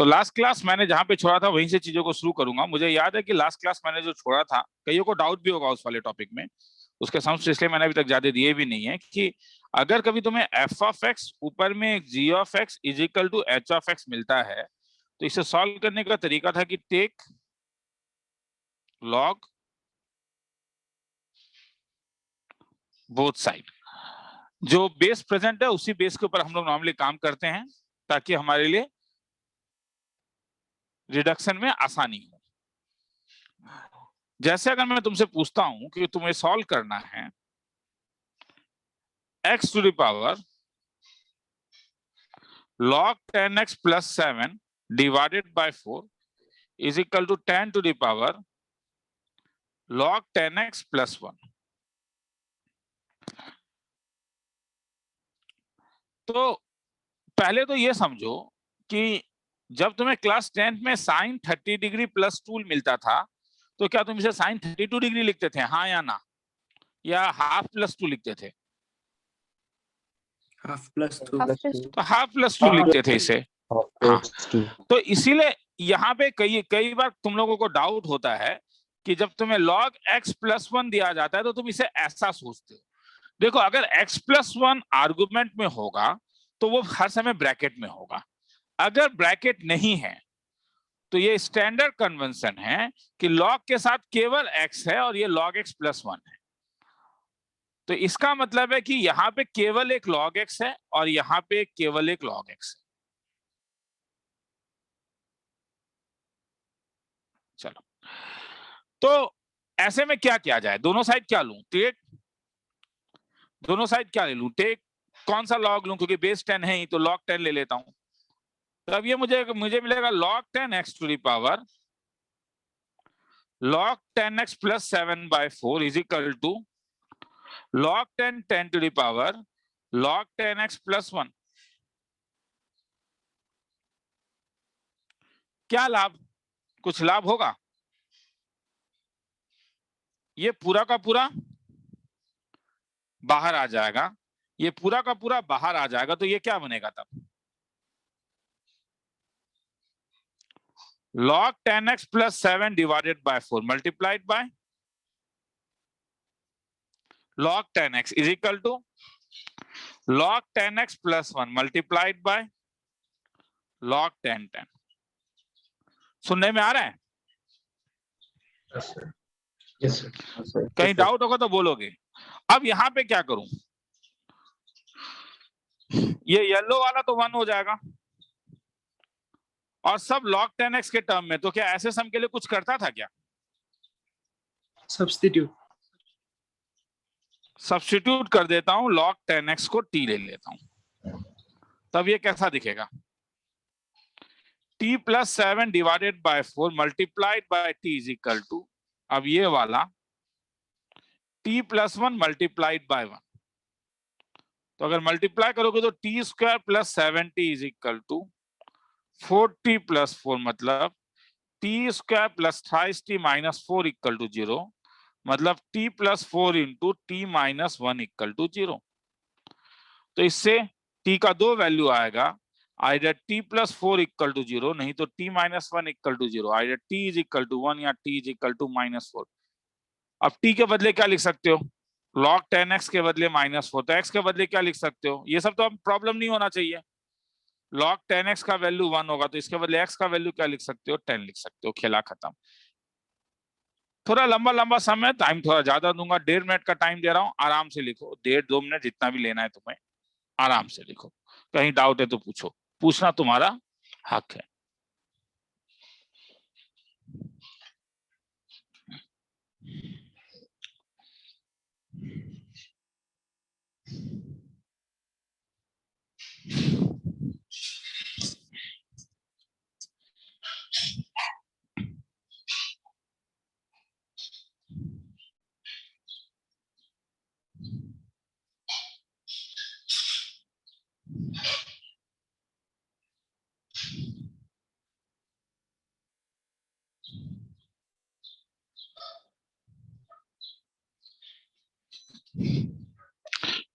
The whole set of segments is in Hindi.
तो लास्ट क्लास मैंने जहां पे छोड़ा था वहीं से चीजों को शुरू करूंगा। मुझे याद है कि लास्ट क्लास मैंने जो छोड़ा था, कईयों को डाउट भी होगा उस वाले टॉपिक में, उसके सम्स इसलिए मैंने अभी तक ज्यादा दिए भी नहीं है, कि अगर कभी तुम्हें एफ ऑफ एक्स ऊपर में G of X is equal to H of X मिलता है, तो इसे सॉल्व करने का तरीका था कि टेक लॉग बोथ साइड। जो बेस प्रेजेंट है उसी बेस के ऊपर हम लोग नॉर्मली काम करते हैं, ताकि हमारे लिए रिडक्शन में आसानी हो। जैसे अगर मैं तुमसे पूछता हूं कि तुम्हें सॉल्व करना है x to the power log 10x plus 7 divided by 4 is equal to 10 to the power log 10x plus 1। तो पहले तो ये समझो कि जब तुम्हें क्लास 10th में साइन 30 डिग्री प्लस 2 मिलता था, तो क्या तुम इसे साइन 32 डिग्री लिखते थे, हाँ या ना, या हाफ प्लस 2 लिखते थे? Half plus 2। तो हाफ प्लस 2 लिखते थे इसे। हाँ, तो इसीलिए यहाँ पे कई बार तुम लोगों को डाउट होता है कि जब तुम्हें log x प्लस 1 दिया जाता है तो तुम इसे ऐसा सोचते हो। देखो, अगर x प्लस 1 आर्गुमेंट में होगा तो वो हर समय ब्रैकेट में होगा। अगर ब्रैकेट नहीं है तो ये स्टैंडर्ड कन्वेंशन है कि log के साथ केवल x है और ये log x प्लस 1 है। तो इसका मतलब है कि यहाँ पे केवल एक log x है और यहाँ पे केवल एक log x है। चलो, तो ऐसे में क्या किया जाए, दोनों साइड क्या लूं, टेक, दोनों साइड क्या ले लूं, टेक कौन सा log लूं, क्योंकि बेस 10 है ही, तो log 10 ले लेता हूं। तो अब ये मुझे मिलेगा log 10x to the power log 10x plus 7 by 4 is equal to log 10 to the power log 10x plus 1। क्या लाभ, कुछ लाभ होगा? ये पूरा का पूरा बाहर आ जाएगा, ये पूरा का पूरा बाहर आ जाएगा, तो ये क्या बनेगा तब, log 10x plus 7 divided by 4 multiplied by log 10x is equal to log 10x plus 1 multiplied by log 10 10। सुनने में आ रहा है? Yes sir. कहीं डाउट होगा तो बोलोगे। अब यहां पे क्या करूं, ये येलो वाला तो 1 हो जाएगा और सब log 10x के टर्म में, तो क्या ऐसे सम के लिए कुछ करता था क्या? सब्स्टिट्यूट कर देता हूं, log 10x को t ले लेता हूं, तब ये कैसा दिखेगा, t plus 7 divided by 4 multiplied by t is equal to, अब ये वाला t प्लस 1 मल्टीप्लाइड बाय 1। तो अगर मल्टीप्लाई करोगे तो t square plus 7t is equal to 4t plus 4, मतलब t square plus 28t minus 4 equal to 0, मतलब t plus 4 into t minus 1 equal to 0। तो इससे t का दो वैल्यू आएगा, either t plus 4 equal to 0, नहीं तो t minus 1 equal to 0, either t is equal to 1 या t is equal to minus 4। अब t के बदले क्या लिख सकते हो, log 10x के बदले -4, तो x के बदले क्या लिख सकते हो, ये सब तो अब प्रॉब्लम नहीं होना चाहिए। log 10x का वैल्यू 1 होगा तो इसके बदले x का वैल्यू क्या लिख सकते हो, 10 लिख सकते हो, खेला खत्म। थोड़ा लंबा लंबा समय, टाइम थोड़ा ज्यादा दूंगा, 1.5 मिनट का टाइम दे रहा हूं, आराम से लिखो, 1.5-2 मिनट जितना भी लेना है तुम्हें, आराम से लिखो। कहीं डाउट है तो पूछो, पूछना तुम्हारा हक है।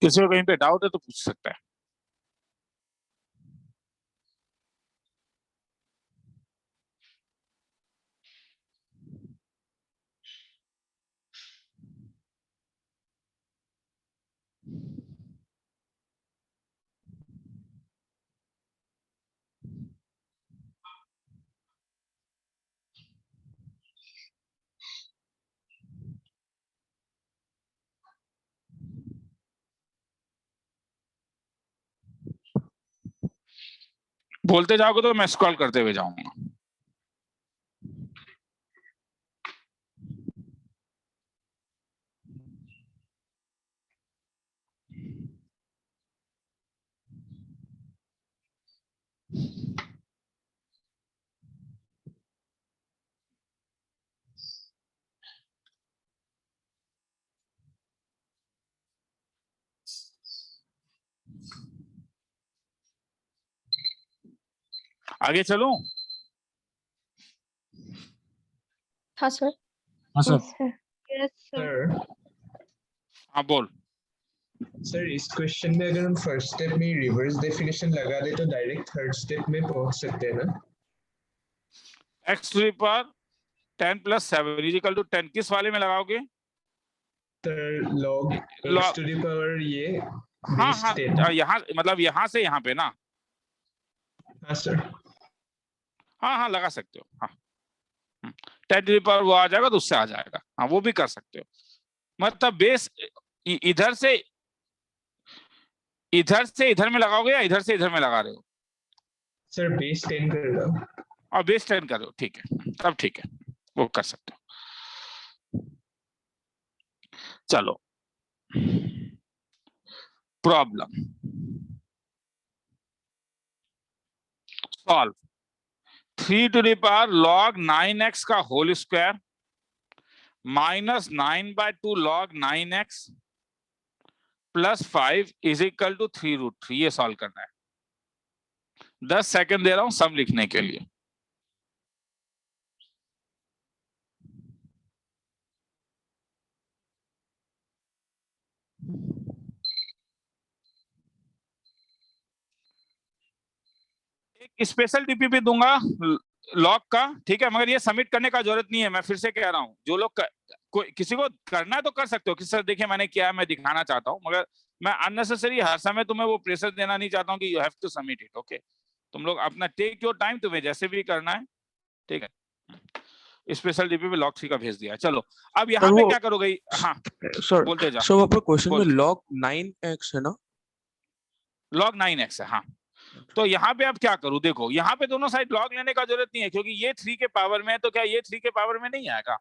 किसी को कहीं पे डाउट है तो पूछ सकता है। बोलते जाओगे तो मैं स्क्रॉल करते हुए जाऊंगा। आगे चलूं? हाँ सर। हाँ सर। Yes sir. सर हाँ बोल। सर इस क्वेश्चन में अगर हम फर्स्ट स्टेप में रिवर्स डेफिनेशन लगा दे तो डायरेक्ट थर्ड स्टेप में पहुंच सकते हैं ना? x टू द पावर 10 + 7 = 10 किस वाले में लगाओगे? Sir log x log to the power ये हाँ base हाँ 10। यहाँ मतलब यहाँ से यहाँ पे ना। हाँ सर। हाँ हाँ लगा सकते हो। हाँ 10 टू द पावर वो आ जाएगा तो उससे आ जाएगा। हाँ वो भी कर सकते हो। मतलब बेस इधर से इधर में लगाओगे या इधर से इधर में लगा रहे हो? सर बेस 10 कर लो। और बेस 10 कर रहे हो, ठीक है तब ठीक है, वो कर सकते हो। चलो problem solve. 3 to the power log 9x का whole square minus 9/2 log 9x plus 5 = 3√3। ये सॉल्व करना है। 10 सेकंड दे रहा हूं सम लिखने के लिए। एक स्पेशल डीपीपी दूंगा लॉग का, ठीक है, मगर ये सबमिट करने का जरूरत नहीं है। मैं फिर से कह रहा हूं, जो लोग कोई किसी को करना है तो कर सकते हो कि सर देखिए मैंने किया है, मैं दिखाना चाहता हूं, मगर मैं अननेसेसरी हर समय तुम्हें वो प्रेशर देना नहीं चाहता हूं कि you have to submit it. Okay, तुम लोग अपना टेक योर टाइम, तुम्हें जैसे भी करना है, ठीक है। स्पेशल डीपीपी log 3 का भेज दिया है। चलो अब यहाँ पे क्या करोगे? हाँ सर बोलते जा। सर आपका क्वेश्चन में बोल। log 9x है ना? log 9x है हाँ। तो यहाँ पे अब क्या करूं? देखो यहाँ पे दोनों साइड log लेने का जरूरत नहीं है क्योंकि ये 3 के पावर में है, तो क्या ये 3 के पावर में नहीं आएगा?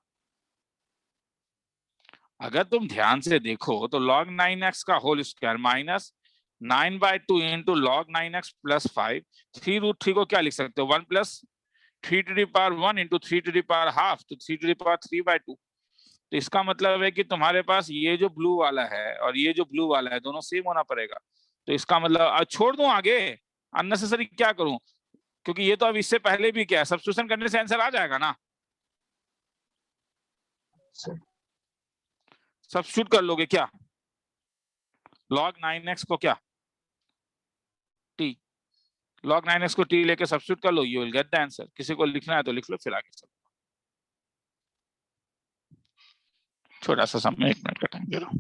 अगर तुम ध्यान से देखो तो log 9x का whole square minus 9/2 into log 9x plus 5, 3√3 को क्या लिख सकते हो? 1 + 3 to the power 1 into 3 to the power half, तो 3 टू द पावर 3/2। तो इसका मतलब है कि तुम्हारे पास ये जो ब्लू वाला है और ये जो ब्लू वाला है दोनों सेम होना पड़ेगा। तो इसका मतलब छोड़ दूं आगे, अननेसेसरी क्या करूं, क्योंकि ये तो अब इससे पहले भी क्या है, सब्स्टिट्यूशन करने से आंसर आ जाएगा ना। सब्स्टिट्यूट कर लोगे क्या? log 9x को क्या t, log 9x को t लेके सब्स्टिट्यूट कर लो, you will get the answer. किसी को लिखना है तो लिख लो, फिर आगे चलो। छोटा सा समय 1 मिनट का टाइम दे रहा हूं।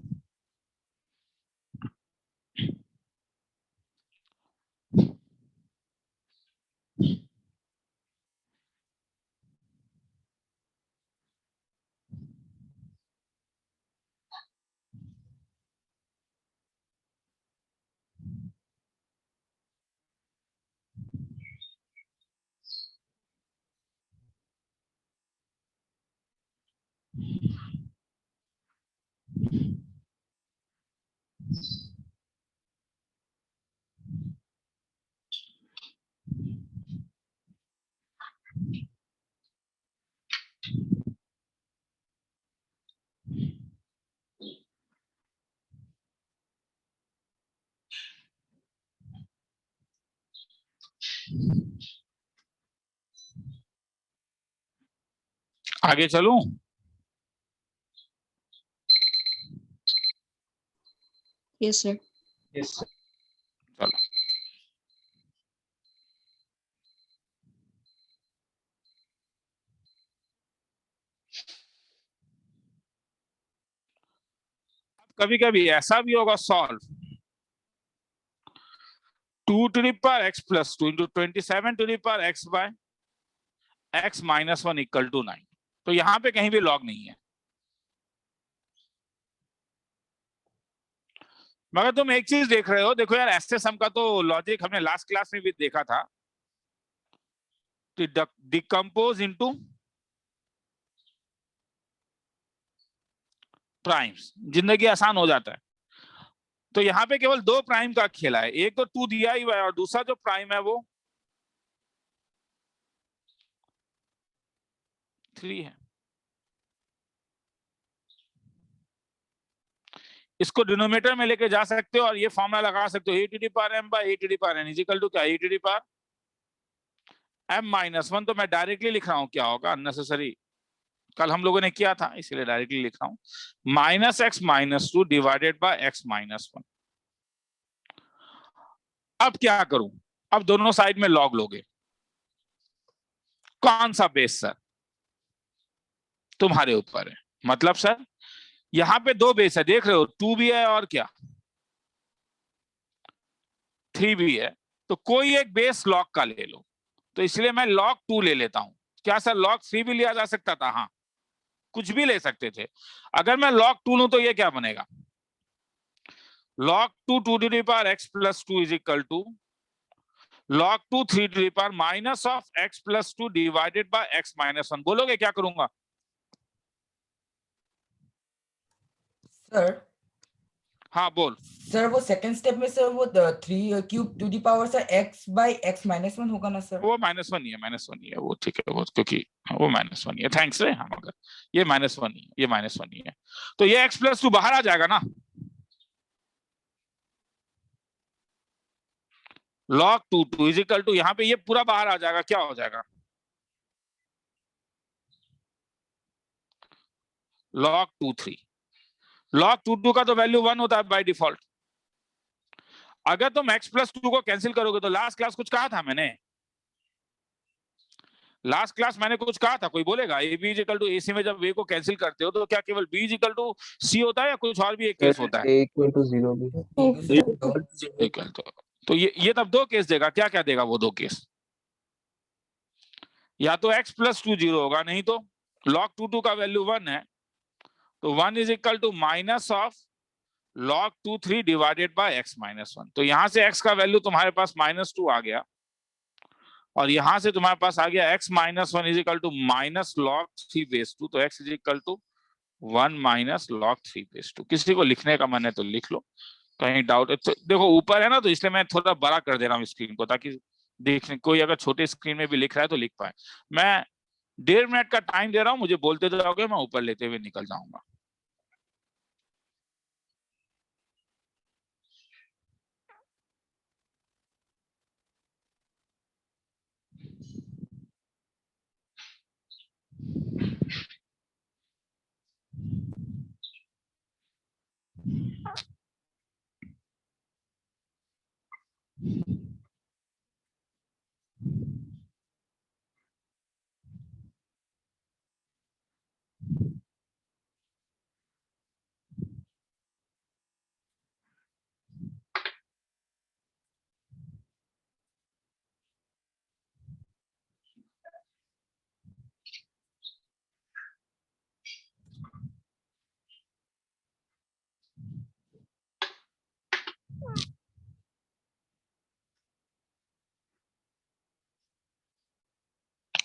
आगे चलूं? Yes sir. Yes sir. चलो कभी कभी ऐसा भी होगा solve 2 to the power x plus 2 into 27 to the power x by x minus 1 equal to 9। तो यहाँ पे कहीं भी लॉग नहीं है, मगर तुम एक चीज देख रहे हो। देखो यार, ऐसे सम का तो लॉजिक हमने लास्ट क्लास में भी देखा था डिकम्पोज इनटू प्राइम्स, जिंदगी आसान हो जाता है। तो यहाँ पे केवल दो प्राइम का खेला है, एक तो 2 दिया ही हुआ है और दूसरा जो प्राइम है वो 3 है। इसको डिनोमिनेटर में लेके जा सकते हो और ये फॉर्मूला लगा सकते हो, a to the power m by a to the power n equal to क्या, a to the power m minus 1। तो मैं डायरेक्टली लिख रहा हूं, क्या होगा अननेसेसरी, कल हम लोगों ने किया था इसलिए डायरेक्टली लिख रहा हूं, minus x minus 2 divided bye x minus 1। अब क्या करूं, अब दोनों साइड में लॉग लोगे, कौन सा बेस सर, तुम्हारे ऊपर है। मतलब सर यहां पे दो बेस है, देख रहे हो, 2 भी है और क्या 3 भी है, तो कोई एक बेस लॉग का ले लो। तो इसलिए मैं log 2 ले लेता हूं। क्या सर log 3 भी लिया जा सकता था? हाँ, कुछ भी ले सकते थे। अगर मैं log 2 लूं तो ये क्या बनेगा, log 2 2 to the power x plus 2 is equal to log 2 3 to the power minus of x plus 2 divided by x minus 1। बोलोगे क्या करूंगा सर? हाँ बोल सर वो सेकंड स्टेप में सर वो 3 cube two the power sir x by x minus 1 होगा ना सर? वो -1 ही है, -1 ही है वो, ठीक है वो, क्योंकि वो -1 ही है। थैंक्स रे, हाँ मगर ये -1 ही है, ये -1 ही है, तो ये x plus 2 बाहर आ जाएगा ना, log 2 2 is equal to, यहाँ पे ये पूरा बाहर आ जाएगा, क्या हो जाएगा log 2 3। log 2 2 का तो वैल्यू 1 होता है बाय डिफॉल्ट। अगर तुम x plus 2 को कैंसिल करोगे तो लास्ट क्लास कुछ कहा था मैंने, लास्ट क्लास मैंने कुछ कहा था, कोई बोलेगा A B equal to AC में जब a को कैंसिल करते हो तो क्या केवल b इक्वल टू c होता है या कुछ और भी एक केस होता है? a equal to 0 भी इक्वल तो ये तब दो केस देगा, क्या क्या देगा वो दो केस, या तो x plus 2 0 होगा, नहीं तो log 2 2 का वैल्यू 1 है, तो 1 is equal to minus of log 2 3 divided by x minus 1। तो यहां से x का वैल्यू तुम्हारे पास -2 आ गया और यहां से तुम्हारे पास आ गया x minus 1 is equal to minus log 3 base 2। तो x is equal to 1 minus log 3 base 2। किसी को लिखने का मन है तो लिख लो, कहीं डाउट है तो देखो ऊपर है ना, तो इसलिए मैं थोड़ा बड़ा कर दे रहा हूँ स्क्रीन को, ताकि देखने कोई अगर छोटे स्क्रीन में भी लिख रहा है तो लिख पाए। मैं 1.5 मिनट का टाइम दे रहा हूँ, मुझे बोलते जाओगे, मैं ऊपर लेते हुए निकल जाऊंगा।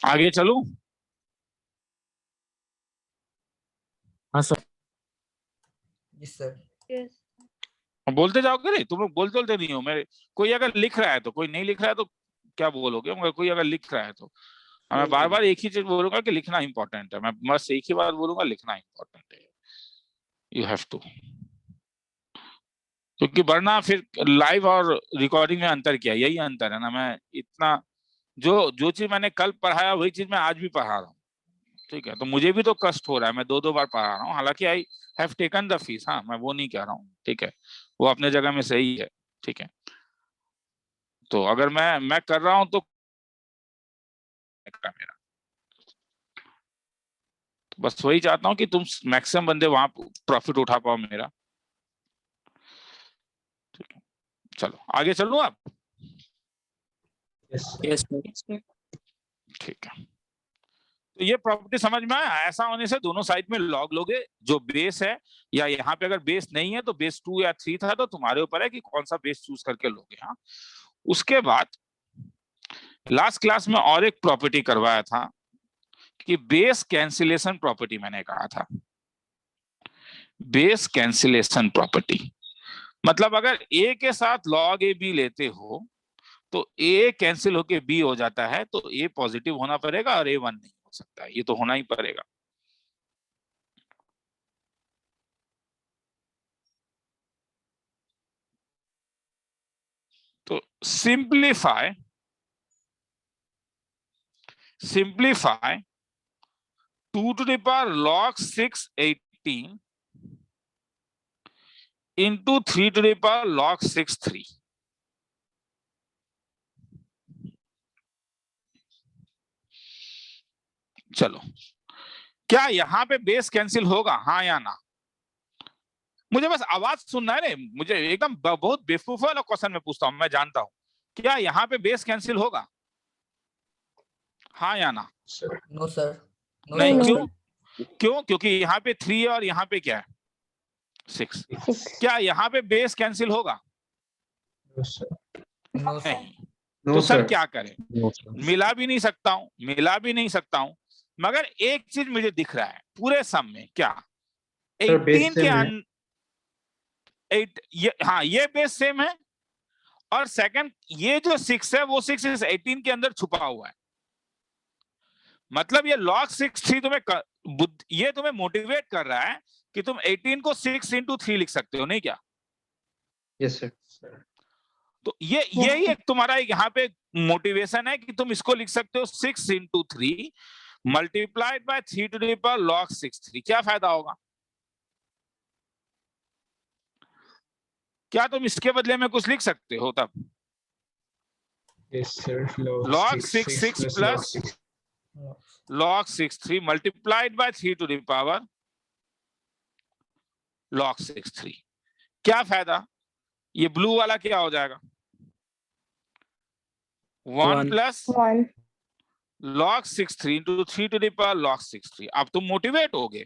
आगे चलूं? हाँ सर। Yes sir. Yes. बोलते जाओगे रे, तुम लोग बोलते नहीं हो। मेरे कोई अगर लिख रहा है तो, कोई नहीं लिख रहा है तो क्या बोलोगे, मगर कोई अगर लिख रहा है तो मैं बार बार एक ही चीज बोलूंगा कि लिखना इंपॉर्टेंट है। मैं बस एक ही बात बोलूंगा, लिखना इंपॉर्टेंट है, यू हैव टू। क्योंकि वरना फिर लाइव और रिकॉर्डिंग में अंतर क्या, यही अंतर है ना। मैं इतना जो चीज मैंने कल पढ़ाया वही चीज मैं आज भी पढ़ा रहा हूँ, ठीक है। तो मुझे भी तो कष्ट हो रहा है, मैं 2 बार पढ़ा रहा हूँ, हालांकि I have taken the fees, हाँ मैं वो नहीं कह रहा हूँ, ठीक है, वो अपने जगह में सही है, ठीक है। तो अगर मैं कर रहा हूँ तो मेरा तो बस वही चाहता हूँ कि तुम मैक्सिमम बंदे वहां प्रॉफिट उठा पाओ मेरा, ठीक है। चलो आगे चलूं आप? Yes. Yes, sir. ठीक है, तो ये प्रॉपर्टी समझ में आया। ऐसा होने से दोनों साइड में लॉग लोगे, जो बेस है, या यहाँ पे अगर बेस नहीं है तो बेस 2 या 3 था, तो तुम्हारे ऊपर है कि कौन सा बेस चूज करके लोगे। हाँ, उसके बाद लास्ट क्लास में और एक प्रॉपर्टी करवाया था कि बेस कैंसिलेशन प्रॉपर्टी मैंने कहा था। बेस कैंसिलेशन प्रॉपर्टी मतलब अगर a के साथ log a b लेते हो तो a कैंसिल होके b हो जाता है, तो a पॉजिटिव होना पड़ेगा और a 1 नहीं हो सकता है, ये तो होना ही पड़ेगा। तो simplify 2 to the power log 6 18 into 3 to the power log 6 3। चलो, क्या यहां पे बेस कैंसिल होगा, हाँ या ना? मुझे बस आवाज सुनना है रे, मुझे एकदम बहुत बेवकूफ वाला क्वेश्चन में पूछता हूं, मैं जानता हूं। क्या यहाँ पे बेस कैंसिल होगा, हाँ या ना? नो सर, नो नहीं, No. क्यों? क्यों? क्योंकि यहाँ पे 3 है और यहाँ पे क्या है 6। 6. क्या यहाँ पे बेस कैंसिल होगा? No, sir. नो सर, नहीं। No, तो सर sir. क्या करें? No, sir. मिला भी नहीं सकता हूं, मिला भी नहीं सकता हूं, मगर एक चीज मुझे दिख रहा है पूरे सम में, क्या? Sir, base 18 के same है। 8 हाँ ये बेस सेम है, और सेकंड ये जो 6 है वो 6 इस 18 के अंदर छुपा हुआ है। मतलब ये log 6 3 ये तुम्हें मोटिवेट कर रहा है कि तुम 18 को 6 into 3 लिख सकते हो, नहीं क्या? Yes, sir. तो यही एक तुम्हारा यहाँ पे मोटिवेशन है कि तुम इसको लिख सकते हो 6 into 3 multiplied by 3 to the power log 6 3। क्या फायदा होगा? क्या तुम इसके बदले में कुछ लिख सकते हो तब? Yes, sir. log 6 6 plus log 6 3 multiplied by 3 to the power log 6 3। क्या फायदा? ये ब्लू वाला क्या हो जाएगा? 1 plus 1. log 6 3 into 3 to the power log 6 3। अब तुम मोटिवेट होगे,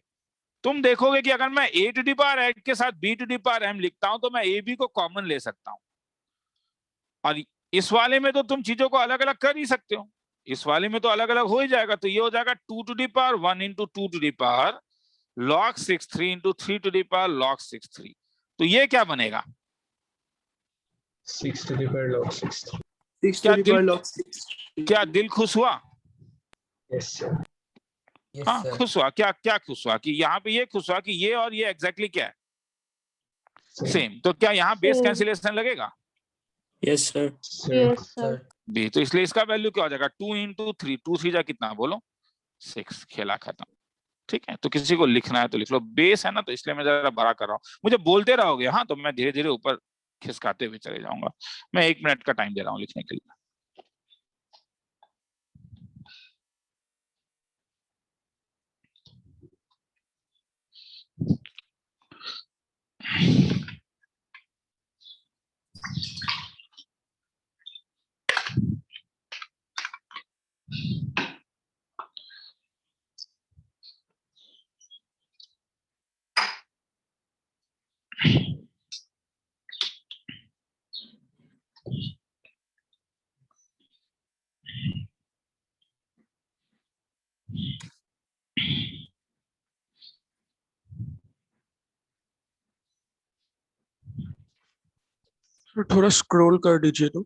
तुम देखोगे कि अगर मैं a to the power h के साथ b to the power m लिखता हूं तो मैं a b को कॉमन ले सकता हूं, और इस वाले में तो तुम चीजों को अलग अलग कर ही सकते हो, इस वाले में तो अलग अलग हो ही जाएगा। तो ये हो जाएगा 2 to the power 1 into 2 to the power log 6 3 into 3 to the power log 6 3। तो ये क्या बनेगा? 6 to the power log 6. क्या दिल खुश हुआ? Yes, sir. यस हाँ सर, खुश हुआ। क्या क्या खुश हुआ? कि यहाँ पे ये खुश हुआ कि ये और ये एग्जैक्टली क्या है, Same. सेम। तो क्या यहाँ बेस Same. कैंसिलेशन लगेगा? Yes, sir. Sir. Yes, sir. Sir B, तो इसलिए इसका वैल्यू क्या हो जाएगा? 2 into 3, 2 3 जा कितना बोलो? 6। खेला खत्म। ठीक है, तो किसी को लिखना है तो लिख लो, बेस है ना, तो इसलिए मैं जरा बड़ा कर रहा हूँ। मुझे बोलते रहोगे हाँ, तो मैं धीरे धीरे ऊपर खिसकाते हुए चले जाऊंगा। मैं 1 मिनट का टाइम दे रहा हूँ लिखने के लिए। थोड़ा स्क्रॉल कर दीजिए तो।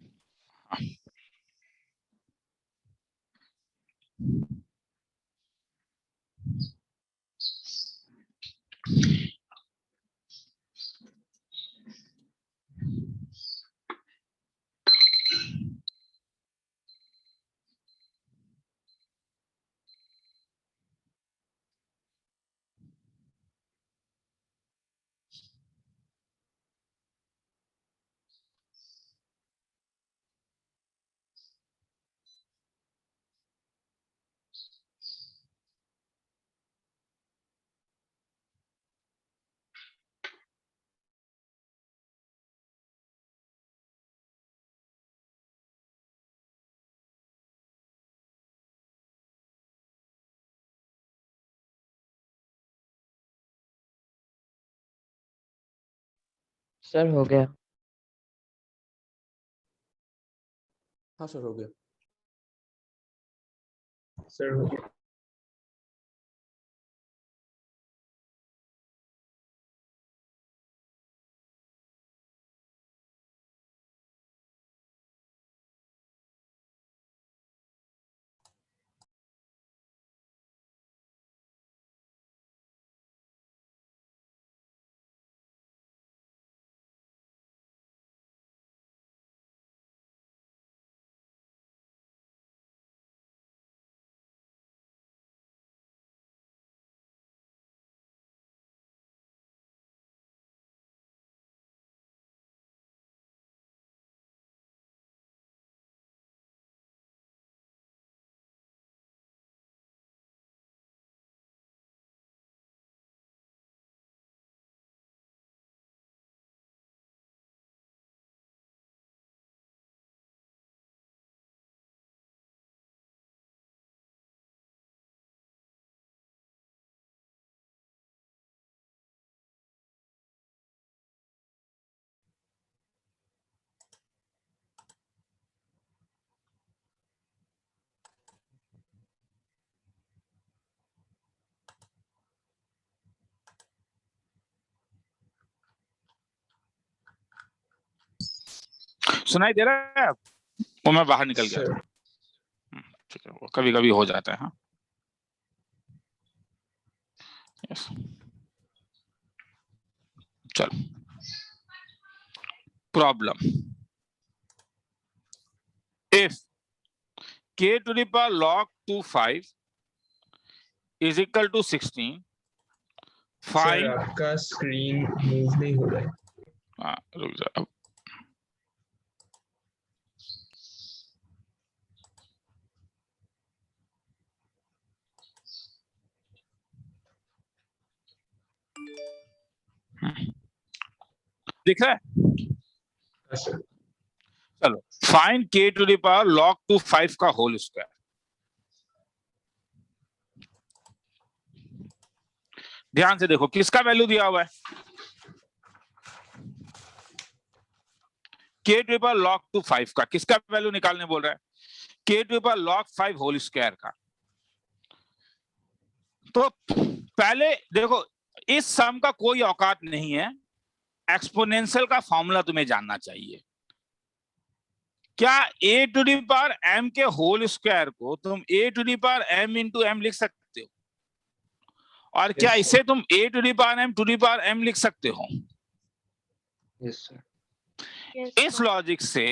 सर हो गया। हाँ सर, हो गया। सर हो गया। सुनाई दे रहा है? वो मैं बाहर निकल गया सर था। ठीक है, वो कभी कभी हो जाता है। हाँ, यस, चलो। Problem, if k to the power log 25 is equal to 16, sir find, आपका स्क्रीन मूव नहीं हो रहा है। रुक जा। दिख रहा है? हाँ सर। चलो, find k to the power log 25 का होल स्क्वायर। ध्यान से देखो किसका वैल्यू दिया हुआ है। k to the power log 25 का किसका वैल्यू निकालने बोल रहा है? k to the power log 5 whole square का। तो पहले देखो, इस सम का कोई औकात नहीं है, एक्सपोनेंशियल का फॉर्मूला तुम्हें जानना चाहिए। क्या a to the power m के होल स्क्वायर को तुम a to the power m into m लिख सकते हो? और क्या Yes, इसे तुम a to the power m to the power m लिख सकते हो? Yes sir. इस लॉजिक से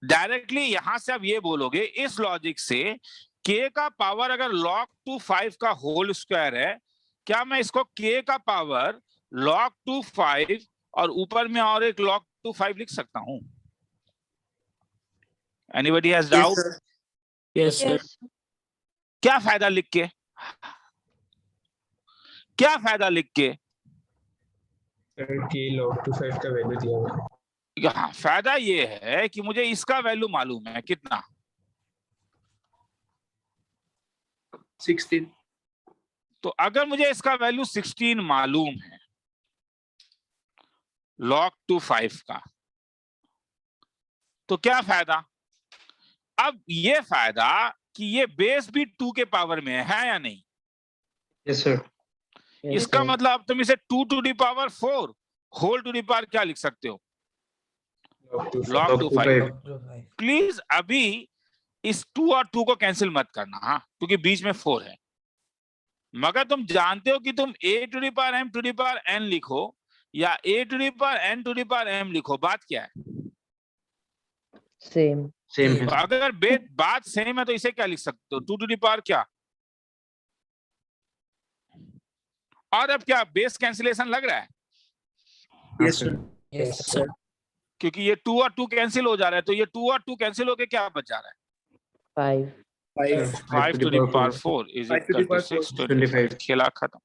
डायरेक्टली यहां से आप ये बोलोगे, इस लॉजिक से k का पावर अगर log 25 का होल स्क्वायर है, क्या मैं इसको k का पावर log 25 और ऊपर में और एक log 25 लिख सकता हूं? Anybody has doubt? Yes, sir. क्या फायदा लिख के? क्या फायदा लिख के? सर के log 25 का वैल्यू दिया हुआ है। हाँ, फायदा ये है कि मुझे इसका वैल्यू मालूम है कितना, 16. तो अगर मुझे इसका वैल्यू 16 मालूम है log 25 का, तो क्या फायदा? अब ये फायदा कि ये बेस भी 2 के पावर में है या नहीं? Yes sir. इसका मतलब तुम इसे 2 to the power 4 whole to the power क्या लिख सकते हो? log 25। प्लीज अभी इस 2 और 2 को कैंसिल मत करना, हाँ, क्योंकि बीच में 4 है। मगर तुम जानते हो कि तुम a to the power m to the power n लिखो या a to the power n to the power m लिखो, बात क्या है? सेम सेम तो अगर बात सेम है तो इसे क्या लिख सकते हो? 2 टू दी पावर क्या? और अब क्या बेस कैंसिलेशन लग रहा है? Yes, sir. Yes, sir. क्योंकि ये 2 और 2 कैंसिल हो जा रहा है, तो ये 2 और 2 कैंसिल होके क्या बच जा रहा है? 5 5 to the power 4 is 5 to the equal power to 4. 625। खेला खत्म।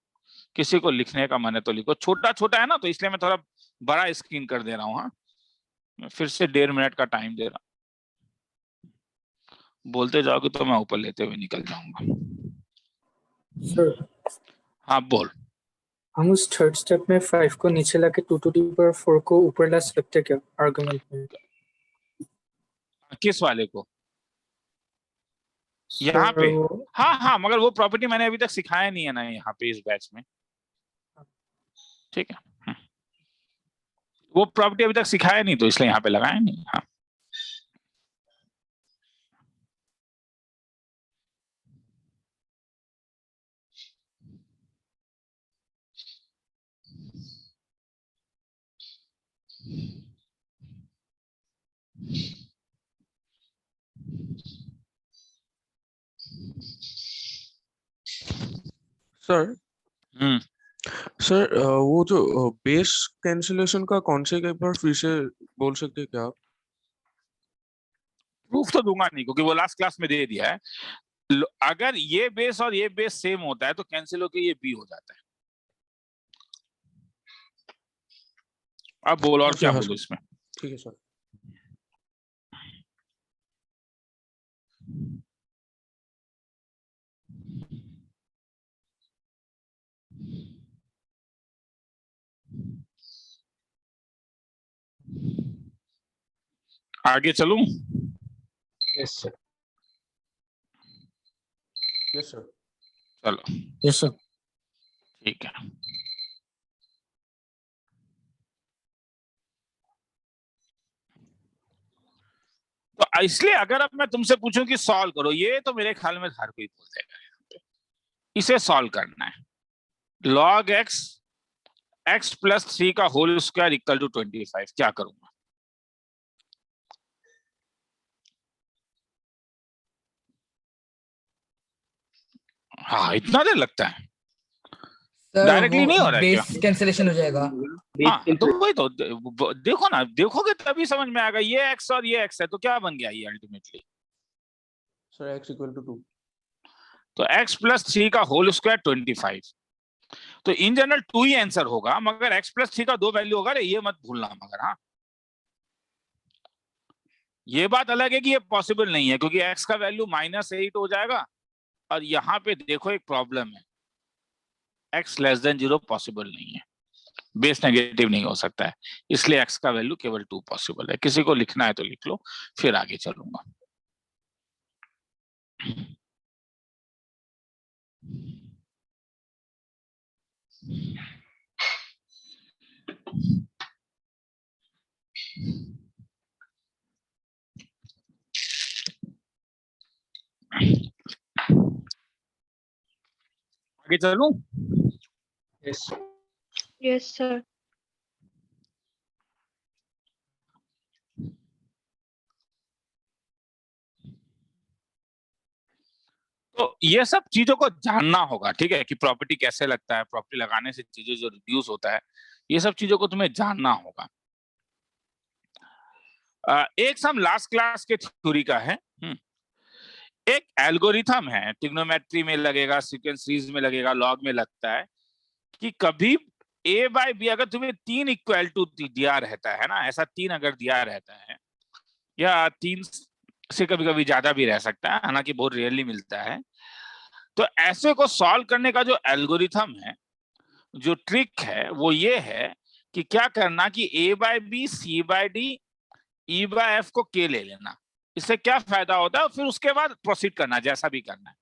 किसी को लिखने का मन है तो लिखो, छोटा छोटा है ना, तो इसलिए मैं थोड़ा बड़ा स्क्रीन कर दे रहा हूँ। हाँ, मैं फिर से 1.5 मिनट का टाइम दे रहा हूँ। बोलते जाओगे तो मैं ऊपर लेते हुए निकल जाऊंगा। सर, हाँ बोल। हम उस थर्ड स्टेप में 5 को नीचे लाके 2 to the power 4 को ऊपर ला सकते क्या आर्गुमेंट में? किस वाले को? यहाँ सर पे वो हाँ हाँ, मगर वो प्रॉपर्टी मैंने अभी तक सिखाया नहीं है ना यहाँ पे इस बैच में, ठीक है। वो प्रॉपर्टी अभी तक सिखाया नहीं तो इसलिए यहाँ पे लगाया नहीं। हाँ सर हम्म, सर वो जो बेस कैंसिलेशन का कॉन्सेप्ट एक बार फिर से बोल सकते हैं क्या आप? प्रूफ तो दूंगा नहीं क्योंकि वो लास्ट क्लास में दे दिया है। अगर ये बेस और ये बेस सेम होता है तो कैंसिल होकर ये बी हो जाता है। अब बोल और हाँ क्या सर, हाँ बोलूं सर, इसमें। ठीक है सर। आगे चलूं? Yes, sir. Yes sir. चलो यस सर। ठीक है। तो इसलिए अगर अब मैं तुमसे पूछूं कि सॉल्व करो, ये तो मेरे ख्याल में हर कोई बोल देगा यहाँ पे। इसे सॉल्व करना है। log x x प्लस 3 का होल स्क्वायर इक्वल टू 25। क्या करूंगा? हाँ इतना देर लगता है, सर डायरेक्टली वो नहीं हो रहा है क्या? बेस कैंसिलेशन हो जाएगा। हाँ तो वही तो देखो ना, देखोगे तभी समझ में आएगा। ये x और ये x है तो क्या बन गया ये अल्टीमेटली? Sir x equal to 2। तो x प्लस 3 का होल स्क्वायर 25। तो इन जनरल 2 ही आंसर होगा, मगर x प्लस 3 का 2 वैल्यू होगा, ये मत भूलना मगर। हाँ ये बात अलग है कि ये पॉसिबल नहीं है क्योंकि x का वैल्यू -8 हो जाएगा। और यहाँ पे देखो एक प्रॉब्लम है, x लेस देन 0 पॉसिबल नहीं है, बेस नेगेटिव नहीं हो सकता है, इसलिए x का वैल्यू केवल 2 पॉसिबल है। किसी को लिखना है तो लिख लो, फिर आगे चलूंगा। आगे चलूं? Yes, sir. Yes, sir. तो ये सब चीजों को जानना होगा, ठीक है, कि प्रॉपर्टी कैसे लगता है, प्रॉपर्टी लगाने से चीजें जो रिड्यूस होता है, ये सब चीजों को तुम्हें जानना होगा। एक सम लास्ट क्लास के थ्योरी का है। एक एल्गोरिथम है, ट्रिग्नोमेट्री में लगेगा, सीक्वेंस सीरीज में लगेगा, लॉग में लगता है कि कभी a बाय बी अगर तुम्हें 3 इक्वल टू दिया रहता है ना, ऐसा 3 अगर दिया रहता है, या 3 से कभी कभी ज्यादा भी रह सकता है, हालांकि बहुत रेयरली मिलता है, तो ऐसे को सॉल्व करने का जो एल्गोरिथम है, जो ट्रिक है, वो ये है कि क्या करना कि a by B, c by D, e by f को k ले लेना। इससे क्या फायदा होता है, फिर उसके बाद प्रोसीड करना, जैसा भी करना है।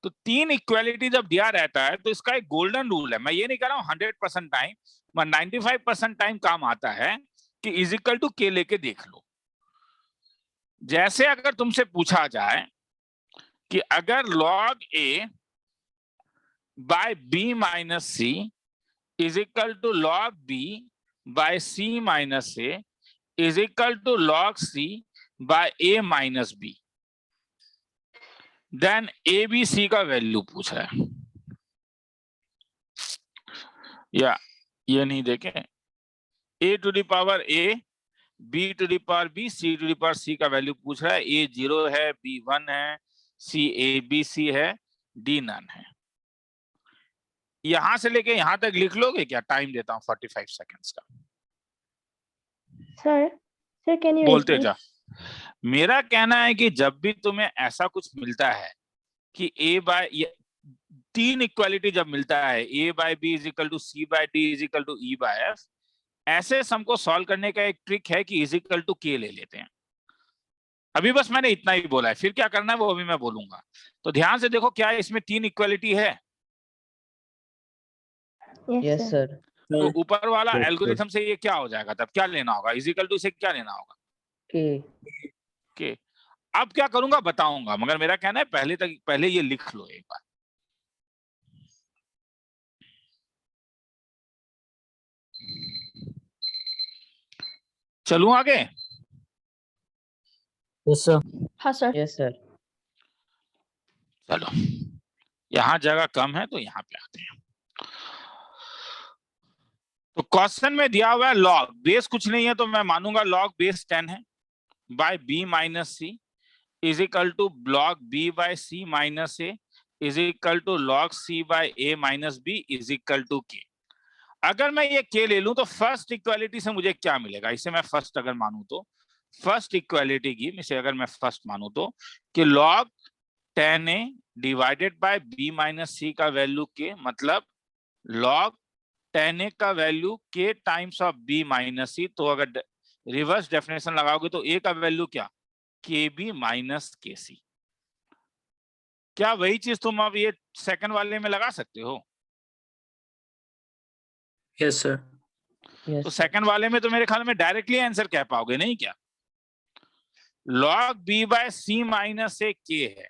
तो 3 इक्वालिटी जब दिया रहता है तो इसका एक गोल्डन रूल है, मैं ये नहीं कह रहा हूं 100% टाइम, 95% टाइम काम आता है कि इज इक्वल टू k लेके देख लो। जैसे अगर तुमसे पूछा जाए कि अगर log a by b minus c is equal to log b by c minus a is equal to log c by a minus b, then abc का वैल्यू पूछा है, या ये नहीं देखें, a to the power a, b to the power b, c to the power c का वैल्यू पूछ रहा है। a 0 है, b 1 है, c abc है, d नन है। यहां से लेके यहां तक लिख लोगे क्या? टाइम देता हूं 45 सेकेंड्स का, Sir, can you बोलते repeat? जा। मेरा कहना है कि जब भी तुम्हें ऐसा कुछ मिलता है कि a बाय 3 इक्वालिटी जब मिलता है, a by b is equal to c by d is equal to e by f, ऐसे सम को सॉल्व करने का एक ट्रिक है कि इज इक्वल टू k ले लेते हैं। अभी बस मैंने इतना ही बोला है, फिर क्या करना है वो अभी मैं बोलूंगा। तो ध्यान से देखो, क्या इसमें 3 इक्वालिटी है? Yes, sir. तो ऊपर वाला Yes, sir. एल्गोरिथम से ये क्या हो जाएगा, तब क्या लेना होगा, इजिकल टू से क्या लेना होगा, के। अब क्या करूंगा बताऊंगा, मगर मेरा कहना है पहले ये लिख लो एक बार। चलूं आगे? Yes, sir. हाँ sir. Yes, sir. चलो, यहां जगह कम है तो यहां पे आते हैं। तो क्वेश्चन में दिया हुआ है लॉग बेस कुछ नहीं है, तो मैं मानूंगा लॉग बेस 10 है by B minus c is equal to log b by c minus a is equal to log c by a minus b is equal to k. अगर मैं ये के ले लूं तो फर्स्ट इक्वालिटी से मुझे क्या मिलेगा, इसे मैं फर्स्ट अगर मानूं तो फर्स्ट इक्वालिटी की इसे अगर मैं फर्स्ट मानूं तो कि log 10a divided by B minus C का वैल्यू के, मतलब लॉग 10a का वैल्यू के times of B minus C. तो अगर रिवर्स डेफिनेशन लगाओगे तो a का वैल्यू क्या, के बी माइनस के सी। क्या वही चीज तुम अब ये सेकंड वाले में लगा सकते हो? Yes, sir. Yes, तो sir. सेकंड वाले में तो मेरे ख्याल में डायरेक्टली आंसर कह पाओगे नहीं क्या? Log b by c minus ए के है,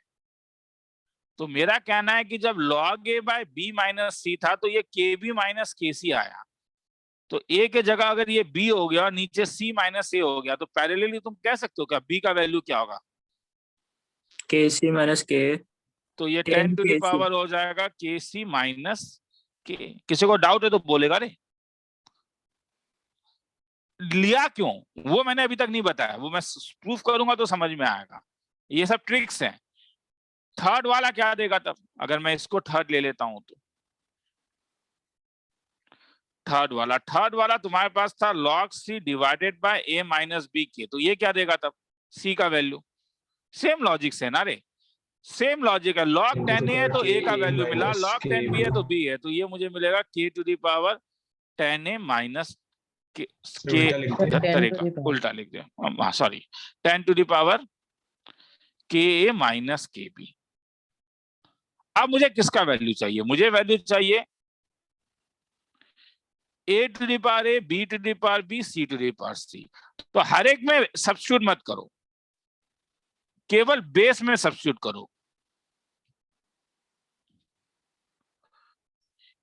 तो मेरा कहना है कि जब लॉग ए बाय बी माइनस सी था तो ये के बी माइनस के सी आया। तो ए के जगह अगर ये बी हो गया और नीचे सी माइनस ए हो गया, तो पैरेलली तुम कह सकते हो क्या बी का वैल्यू क्या होगा? KC minus K. तो ये 10 10 टू द KC. पावर हो जाएगा के सी माइनस के। किसी को डाउट है तो बोलेगा रे। लिया क्यों वो मैंने अभी तक नहीं बताया, वो मैं प्रूफ करूंगा तो समझ में आएगा। ये सब ट्रिक्स हैं। थर्ड वाला क्या देगा तब, अगर मैं इसको थर्ड ले लेता हूं तो थर्ड वाला तुम्हारे पास था log c divided by a minus b k, तो ये क्या देगा तब, c का वैल्यू। सेम लॉजिक से ना रे, सेम लॉजिक है। log 10a है तो a का वैल्यू मिला, log 10b है तो b है, तो ये मुझे मिलेगा k to the power 10a minus k उल्टा लिख दिया। 10 10 to the power. उल्टा लिख दिया, सॉरी 10 टू द पावर के ए माइनस के बी। अब मुझे किसका वैल्यू चाहिए, मुझे वैल्यू चाहिए A to the power A, B to the power B, C to the power C. तो हर एक में सब्स्टिट्यूट मत करो, केवल बेस में सब्स्टिट्यूट करो।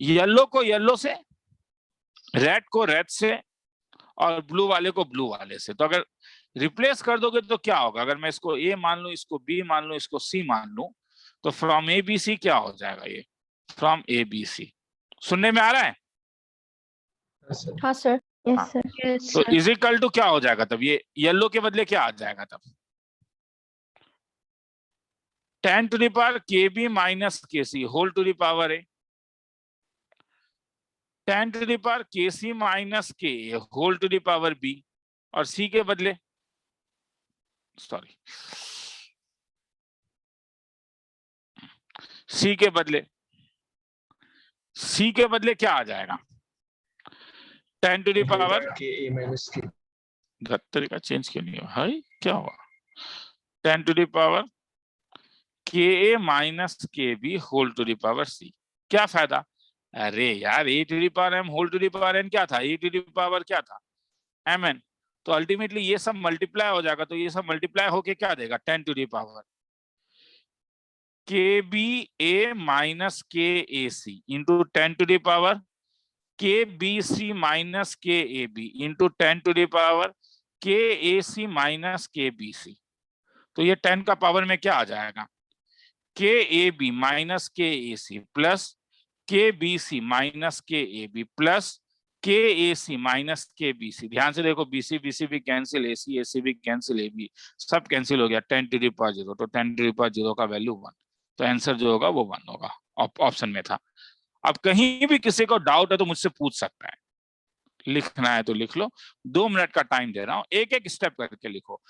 येलो को येलो से, रेड को रेड से और ब्लू वाले को ब्लू वाले से। तो अगर रिप्लेस कर दोगे तो क्या होगा, अगर मैं इसको ए मान लूं, इसको बी मान लूं, इसको सी मान लूं, तो फ्रॉम ए बी सी क्या हो जाएगा, ये फ्रॉम ए बी सी। सुनने में आ रहा है? हाँ sir. Yes हाँ। sir. Yes तो sir. इज इक्वल टू क्या हो जाएगा तब, ये येलो के बदले क्या आ जाएगा तब, 10 टू द पावर के बी माइनस के C whole to the power A, 10 to the power के सी माइनस के A whole to the power B, और सी के बदले सॉरी सी के बदले क्या आ जाएगा, 10 टू द पावर के ए माइनस के। तरीका चेंज क्यों नहीं हुआ है, क्या हुआ, 10 टू द पावर के ए माइनस के B whole to the power C. क्या फायदा, अरे यार A to the power M whole to the power N क्या था, ए टू द पावर क्या था एम एन। तो अल्टीमेटली ये सब मल्टीप्लाई हो जाएगा, तो ये सब मल्टीप्लाई होके क्या देगा, 10 टू द पावर के बी ए माइनस के a c into 10 to the power के बी सी माइनस के a b into 10 to the power के ए सी माइनस के बी सी। तो ये 10 का पावर में क्या आ जाएगा, के ए बी माइनस के ए सी प्लस के बी सी माइनस के ए बी प्लस के ए सी माइनस के बी सी। ध्यान से देखो, बी सी भी कैंसिल, ए सी भी कैंसिल, ए बी सब कैंसिल हो गया, 10 टू द पावर 0, तो 10 टू द पावर 0 का वैल्यू 1, तो आंसर जो होगा वो 1 होगा, ऑप्शन में था। अब कहीं भी किसी को डाउट है तो मुझसे पूछ सकता है, लिखना है तो लिख लो, 2 मिनट का टाइम दे रहा हूं, एक एक स्टेप करके लिखो।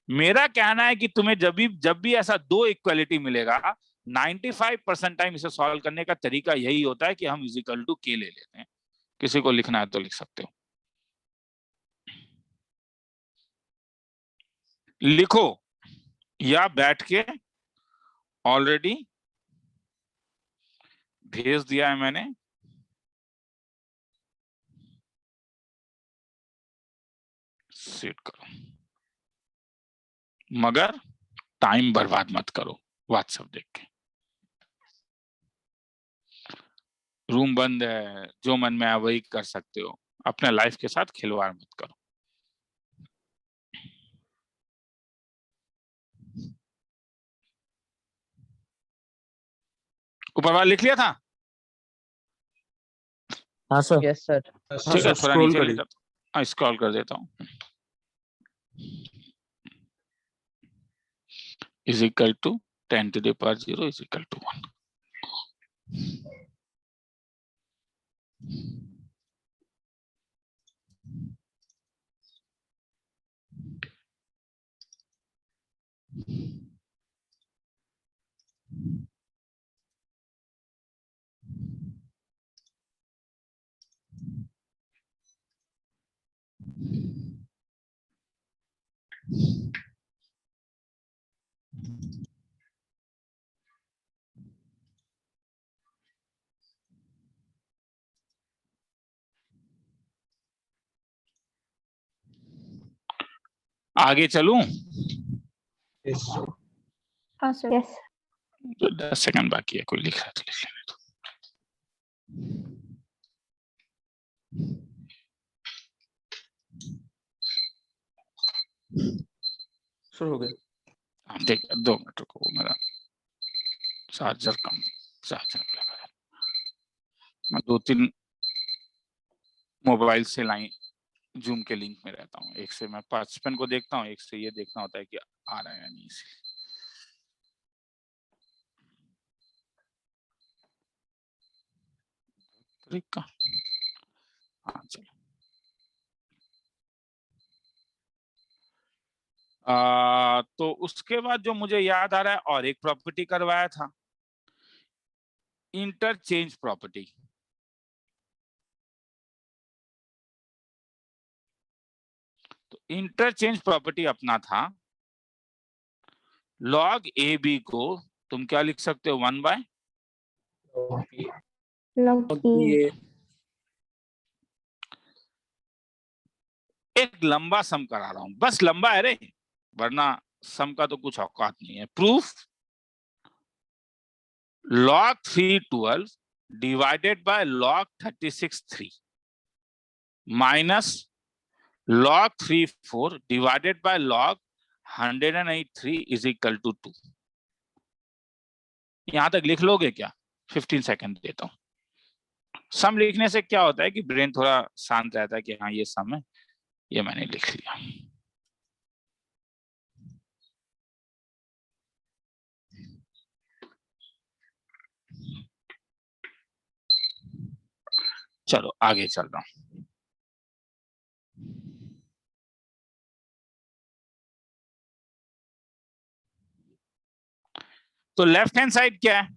मेरा कहना है कि तुम्हें जब भी ऐसा 2 इक्वालिटी मिलेगा, 95% टाइम इसे सॉल्व करने का तरीका यही होता है कि हम इज इक्वल टू के ले लेते हैं। किसी को लिखना है तो लिख सकते हो, लिखो। या बैठ के ऑलरेडी भेज दिया है मैंने, सेट करो, मगर टाइम बर्बाद मत करो व्हाट्सएप देख के। रूम बंद है, जो मन में आए वही कर सकते हो, अपने लाइफ के साथ खिलवाड़ मत करो। ऊपर वाला लिख लिया था? हाँ सर। Yes, sir. ठीक है, थोड़ा scroll नीचे करिए। ले जाता हूँ, स्क्रॉल कर देता हूँ। Is equal to 10 to the power 0 is equal to 1। आगे चलूं? Yes, sir. हाँ sir. Yes. 10 सेकंड बाकी है, कोई लिख रहा है तो लिख लेने दो। सर हो गया। देख 2 मिनट रुको, मेरा चार्जर कम, चार्जर लगा है। मैं 2-3 मोबाइल से लाइन जूम के लिंक में रहता हूँ, एक से मैं पार्टिसिपेंट को देखता हूँ, एक से ये देखना होता है कि आ रहा है या नहीं। इसलिए तरीका, हाँ चलो। तो उसके बाद जो मुझे याद आ रहा है, और एक प्रॉपर्टी करवाया था, इंटरचेंज प्रॉपर्टी। तो इंटरचेंज प्रॉपर्टी अपना था, लॉग ए बी को तुम क्या लिख सकते हो, 1/, Log E. एक लंबा सम करा रहा हूं, बस लंबा है रे, वरना सम का तो कुछ औकात नहीं है। Proof, log 312 divided by log 36 3 minus log 34 divided by log 108 3 is equal to 2। यहां तक लिख लोगे क्या? 15 सेकंड देता हूं। सम लिखने से क्या होता है कि ब्रेन थोड़ा शांत रहता है कि हाँ ये सम है, ये मैंने लिख लिया। चलो आगे चल रहा हूं। तो लेफ्ट हैंड साइड क्या है?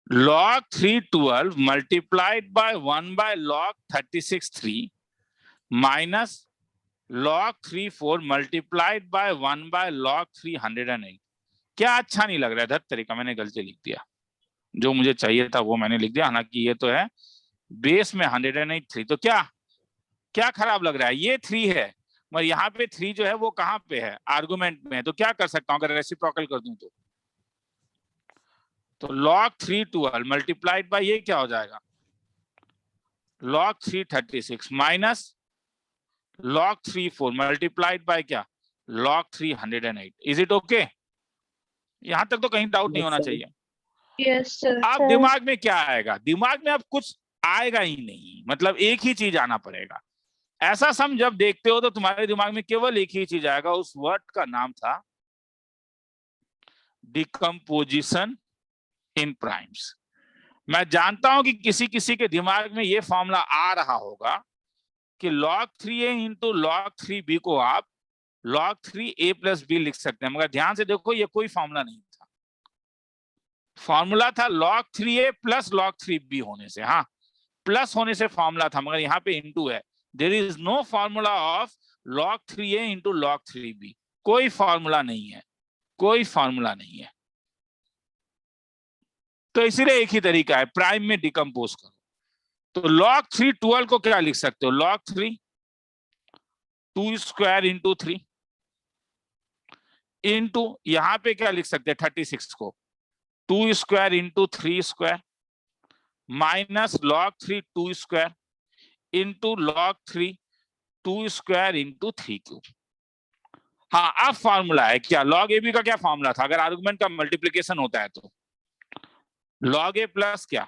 log 312 multiplied by 1 by log 36 3 minus log 34 multiplied by 1 by log 308। क्या अच्छा नहीं लग रहा है? धत तरीका, मैंने गलती लिख दिया, जो मुझे चाहिए था वो मैंने लिख दिया। हालांकि ये तो है बेस में 108 3, तो क्या क्या खराब लग रहा है? ये 3 है, मगर यहाँ पे 3 जो है वो कहाँ पे है? आर्गुमेंट में है। तो क्या कर सकता हूँ अगर रेसिप्रोकल कर दूं तो log 312 मल्टीप्लाइड बाय ये क्या हो जाएगा, log 336 minus log 34 multiplied by क्या, log 308। Is it okay? यहां तक तो कहीं डाउट नहीं होना चाहिए। Yes, sir. अब दिमाग में क्या आएगा? दिमाग में अब कुछ आएगा ही नहीं, मतलब एक ही चीज आना पड़ेगा। ऐसा सम जब देखते हो तो तुम्हारे दिमाग में केवल एक ही चीज आएगा, उस वर्ड का नाम था डिकम्पोजिशन इन प्राइम्स। मैं जानता हूं कि किसी किसी के दिमाग में ये फॉर्मूला आ रहा होगा कि log 3a into log 3b को आप log 3a प्लस b लिख सकते हैं, मगर ध्यान से देखो ये कोई फॉर्मूला नहीं था। फॉर्मूला था log 3a plus log 3b होने से, हाँ प्लस होने से फॉर्मूला था, मगर यहाँ पे इंटू है। There is no formula of log 3a into log 3b। कोई फॉर्मूला नहीं है, कोई फॉर्मूला नहीं है। तो इसीलिए एक ही तरीका है, प्राइम में डिकम्पोज करो। तो log 3 12 को क्या लिख सकते हो, log 3 2 स्क्वायर इंटू 3 इंटू यहां पे क्या लिख सकते हैं 36 को 2 square into 3 square minus log 3 2 square into log 3 2 square into 3 cube. हाँ, अब फॉर्मूला है क्या, log ए बी का क्या फॉर्मूला था, अगर आर्गुमेंट का मल्टीप्लीकेशन होता है तो log ए प्लस क्या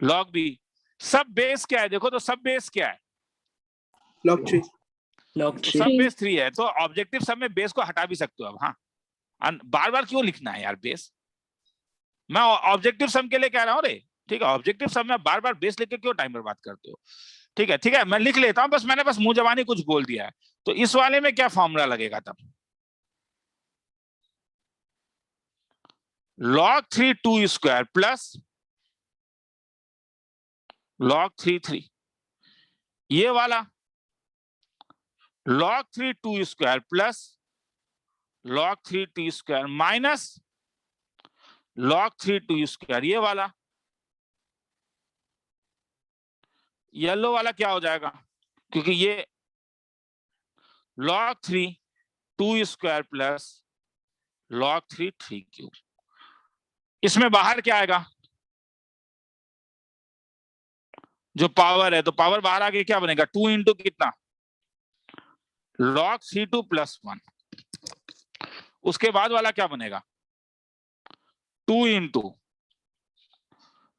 log बी। सब बेस क्या है देखो, तो सब बेस क्या है, log 3 तो सब बेस 3 है, तो ऑब्जेक्टिव सब में बेस को हटा भी सकते हो अब। हाँ, बार बार क्यों लिखना है यार बेस, मैं ऑब्जेक्टिव सम के लिए कह रहा हूँ रे, ठीक है। ऑब्जेक्टिव सम में बार बार बेस लेके क्यों टाइम बर्बाद करते हो, ठीक है ठीक है, मैं लिख लेता हूँ, बस मैंने बस मुंह जबानी कुछ बोल दिया है। तो इस वाले में क्या फॉर्मूला लगेगा तब, log 3 2 स्क्वायर प्लस log 3 3, ये वाला log 3 2 square plus log 3 t square minus log 3 2 square, ये वाला येलो वाला क्या हो जाएगा, क्योंकि ये log 3 2 square plus log 3 3 cube, इसमें बाहर क्या आएगा, जो पावर है, तो पावर बाहर आके क्या बनेगा 2 इंटू कितना log C2 प्लस 1, उसके बाद वाला क्या बनेगा 2 इंटू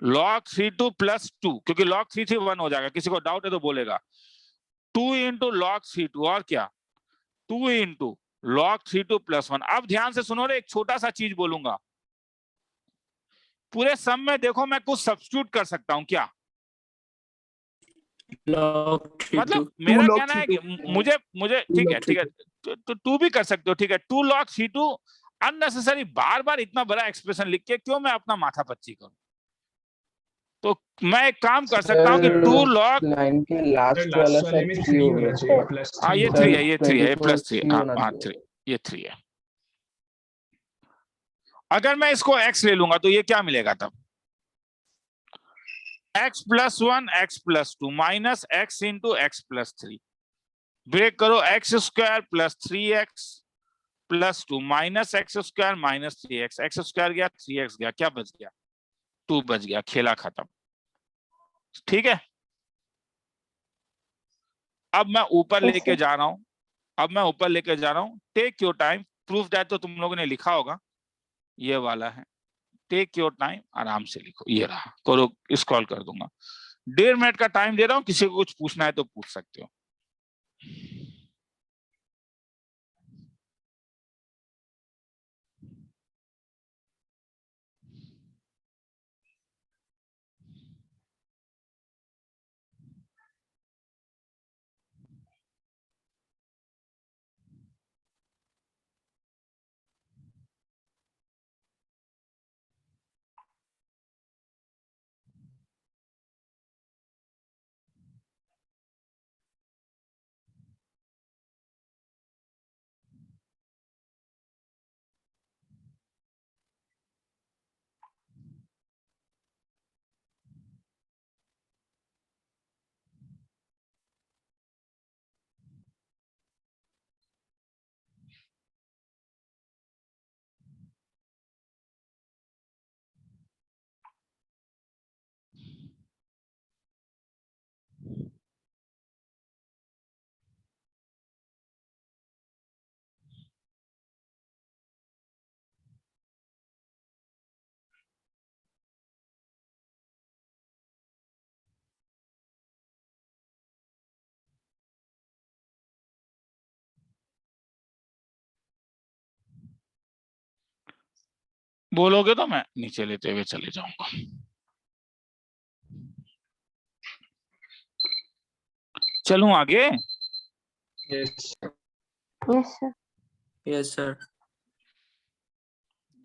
log C2 प्लस 2, क्योंकि log C3 1 हो जाएगा, किसी को डाउट है तो बोलेगा, 2 इंटू log C2 और क्या 2 इंटू log C2 प्लस 1। अब ध्यान से सुनो रे, एक छोटा सा चीज बोलूंगा, पूरे सम में देखो मैं कुछ सब्स्टिट्यूट कर सकता हूं क्या, log 3 मतलब मेरा कहना है कि मुझे मुझे ठीक है ठीक है, तो 2 भी कर सकते हो, ठीक है 2 log C2, अननेसेसरी बार बार इतना बड़ा एक्सप्रेशन लिख के क्यों मैं अपना माथा पच्ची करूं। तो मैं एक काम कर सकता हूं कि 2 log, लाइन के सर लास्ट वाला लास्ट वाले में शायद 3 3 होना होगा। चाहिए, प्लस हाँ 3 ये सर 3 है, ये 3 है, ये 24 प्लस 3, 3 हाँ होना हाँ चाहिए। 3, ये 3 है। अगर मैं इसको x ले लूंगा तो ये क्या मिलेगा तब, x plus 1 x plus 2 minus x into x plus 3, break करो, x square plus 3x plus 2 minus x square minus 3x, x square गया 3x गया, क्या बच गया 2 बच गया, खेला खत्म, ठीक है। अब मैं ऊपर Yes, लेके sir. जा रहा हूं, अब मैं ऊपर लेके जा रहा हूं, take your time, proof that तो तुम लोगों ने लिखा होगा, ये वाला है, टेक योर टाइम, आराम से लिखो, ये रहा, करो स्क्रॉल कर दूंगा, 1.5 मिनट का टाइम दे रहा हूं, किसी को कुछ पूछना है तो पूछ सकते हो। बोलोगे तो मैं नीचे लेते हुए चले जाऊंगा। चलूं आगे, yes Yes, sir. yes sir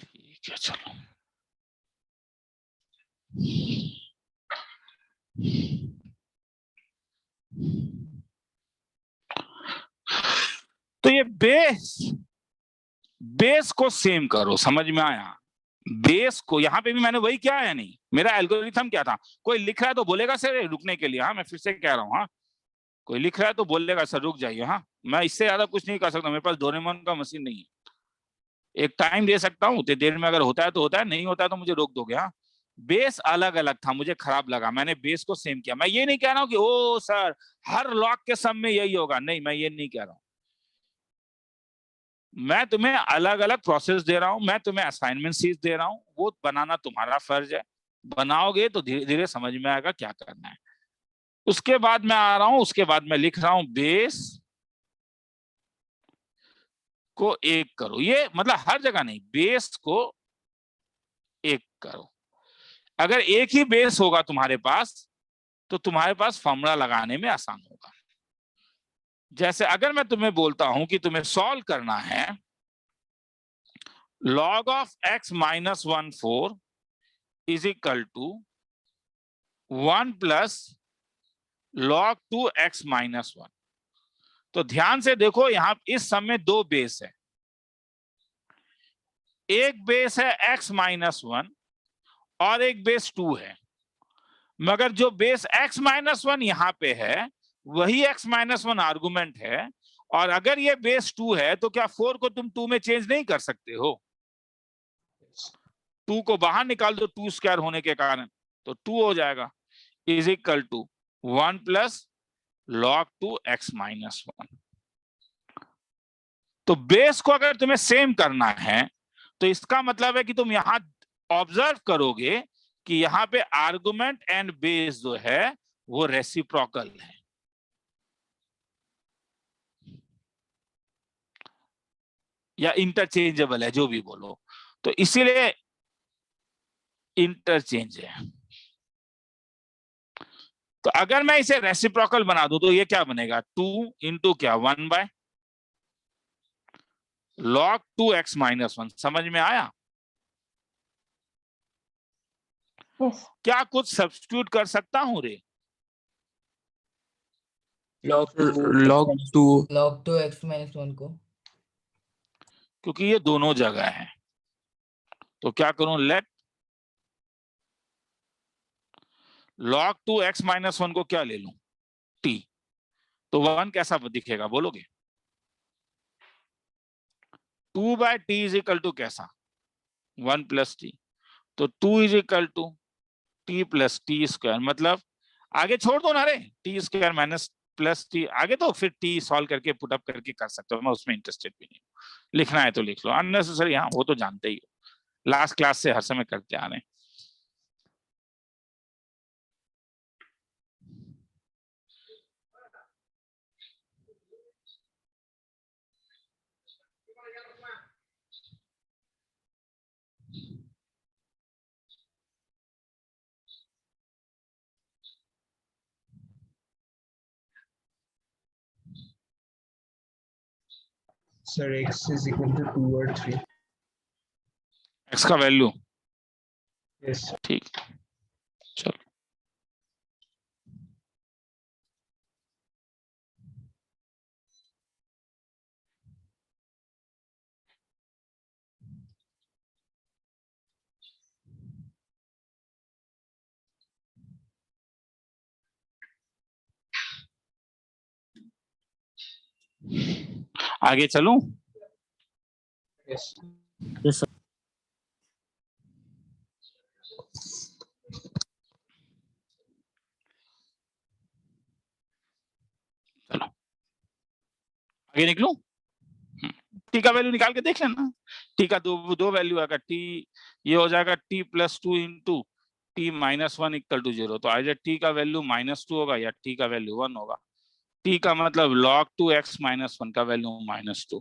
ठीक है चलो। ये बेस को सेम करो, समझ में आया? बेस को, यहाँ पे भी मैंने वही किया है, नहीं मेरा एल्गोरिथम क्या था, कोई लिख रहा है तो बोलेगा सर रुकने के लिए, हाँ मैं फिर से कह रहा हूँ, हाँ कोई लिख रहा है तो बोलेगा सर रुक जाइए, हाँ मैं इससे ज्यादा कुछ नहीं कर सकता, मेरे पास डोरेमोन का मशीन नहीं है, एक टाइम दे सकता हूँ, उतनी देर में अगर होता है तो होता है, नहीं होता है तो मुझे रोक दोगे। हाँ बेस अलग अलग था, मुझे खराब लगा, मैंने बेस को सेम किया। मैं ये नहीं कह रहा हूँ कि ओ सर हर लॉग के सम में यही होगा, नहीं मैं ये नहीं कह रहा हूँ, मैं तुम्हें अलग अलग प्रोसेस दे रहा हूं, मैं तुम्हें असाइनमेंट सीट दे रहा हूं, वो बनाना तुम्हारा फर्ज है, बनाओगे तो धीरे धीरे समझ में आएगा क्या करना है। उसके बाद मैं आ रहा हूं, उसके बाद मैं लिख रहा हूं बेस को एक करो, ये मतलब हर जगह नहीं, बेस को एक करो। अगर एक ही बेस होगा तुम्हारे पास तो तुम्हारे पास फॉर्मूला लगाने में आसान होगा। जैसे अगर मैं तुम्हें बोलता हूं कि तुम्हें सॉल्व करना है log of x minus 1 4 is equal to 1 plus log 2 x minus 1, तो ध्यान से देखो यहां इस सम में दो बेस है, एक बेस है x माइनस 1 और एक बेस 2 है, मगर जो बेस x माइनस 1 यहां पे है वही x माइनस 1 आर्गुमेंट है, और अगर ये बेस 2 है तो क्या 4 को तुम 2 में चेंज नहीं कर सकते हो? 2 को बाहर निकाल दो 2 स्क्वायर होने के कारण, तो 2 हो जाएगा, is equal to 1 plus log 2 x minus 1। तो बेस को अगर तुम्हें सेम करना है तो इसका मतलब है कि तुम यहां ऑब्जर्व करोगे कि यहां पे आर्गुमेंट एंड बेस जो है वो रेसिप्रोकल है। या इंटरचेंजेबल है, जो भी बोलो, तो इसीलिए इंटरचेंज है। तो अगर मैं इसे रेसिप्रोकल बना दूं तो ये क्या बनेगा, 2 इंटू क्या 1 बाय log 2 x माइनस 1। समझ में आया? Yes. क्या कुछ सब्स्टिट्यूट कर सकता हूं रे? log 2 log 2 x minus 1 को, क्योंकि ये दोनों जगह है, तो क्या करूं, लेट log 2 x माइनस 1 को क्या ले लूं, t, तो 1 कैसा दिखेगा बोलोगे? 2 by t is equal to कैसा, 1 प्लस टी, तो 2 is equal to t plus t square, मतलब आगे छोड़ दो ना रे, t square minus plus t, आगे तो फिर टी सॉल्व करके पुट अप करके कर सकते हो, मैं उसमें इंटरेस्टेड भी नहीं हूँ, लिखना है तो लिख लो, अननेसेसरी हाँ वो तो जानते ही हो, लास्ट क्लास से हर समय करते आ रहे हैं। Sir, x is equal to 2 or 3. X का वैल्यू, Yes. ठीक, चलो आगे चलूं। Yes. चलो आगे निकलूं, टी का वैल्यू निकाल के देख लेना, टी का दो वैल्यू आएगा, टी ये हो जाएगा t plus 2 into t minus 1 equal to 0, तो आइदर टी का वैल्यू -2 होगा या टी का वैल्यू 1 होगा। टी का मतलब log 2 x माइनस 1 का वैल्यू -2,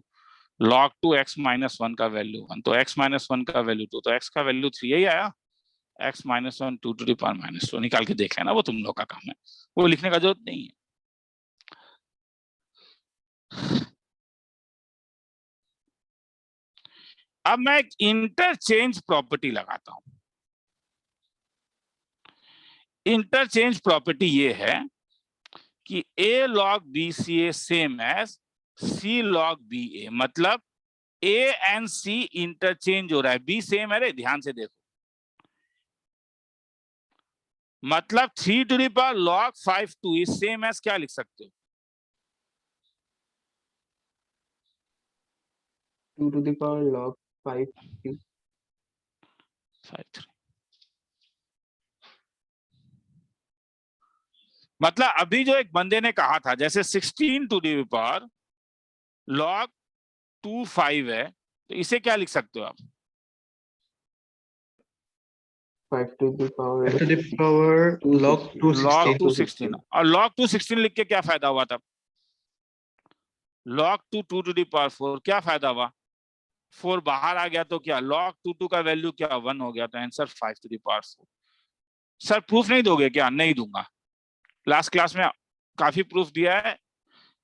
log 2 x माइनस 1 का वैल्यू 1, तो x माइनस 1 का वैल्यू 2, तो x का वैल्यू 3, यही आया, x minus 1 2 to the power -2, निकाल के देख लेना, वो तुम लोग का काम है, वो लिखने का जरूरत नहीं है। अब मैं एक इंटरचेंज प्रॉपर्टी लगाता हूं। इंटरचेंज प्रॉपर्टी ये है कि a log bca same as C log BA, मतलब A एंड C इंटरचेंज हो रहा है, B सेम है रे, ध्यान से देखो। मतलब 3 to the power log 5(2) is same as क्या लिख सकते हो? 2 to the power log 5 3. 5(3). मतलब अभी जो एक बंदे ने कहा था, जैसे 16 to the power log 2(5) है, तो इसे क्या लिख सकते हो आप? 5 to the power To the power log 216 216. और log 216 लिख के क्या फायदा हुआ तब? log 2 2 to the power 4 क्या फायदा हुआ? 4 बाहर आ गया तो क्या log 2 का वैल्यू क्या 1 हो गया, तो answer 5 to the power 4। Sir proof नहीं दोगे क्या? नहीं दूंगा। लास्ट क्लास में काफी प्रूफ दिया है,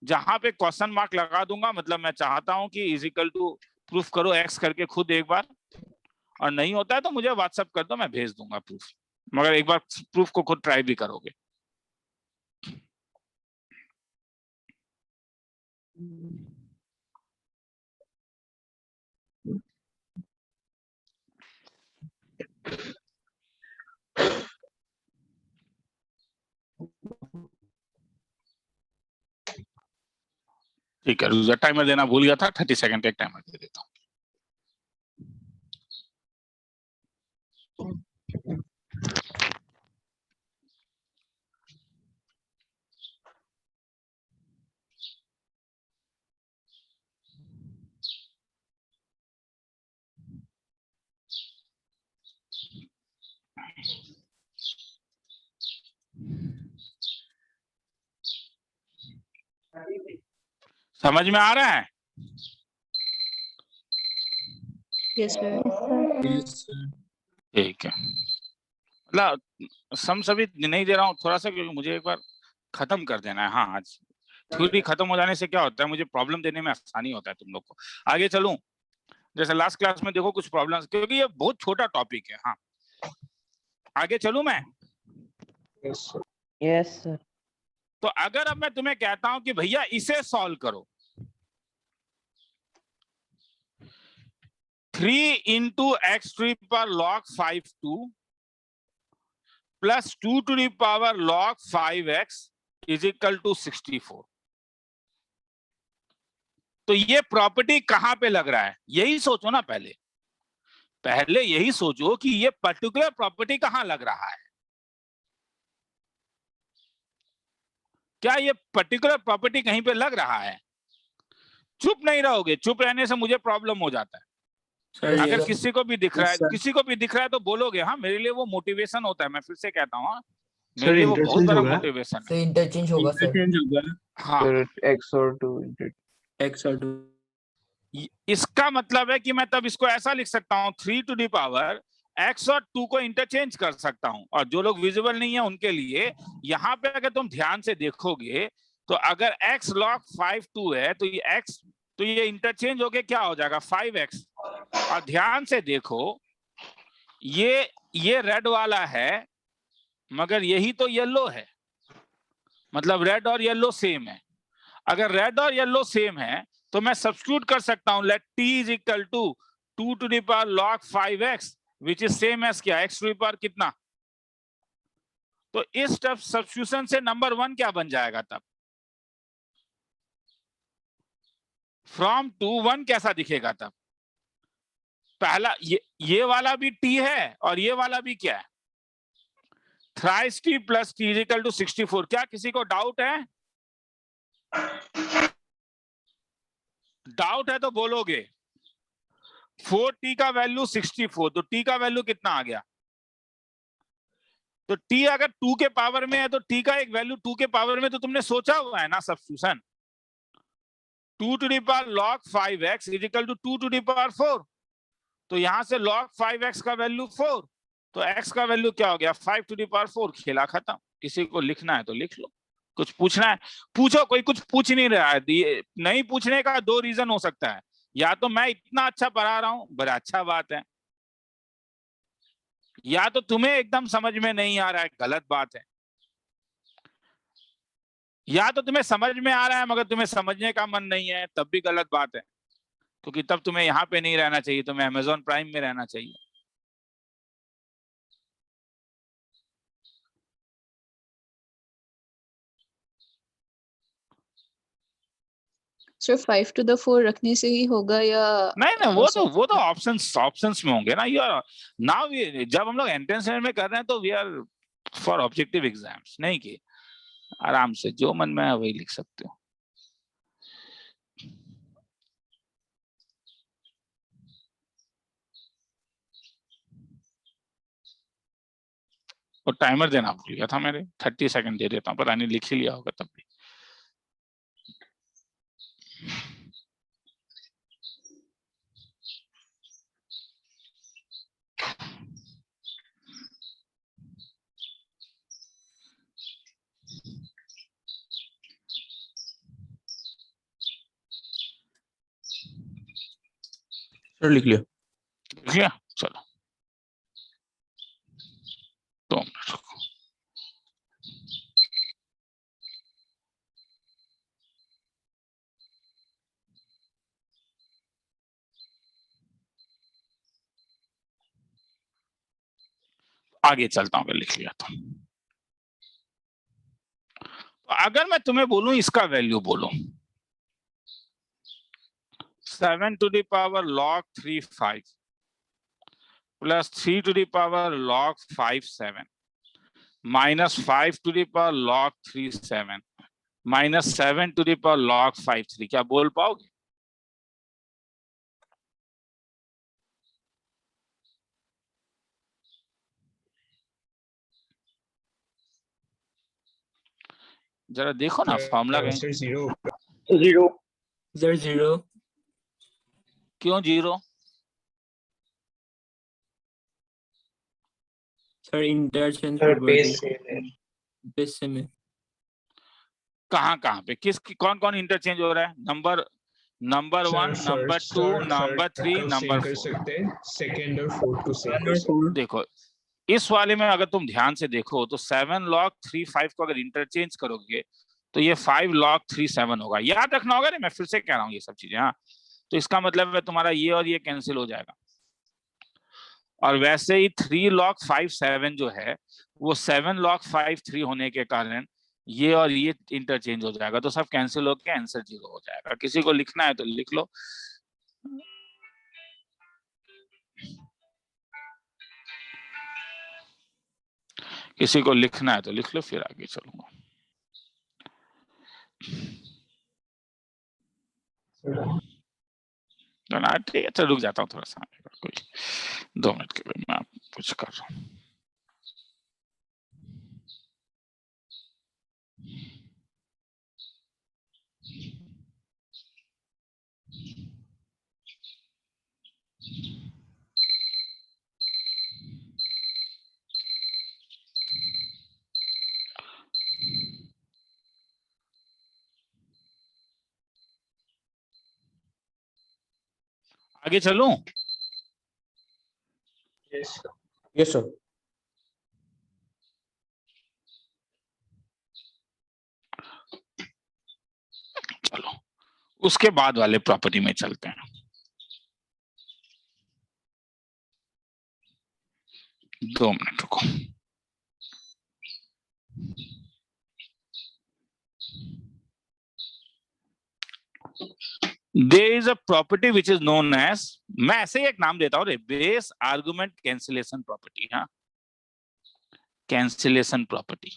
जहां पे क्वेश्चन मार्क लगा दूंगा, मतलब मैं चाहता हूं कि इज इक्वल टू प्रूफ करो एक्स करके खुद एक बार, और नहीं होता है तो मुझे व्हाट्सएप कर दो, मैं भेज दूंगा प्रूफ, मगर एक बार प्रूफ को खुद ट्राई भी करोगे। ठीक है, टाइमर देना भूल गया था, 30 सेकंड का एक टाइमर दे देता हूँ। समझ में आ रहा है? Yes, sir. ठीक है, मतलब सम सभी नहीं दे रहा हूँ थोड़ा सा, क्योंकि मुझे एक बार खत्म कर देना है। हाँ, आज थ्योरी खत्म हो जाने से क्या होता है, मुझे प्रॉब्लम देने में आसानी होता है तुम लोग को। आगे चलूं, जैसे लास्ट क्लास में देखो कुछ प्रॉब्लम्स, क्योंकि ये बहुत छोटा टॉपिक है। हाँ, आगे चलूं मैं? Yes sir. तो अगर अब मैं तुम्हें कहता हूं कि भैया इसे सॉल्व करो, 3 into x to the power log 5(2) plus 2 to the power log 5x is equal to 64, तो ये प्रॉपर्टी कहां पे लग रहा है? यही सोचो ना, पहले यही सोचो कि ये पर्टिकुलर प्रॉपर्टी कहां लग रहा है। क्या ये पर्टिकुलर प्रॉपर्टी कहीं पे लग रहा है? चुप नहीं रहोगे, चुप रहने से मुझे प्रॉब्लम हो जाता है। अगर किसी को भी दिख रहा है, किसी को भी दिख रहा है तो बोलोगे। हाँ, मेरे लिए वो मोटिवेशन होता है। मैं फिर से कहता हूँ, मेरे लिए वो बहुत बड़ा मोटिवेशन है। सर इंटरचेंज होगा सर। हाँ, Sir, x or 2 into x और 2 इसका मतलब है कि मैं तब इसको ऐसा लिख सकता हूँ, 3 to the power x और 2 को इंटरचेंज कर सकता हूँ। और जो लोग विजिबल नहीं है उनके लिए, यहाँ पे अगर तुम ध्यान से देखोगे तो अगर x log 5(2) है तो ये x, तो ये इंटरचेंज होके क्या हो जाएगा 5x। और ध्यान से देखो, ये रेड वाला है, मगर यही तो येलो है, मतलब रेड और येलो सेम है। अगर रेड और येलो सेम है तो मैं सब्स्टिट्यूट कर सकता हूं, let t is equal to 2 to the power log 5x which is same as क्या, x to the power कितना। तो इस सब्स्टिट्यूशन से नंबर 1 क्या बन जाएगा तब, फ्रॉम 2 1 कैसा दिखेगा तब? पहला ये वाला भी t है और ये वाला भी क्या है, thrice t plus t is equal to 64। क्या किसी को डाउट है? डाउट है तो बोलोगे। 4t का वैल्यू 64, तो t का वैल्यू कितना आ गया? तो t अगर 2 के पावर में है तो t का एक वैल्यू 2 के पावर में, तो तुमने सोचा हुआ है ना substitution. 2 to the power log 5x is equal to 2 to the power 4, तो यहां से log 5x का वैल्यू 4, तो x का वैल्यू क्या हो गया 5 to the power 4। खेला खत्म। किसी को लिखना है तो लिख लो, कुछ पूछना है पूछो। कोई कुछ पूछ नहीं रहा है। नहीं पूछने का 2 रीजन हो सकता है, या तो मैं इतना अच्छा पढ़ा रहा हूं, बड़ा अच्छा बात है, या तो तुम्हें एकदम समझ में नहीं आ रहा है, गलत बात है। या तो तुम्हें समझ में आ रहा है मगर तुम्हें समझने का मन नहीं है, तब भी गलत बात है, क्योंकि तब तुम्हें यहाँ पे नहीं रहना चाहिए, तुम्हें अमेजॉन प्राइम में रहना चाहिए। सर 5 to the 4 रखने से ही होगा या नहीं नहीं, वो तो ऑप्शंस में होंगे ना। यार नाउ जब हम लोग एंट्रेंस में कर रहे हैं तो we are for objective exams, नहीं कि आराम से जो मन में है वही लिख सकते हो। और टाइमर देना भूल गया था मैंने, 30 सेकंड दे देता हूँ, पता नहीं लिख ही लिया होगा तब भी। सर लिख लिया। लिख लिया, चलो 2 मिनट रुको। आगे चलता हूँ, अगर लिख लिया तो अगर मैं तुम्हें बोलूं इसका वैल्यू बोलो, 7 to the power log 35 plus 3 to the power log 57 minus 5 to the power log 37 minus 7 to the power log 53, क्या बोल पाओगे? जरा देखो ना फॉर्मूला कहीं। Answer 0 zero sir, zero. क्यों zero? Sir interchange sir base base में कहाँ पे किस कौन कौन इंटरचेंज हो रहा है? Number 1, number 2, number 3, number 4। सकते हैं, सेकंड और फोर्थ को सेम कर सकते हैं। देखो इस वाले में अगर तुम ध्यान से देखो तो 7 log 35 को अगर इंटरचेंज करोगे तो ये 5 log 37 होगा। याद रखना होगा, नहीं मैं फिर से कह रहा हूँ ये सब चीजें। हाँ, तो इसका मतलब है तुम्हारा ये और ये कैंसिल हो जाएगा। और वैसे ही 3 log 57 जो है वो 7 log 53 होने के कारण ये और ये इंटरचेंज हो जाएगा, तो सब कैंसिल होकर आंसर 0 हो जाएगा। किसी को लिखना है तो लिख लो। किसी को लिखना है तो लिख लो, फिर आगे चलूंगा। ठीक है, चल रुक जाता हूँ थोड़ा सा, कोई 2 मिनट के लिए मैं कुछ कर रहा हूँ। आगे चलूं? Yes sir. चलो उसके बाद वाले प्रॉपर्टी में चलते हैं। दो मिनट रुको। There is a property which is known as, मैं ऐसे ही एक नाम देता हूँ, बेस आर्गुमेंट कैंसिलेशन प्रॉपर्टी। हाँ, कैंसिलेशन प्रॉपर्टी।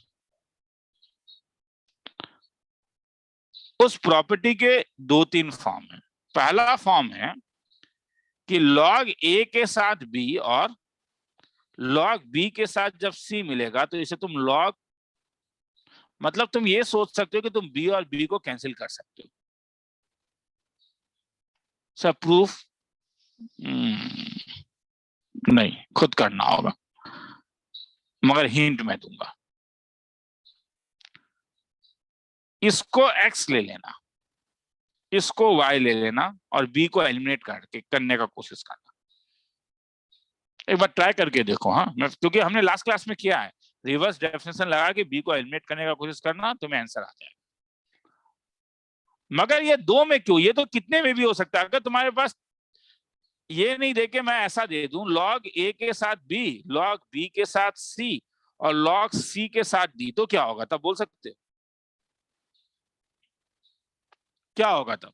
उस प्रॉपर्टी के 2-3 फॉर्म है। पहला फॉर्म है कि log a के साथ b और log b के साथ जब c मिलेगा तो इसे तुम log, मतलब तुम ये सोच सकते हो कि तुम b और b को कैंसिल कर सकते हो। सर प्रूफ नहीं, खुद करना होगा, मगर हिंट मैं दूंगा। इसको x ले लेना, इसको y ले लेना और b को एलिमिनेट करने का कोशिश करना। एक बार ट्राई करके देखो। हाँ, क्योंकि हमने लास्ट क्लास में किया है, रिवर्स डेफिनेशन लगा के b को एलिमिनेट करने का कोशिश करना, तुम्हें आंसर आ जाएगा। मगर ये 2 में क्यों, ये तो कितने में भी हो सकता है। अगर तुम्हारे पास ये नहीं देके मैं ऐसा दे दूं log a के साथ b, log b के साथ c और log c के साथ d, तो क्या होगा तब बोल सकते हो, क्या होगा तब?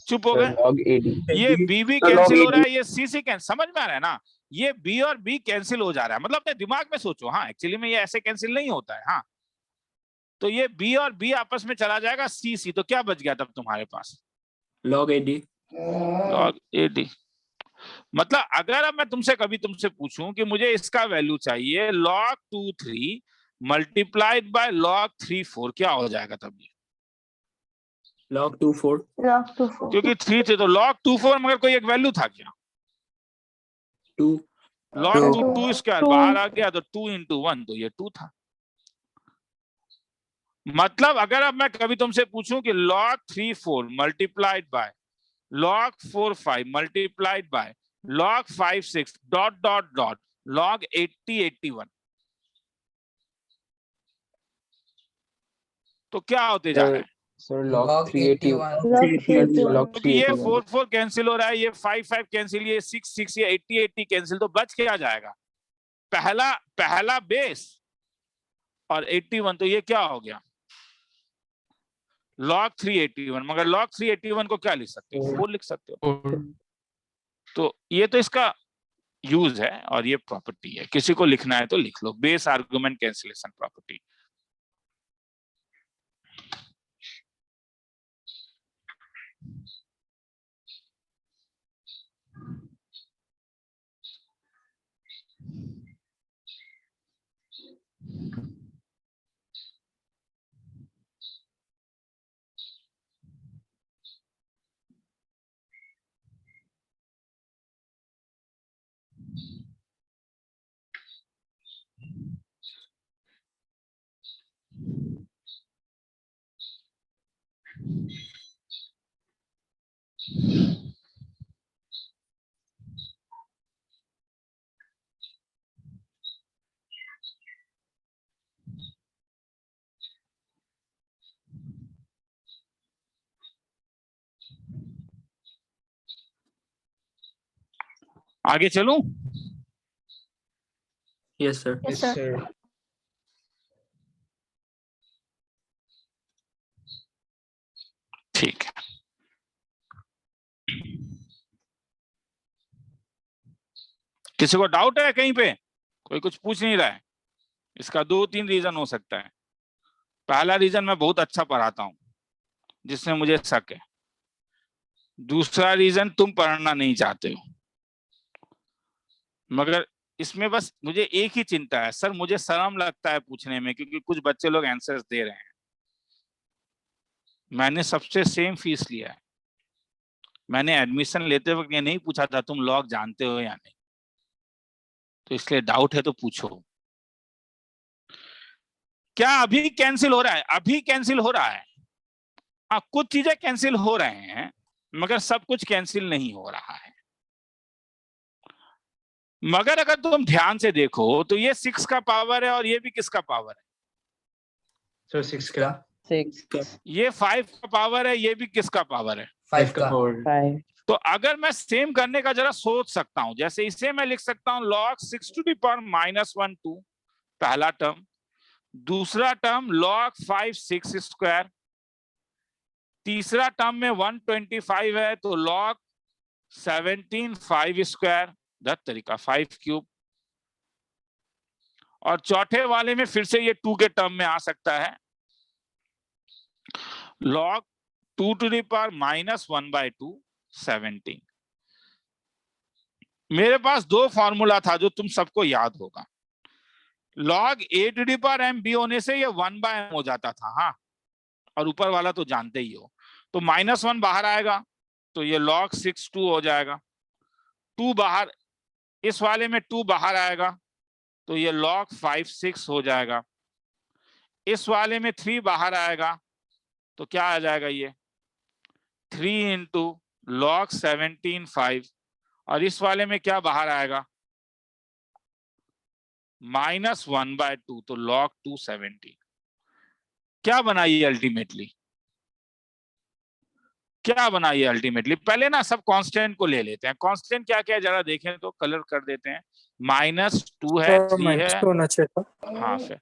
चुप हो Sir, गए। log AD. ये b भी कैंसिल हो रहा है, ये c से कैंसिल, समझ में आ रहा है ना, ये b और b कैंसिल हो जा रहा है, मतलब अपने दिमाग में सोचो। हाँ एक्चुअली में ये ऐसे कैंसिल नहीं होता है। हाँ तो ये b और b आपस में चला जाएगा c, तो क्या बच गया तब तुम्हारे पास? log AD. log AD। मतलब अगर अब मैं तुमसे पूछूं कि मुझे इसका वैल्यू चाहिए log 2 3 मल्टीप्लाइड बाय log 3 4, क्या हो जाएगा तब ये? log 2 4. क्योंकि 3 थे तो log 2 4 मगर कोई एक वैल्यू था क्या? 2. log 2 2 स्क्वायर बाहर आ गया तो 2 into 1, तो ये 2 था। मतलब अगर अब मैं कभी तुमसे पूछूं कि log 3 4 multiplied bye log 4 5 multiplied by log 5 6 dot dot dot log 80 81, तो क्या होते जा रहे हैं? Sir, log log 381. 81 Log क्योंकि ये 381. 4 4 कैंसिल हो रहा है, ये 5 5 कैंसिल, ये 6 6, ये 80 80 कैंसिल, तो बच क्या जाएगा? पहला बेस और 81, तो ये क्या हो गया? log 381। मगर log 381 को क्या लिख सकते हो? 4 लिख सकते हो। तो ये तो इसका यूज है और ये प्रॉपर्टी है, किसी को लिखना है तो लिख लो, बेस आर्गुमेंट कैंसिलेशन प्रॉपर्टी। आगे चलूं? Yes sir. Yes, sir. ठीक है। किसी को डाउट है कहीं पे? कोई कुछ पूछ नहीं रहा है? इसका 2-3 रीजन हो सकता है। पहला रीजन मैं बहुत अच्छा पढ़ाता हूं जिसमें मुझे शक है। दूसरा रीजन तुम पढ़ना नहीं चाहते हो। मगर इसमें बस मुझे एक ही चिंता है, सर मुझे शर्म लगता है पूछने में, क्योंकि कुछ बच्चे लोग आंसर्स दे रहे हैं। मैंने सबसे सेम फीस लिया है। मैंने एडमिशन लेते वक्त ये नहीं पूछा था तुम लॉग जानते हो या नहीं, तो इसलिए डाउट है तो पूछो। क्या अभी कैंसिल हो रहा है? अभी कैंसिल हो रहा है। हाँ कुछ चीजें कैंसिल हो रहे हैं मगर सब कुछ कैंसिल नहीं हो रहा है। मगर अगर तुम ध्यान से देखो तो ये 6 का पावर है और ये भी किसका पावर है? So 6 का 6 ये 5 का पावर है, ये भी किसका पावर है? 5 का 5 तो अगर मैं सेम करने का जरा सोच सकता हूं, जैसे इसे मैं लिख सकता हूं log 6 to the power -1 2, पहला टर्म। दूसरा टर्म log 5 6 स्क्वायर। तीसरा टर्म में 125 है तो log 17 5 स्क्वायर, दैट तरीका 5 क्यूब। और चौथे वाले में फिर से ये 2 के टर्म में आ सकता है, log 2 to the power -1/2 17। मेरे पास 2 फॉर्मूला था जो तुम सबको याद होगा। log a to the power m b होने से ये 1/m हो जाता था। हाँ और ऊपर वाला तो जानते ही हो, तो -1 बाहर आएगा तो ये log 6 2 हो जाएगा। 2 बाहर, इस वाले में 2 बाहर आएगा तो ये log 5 6 हो जाएगा। इस वाले में 3 बाहर आएगा तो क्या आ जाएगा? ये 3 into log 17 5। और इस वाले में क्या बाहर आएगा? -1/2 तो log 2 17। क्या बना ये अल्टीमेटली? क्या बना ये अल्टीमेटली? पहले ना सब कांस्टेंट को ले लेते हैं। कांस्टेंट क्या क्या जरा देखें तो, कलर कर देते हैं। -2 है, सर 3 माइनस है। टू होना चाहिए था। हाँ फिर,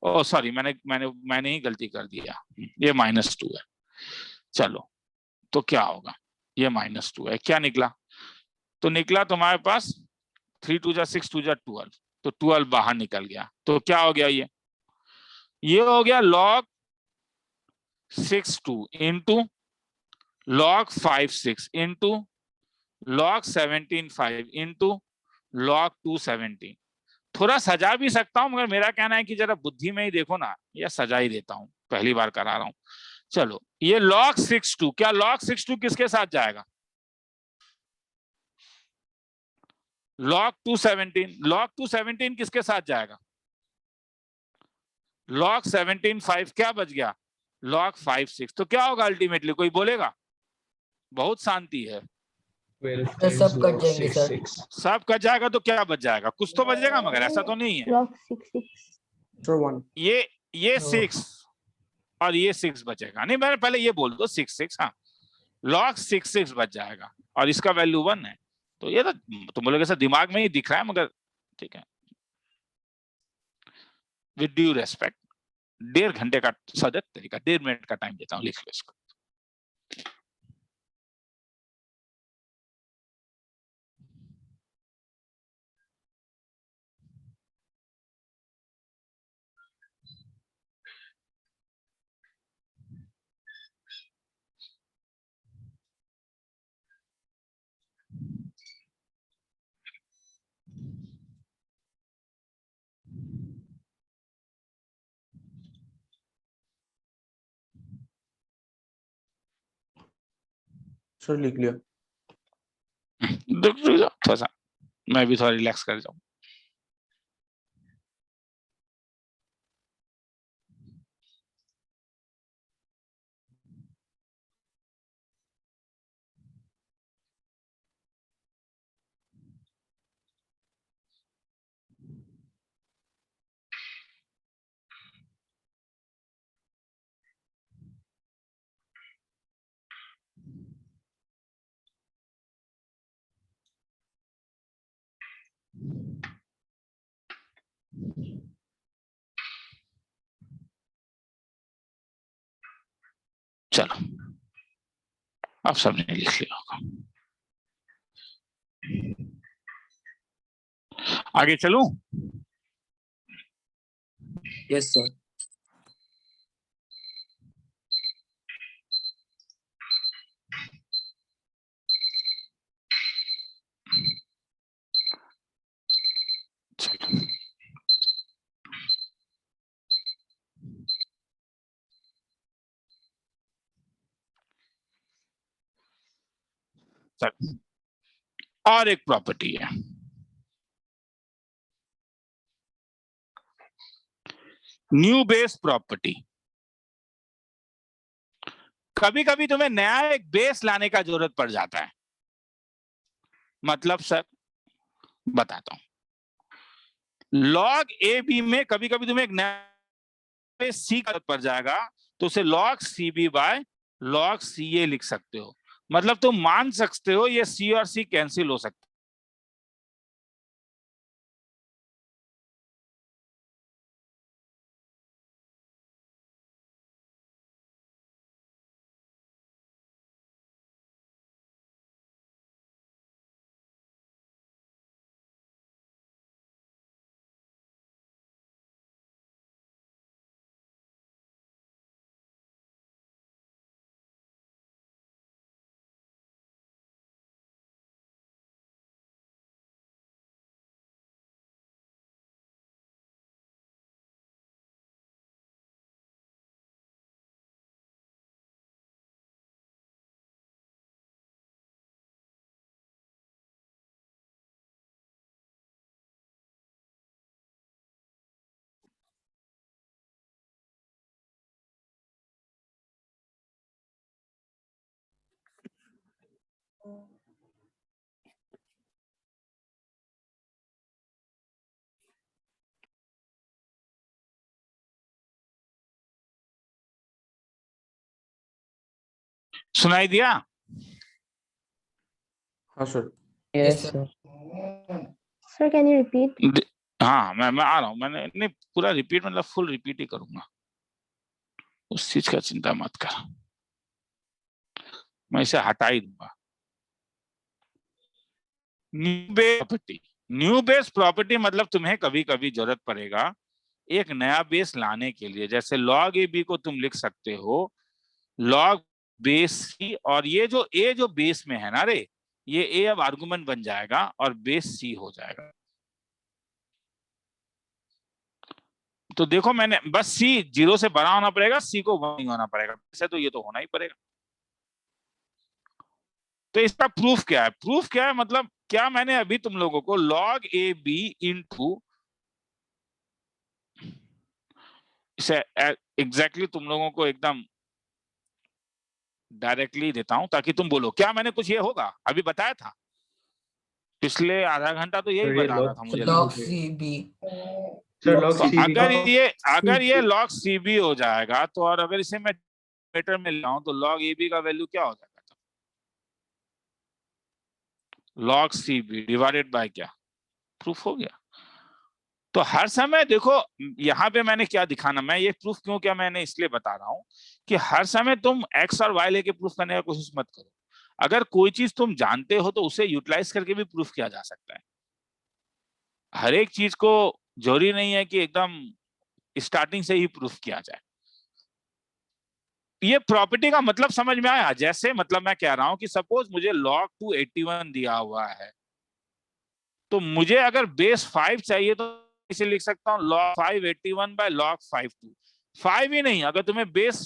ओ सॉरी, मैंने ही गलती कर दिया, ये -2 है। चलो तो क्या होगा, ये -2 है, क्या निकला? तो निकला तुम्हारे पास 3 2 जा 6 2 जा 12, तो 12 बाहर निकल गया। तो क्या हो गया, ये हो गया log 6 2 into log 5 6 into log 17 5 into log 2 17। थोड़ा सजा भी सकता हूं, मगर मेरा कहना है कि जरा बुद्धि में ही देखो ना, या सजा ही देता हूं, पहली बार करा रहा हूं। चलो, ये log 6 2, क्या log 6 2 किसके साथ जाएगा? log 2 17। log 2 17 किसके साथ जाएगा? log 17 5, क्या बच गया? log 5 6। तो क्या होगा अल्टीमेटली, कोई बोलेगा? बहुत शांति है। 12 तो times सब कट log जाएंगे 6 सर। 6. सब कट जाएगा तो क्या बच जाएगा? कुछ तो बचेगा, मगर ऐसा तो नहीं है। log 6 6. सर 1। ये ओ। 6 और ये 6 बचेगा। नहीं, मैंने पहले ये बोल दो 6 6, हाँ, log 6 6 बच जाएगा और इसका वैल्यू 1 है। तो ये तो तुम बोलोगे सर दिमाग में ही दिख रहा है, मगर ठीक है, विद ड्यू रेस्पेक्ट, 1.5 घंटे का सदत तरीका, 1.5 मिनट का टाइम देता हूँ, लिख लो इसको। सर लिख लिया। रुक जाओ थोड़ा सा, मैं भी थोड़ा रिलैक्स कर जाऊं। चलो, अब सबने लिख लिया होगा। आगे चलूं? Yes, sir. चलो, चलो, और एक प्रॉपर्टी है, न्यू बेस प्रॉपर्टी। कभी कभी तुम्हें नया एक बेस लाने का जरूरत पड़ जाता है। मतलब सर बताता हूं, log ए बी में कभी कभी तुम्हें एक नया सी का जरूरत पड़ जाएगा, तो उसे log c b by log c a लिख सकते हो। मतलब तुम मान सकते हो ये सी और सी कैंसिल हो सकते। सुनाई दिया? हाँ sir. Yes, Yes, sir. sir. Sir, can you repeat? हाँ मैं आ रहा हूँ, मैंने नहीं पूरा रिपीट मतलब फुल रिपीट ही करूंगा, उस चीज का चिंता मत कर, मैं इसे हटा ही दूंगा। New base property, new base property मतलब तुम्हें कभी कभी जरूरत पड़ेगा एक नया बेस लाने के लिए, जैसे log ab को तुम लिख सकते हो log बेस c, और ये जो a जो बेस में है ना रे, ये a अब आर्गुमेंट बन जाएगा और बेस c हो जाएगा। तो देखो मैंने बस c 0 से बड़ा होना पड़ेगा, c को 1 नहीं होना पड़ेगा, वैसे तो ये तो होना ही पड़ेगा। तो इसका प्रूफ क्या है? प्रूफ क्या है मतलब क्या मैंने अभी तुम लोगों को log ab इंटू, इसे एग्जैक्टली तुम लोगों को एकदम डायरेक्टली देता हूं ताकि तुम बोलो क्या मैंने कुछ ये होगा, अभी बताया था पिछले आधा घंटा तो यही Sir, ये बता रहा log था मुझे CB लगा। Log हो गया। CB. Sir, log तो CB अगर ये log cb हो जाएगा तो, और अगर इसे मैं मीटर में लाऊं तो log ab का वैल्यू क्या हो जाएगा? log cb डिवाइडेड बाय क्या? प्रूफ हो गया। तो हर समय देखो यहाँ पे मैंने क्या दिखाना, मैं ये प्रूफ क्यों क्या मैंने इसलिए बता रहा हूँ कि हर समय तुम x और y लेके प्रूफ करने का कोशिश मत करो। अगर कोई चीज तुम जानते हो तो उसे यूटिलाइज करके भी प्रूफ किया जा सकता है। हर एक चीज को जरूरी नहीं है कि एकदम स्टार्टिंग से ही प्रूफ किया जाए। ये प्रॉपर्टी का मतलब समझ में आया? जैसे मतलब मैं कह रहा हूं कि सपोज मुझे log 281 दिया हुआ है, तो मुझे अगर बेस 5 चाहिए तो इसे लिख सकता हूं log 581 बाय log 52। 5 ही नहीं, अगर तुम्हें बेस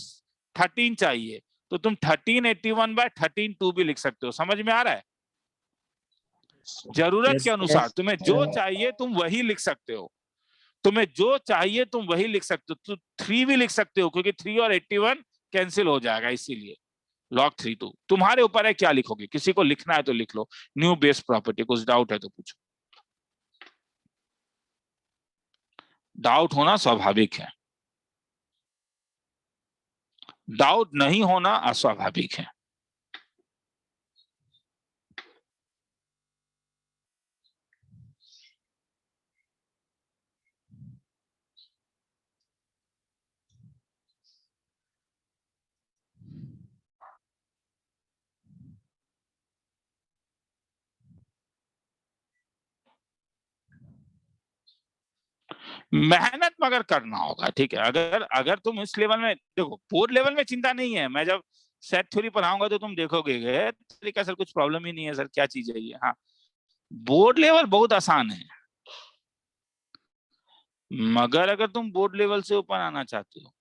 13 चाहिए तो तुम 1381 बाय 132 भी लिख सकते हो। समझ में आ रहा है? जरूरत Yes. के अनुसार Yes. तुम्हें जो चाहिए तुम वही लिख सकते हो, तुम्हें जो चाहिए तुम वही लिख सकते हो। तो 3 भी लिख सकते हो क्योंकि 3 और 81 कैंसिल हो जाएगा, इसीलिए log 32। तुम्हारे ऊपर है क्या लिखोगे, किसी को लिखना है तो लिख लो न्यू बेस प्रॉपर्टी, कुछ डाउट है तो पूछो। डाउट होना स्वाभाविक है, डाउट नहीं होना अस्वाभाविक है। मेहनत मगर करना होगा, ठीक है। अगर अगर तुम इस लेवल में देखो, बोर्ड लेवल में चिंता नहीं है, मैं जब सेट थ्योरी पढ़ाऊंगा तो तुम देखोगे तरीका सर कुछ प्रॉब्लम ही नहीं है सर, क्या चीज है ये। हाँ, बोर्ड लेवल बहुत आसान है, मगर अगर तुम बोर्ड लेवल से ऊपर आना चाहते हो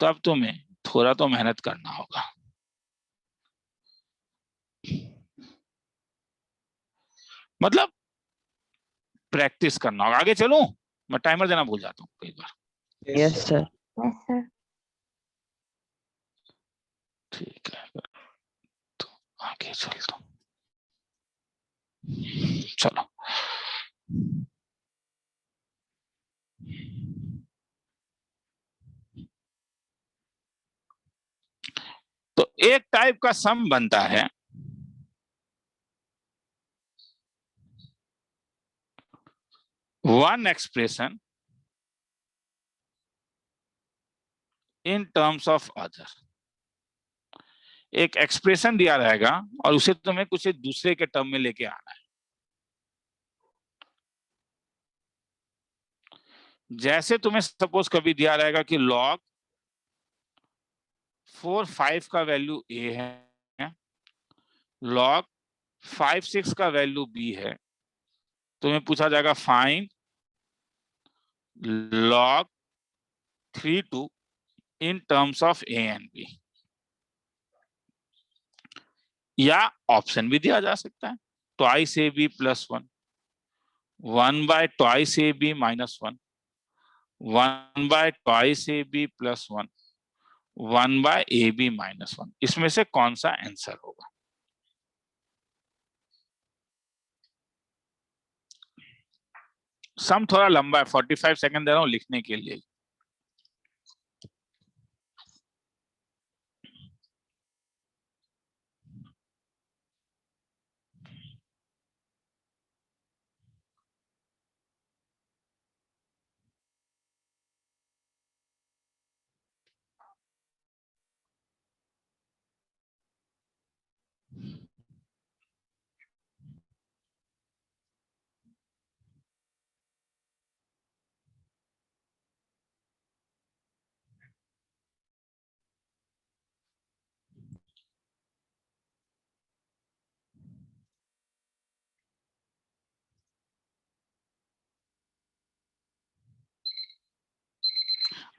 तब तुम्हें थोड़ा तो मेहनत करना होगा। मतलब प्रैक्टिस करना होगा। आगे चलूं? मैं टाइमर देना भूल जाता हूँ कई बार। Yes, sir. Yes, sir. ठीक है, तो आगे चलता हूँ। चलो, तो एक टाइप का सम बनता है one expression in terms of other. एक एक्सप्रेशन दिया रहेगा और उसे तुम्हें कुछ दूसरे के टर्म में लेके आना है। जैसे तुम्हें सपोज कभी दिया रहेगा कि log 4 5 का वैल्यू a है, log 5 6 का वैल्यू b है, तुम्हें पूछा जाएगा find log 3 2 in terms of a and b। या ऑप्शन भी दिया जा सकता है twice a b plus 1, 1 by twice a b minus 1, 1 by twice a b plus 1, 1 by a b minus 1। इसमें से कौन सा आंसर होगा? सम थोड़ा लंबा है, 45 सेकंड दे रहा हूं लिखने के लिए।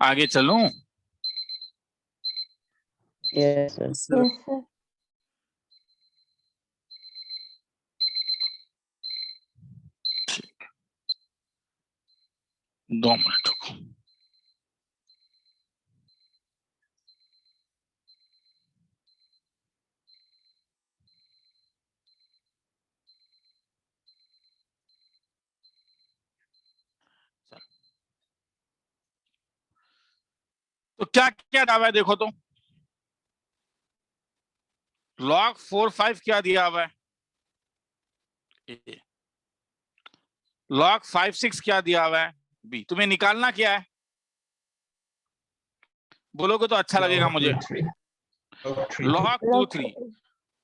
आगे चलूं? Yes, sir. Yes, sir. Yes, sir. दो मिनट रुको। तो क्या क्या दावा है देखो तो। log 4 5 क्या दिया हुआ है? log 5 6 क्या दिया हुआ है? बी। तुम्हें निकालना क्या है? बोलोगे तो अच्छा लगेगा मुझे। log 2 Log 3।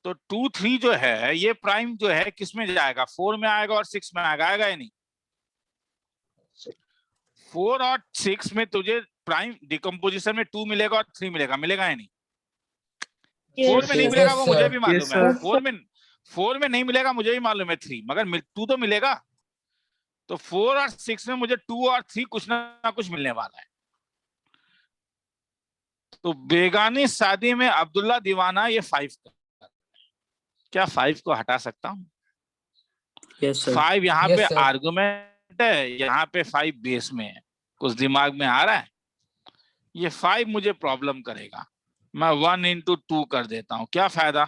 तो 2 3 जो है ये प्राइम जो है किस में जाएगा? 4 में आएगा और 6 में आएगा, आएगा या नहीं? 4 और 6 में तुझे प्राइम डिकम्पोजिशन में 2 मिलेगा और 3 मिलेगा, मिलेगा या नहीं? 4 में नहीं Yes, मिलेगा वो sir. मुझे भी मालूम Yes, है। sir. 4 में नहीं मिलेगा मुझे भी मालूम है 3, मगर 2 तो मिलेगा। तो 4 और 6 में मुझे 2 और 3 कुछ ना कुछ मिलने वाला है। तो बेगानी शादी में अब्दुल्ला दीवाना ये 5 का, क्या 5 को हटा सकता हूँ? Yes, sir. 5 यहाँ Yes, पे sir. आर्गुमेंट है, यहाँ पे 5 बेस में है। कुछ दिमाग में आ रहा है? ये 5 मुझे प्रॉब्लम करेगा। मैं 1 into 2 कर देता हूँ, क्या फायदा?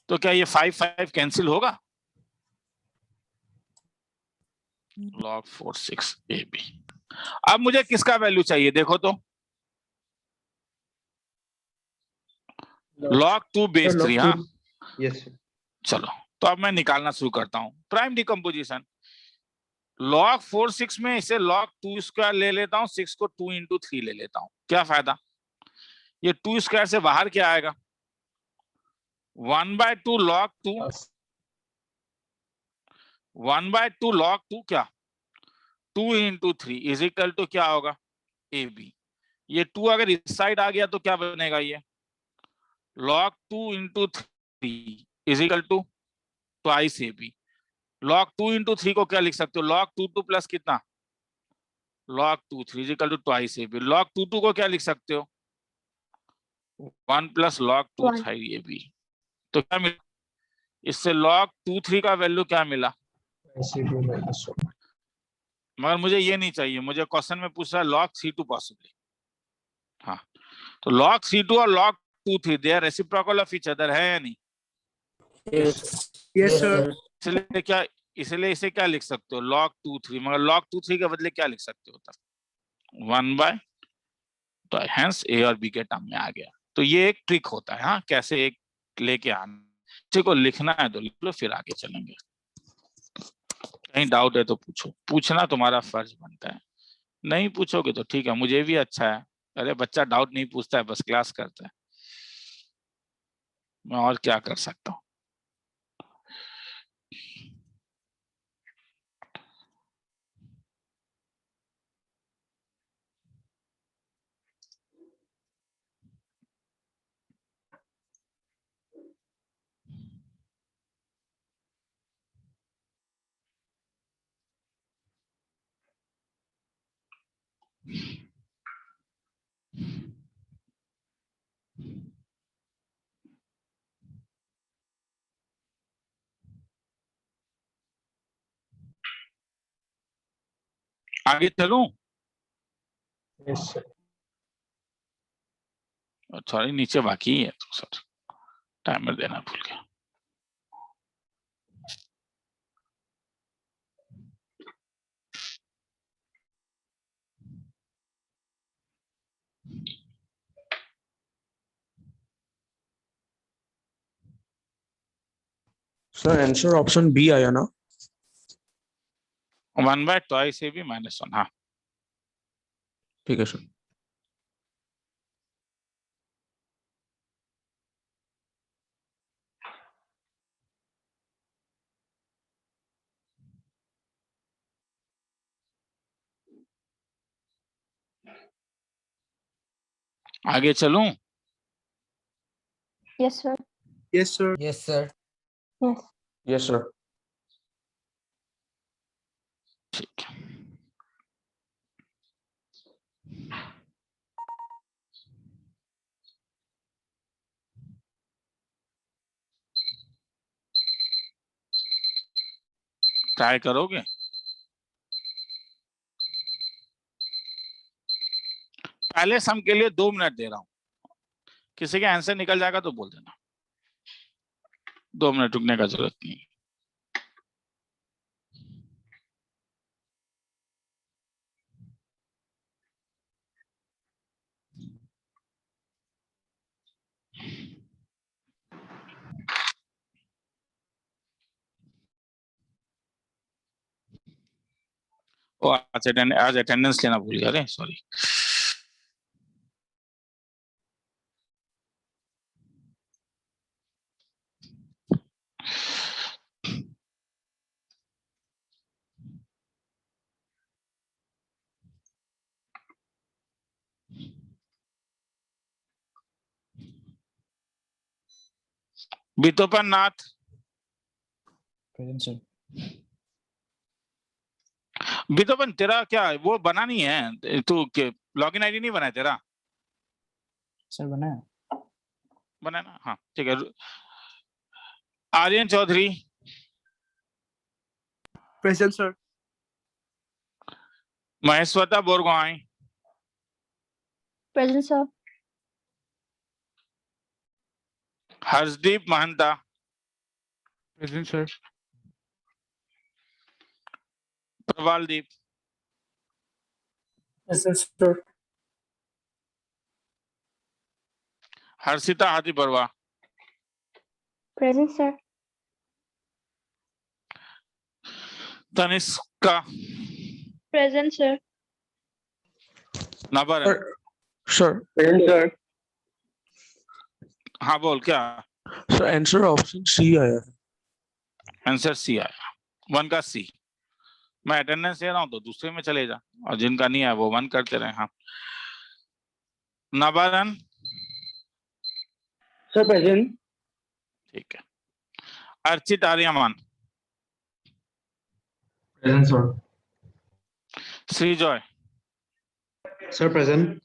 तो क्या ये 5 5 कैंसिल होगा? log 4 6 AB। अब मुझे किसका वैल्यू चाहिए देखो तो। log 2 base Sir, log 3। two. हाँ Yes, sir. चलो, तो अब मैं निकालना शुरू करता हूँ प्राइम डिकम्पोजिशन। log 4 6 में इसे log 2 स्क्वायर ले लेता हूँ, 6 को 2 into 3 ले लेता हूँ, क्या फायदा? ये 2 स्क्वायर से बाहर क्या आएगा? 1/2 log 2। 1/2 log 2 क्या? 2 into 3 इज इक्वल टू क्या होगा? AB। ये 2 अगर इस साइड आ गया तो क्या बनेगा? ये log 2 into 3 is equal to twice AB। log 2 into 3 को क्या लिख सकते हो? log 2 2 प्लस कितना? log 2 3 is equal to twice AB। log 2 2 को क्या लिख सकते हो? 1 प्लस log 2 One. 3 AB। तो क्या मिला? इससे log 2 3 का वैल्यू क्या मिला? मगर मुझे ये नहीं चाहिए, मुझे क्वेश्चन में पूछ रहा है log 3 2 पॉसिबली। हाँ, तो log 3 2 और log 2 3 they are reciprocal of each other, है या नहीं? Yes. Yes, Yes, sir. sir. इसलिए क्या, इसलिए इसे क्या लिख सकते हो? log 2 3। मगर log 2 3 के बदले क्या लिख सकते हो तब? 1/, तो हेंस ए और बी के टर्म में आ गया। तो ये एक ट्रिक होता है, हाँ, कैसे एक लेके आना। किसी को लिखना है तो लिख लो, फिर आगे चलेंगे। कहीं डाउट है तो पूछो, पूछना तुम्हारा फर्ज बनता है। नहीं पूछोगे तो ठीक है, मुझे भी अच्छा है। अरे बच्चा डाउट नहीं पूछता है, बस क्लास करता है। मैं और क्या कर सकता हूँ? आगे चलूं? Yes, sir. सॉरी, नीचे बाकी ही है तो सर, टाइमर देना भूल गया। सर आंसर ऑप्शन बी आया ना? 1/2 AB -1। हाँ, ठीक है सर। आगे चलूं? Yes, sir. Yes, sir. Yes, sir. Yes. Yes sir. ठीक है। ट्राई करोगे? पहले सम के लिए 2 मिनट दे रहा हूं, किसी का आंसर निकल जाएगा तो बोल देना, 2 मिनट रुकने का जरूरत नहीं। ओ आज अटेंडेंस लेना भूल गया, अरे सॉरी। बितोपन नाथ, प्रेजेंट सर। बितोपन तेरा क्या वो बना नहीं है, तू लॉगिन आईडी नहीं बना है तेरा? सर बनाया। बना ना, हाँ ठीक है। Aryan Chaudhary, present sir. Maheshwata Borgohain, Present, sir. Harshdeep Mahanta, present sir. Prabaldeep, Present, sir. Harshita Hathi Barua, Present, sir. Tanishka, Present, sir. Nabaran. Sir Present, sir. हाँ बोल क्या सर आंसर ऑप्शन सी आया है। आंसर सी आया, 1 का सी। मैं अटेंडेंस दे रहा हूँ तो दूसरे में चले जा, और जिनका नहीं है वो 1 करते रहे। हाँ नबरन, Sir, present. ठीक है। Archit Aryaman, Present, sir. Srijoy, Sir, present.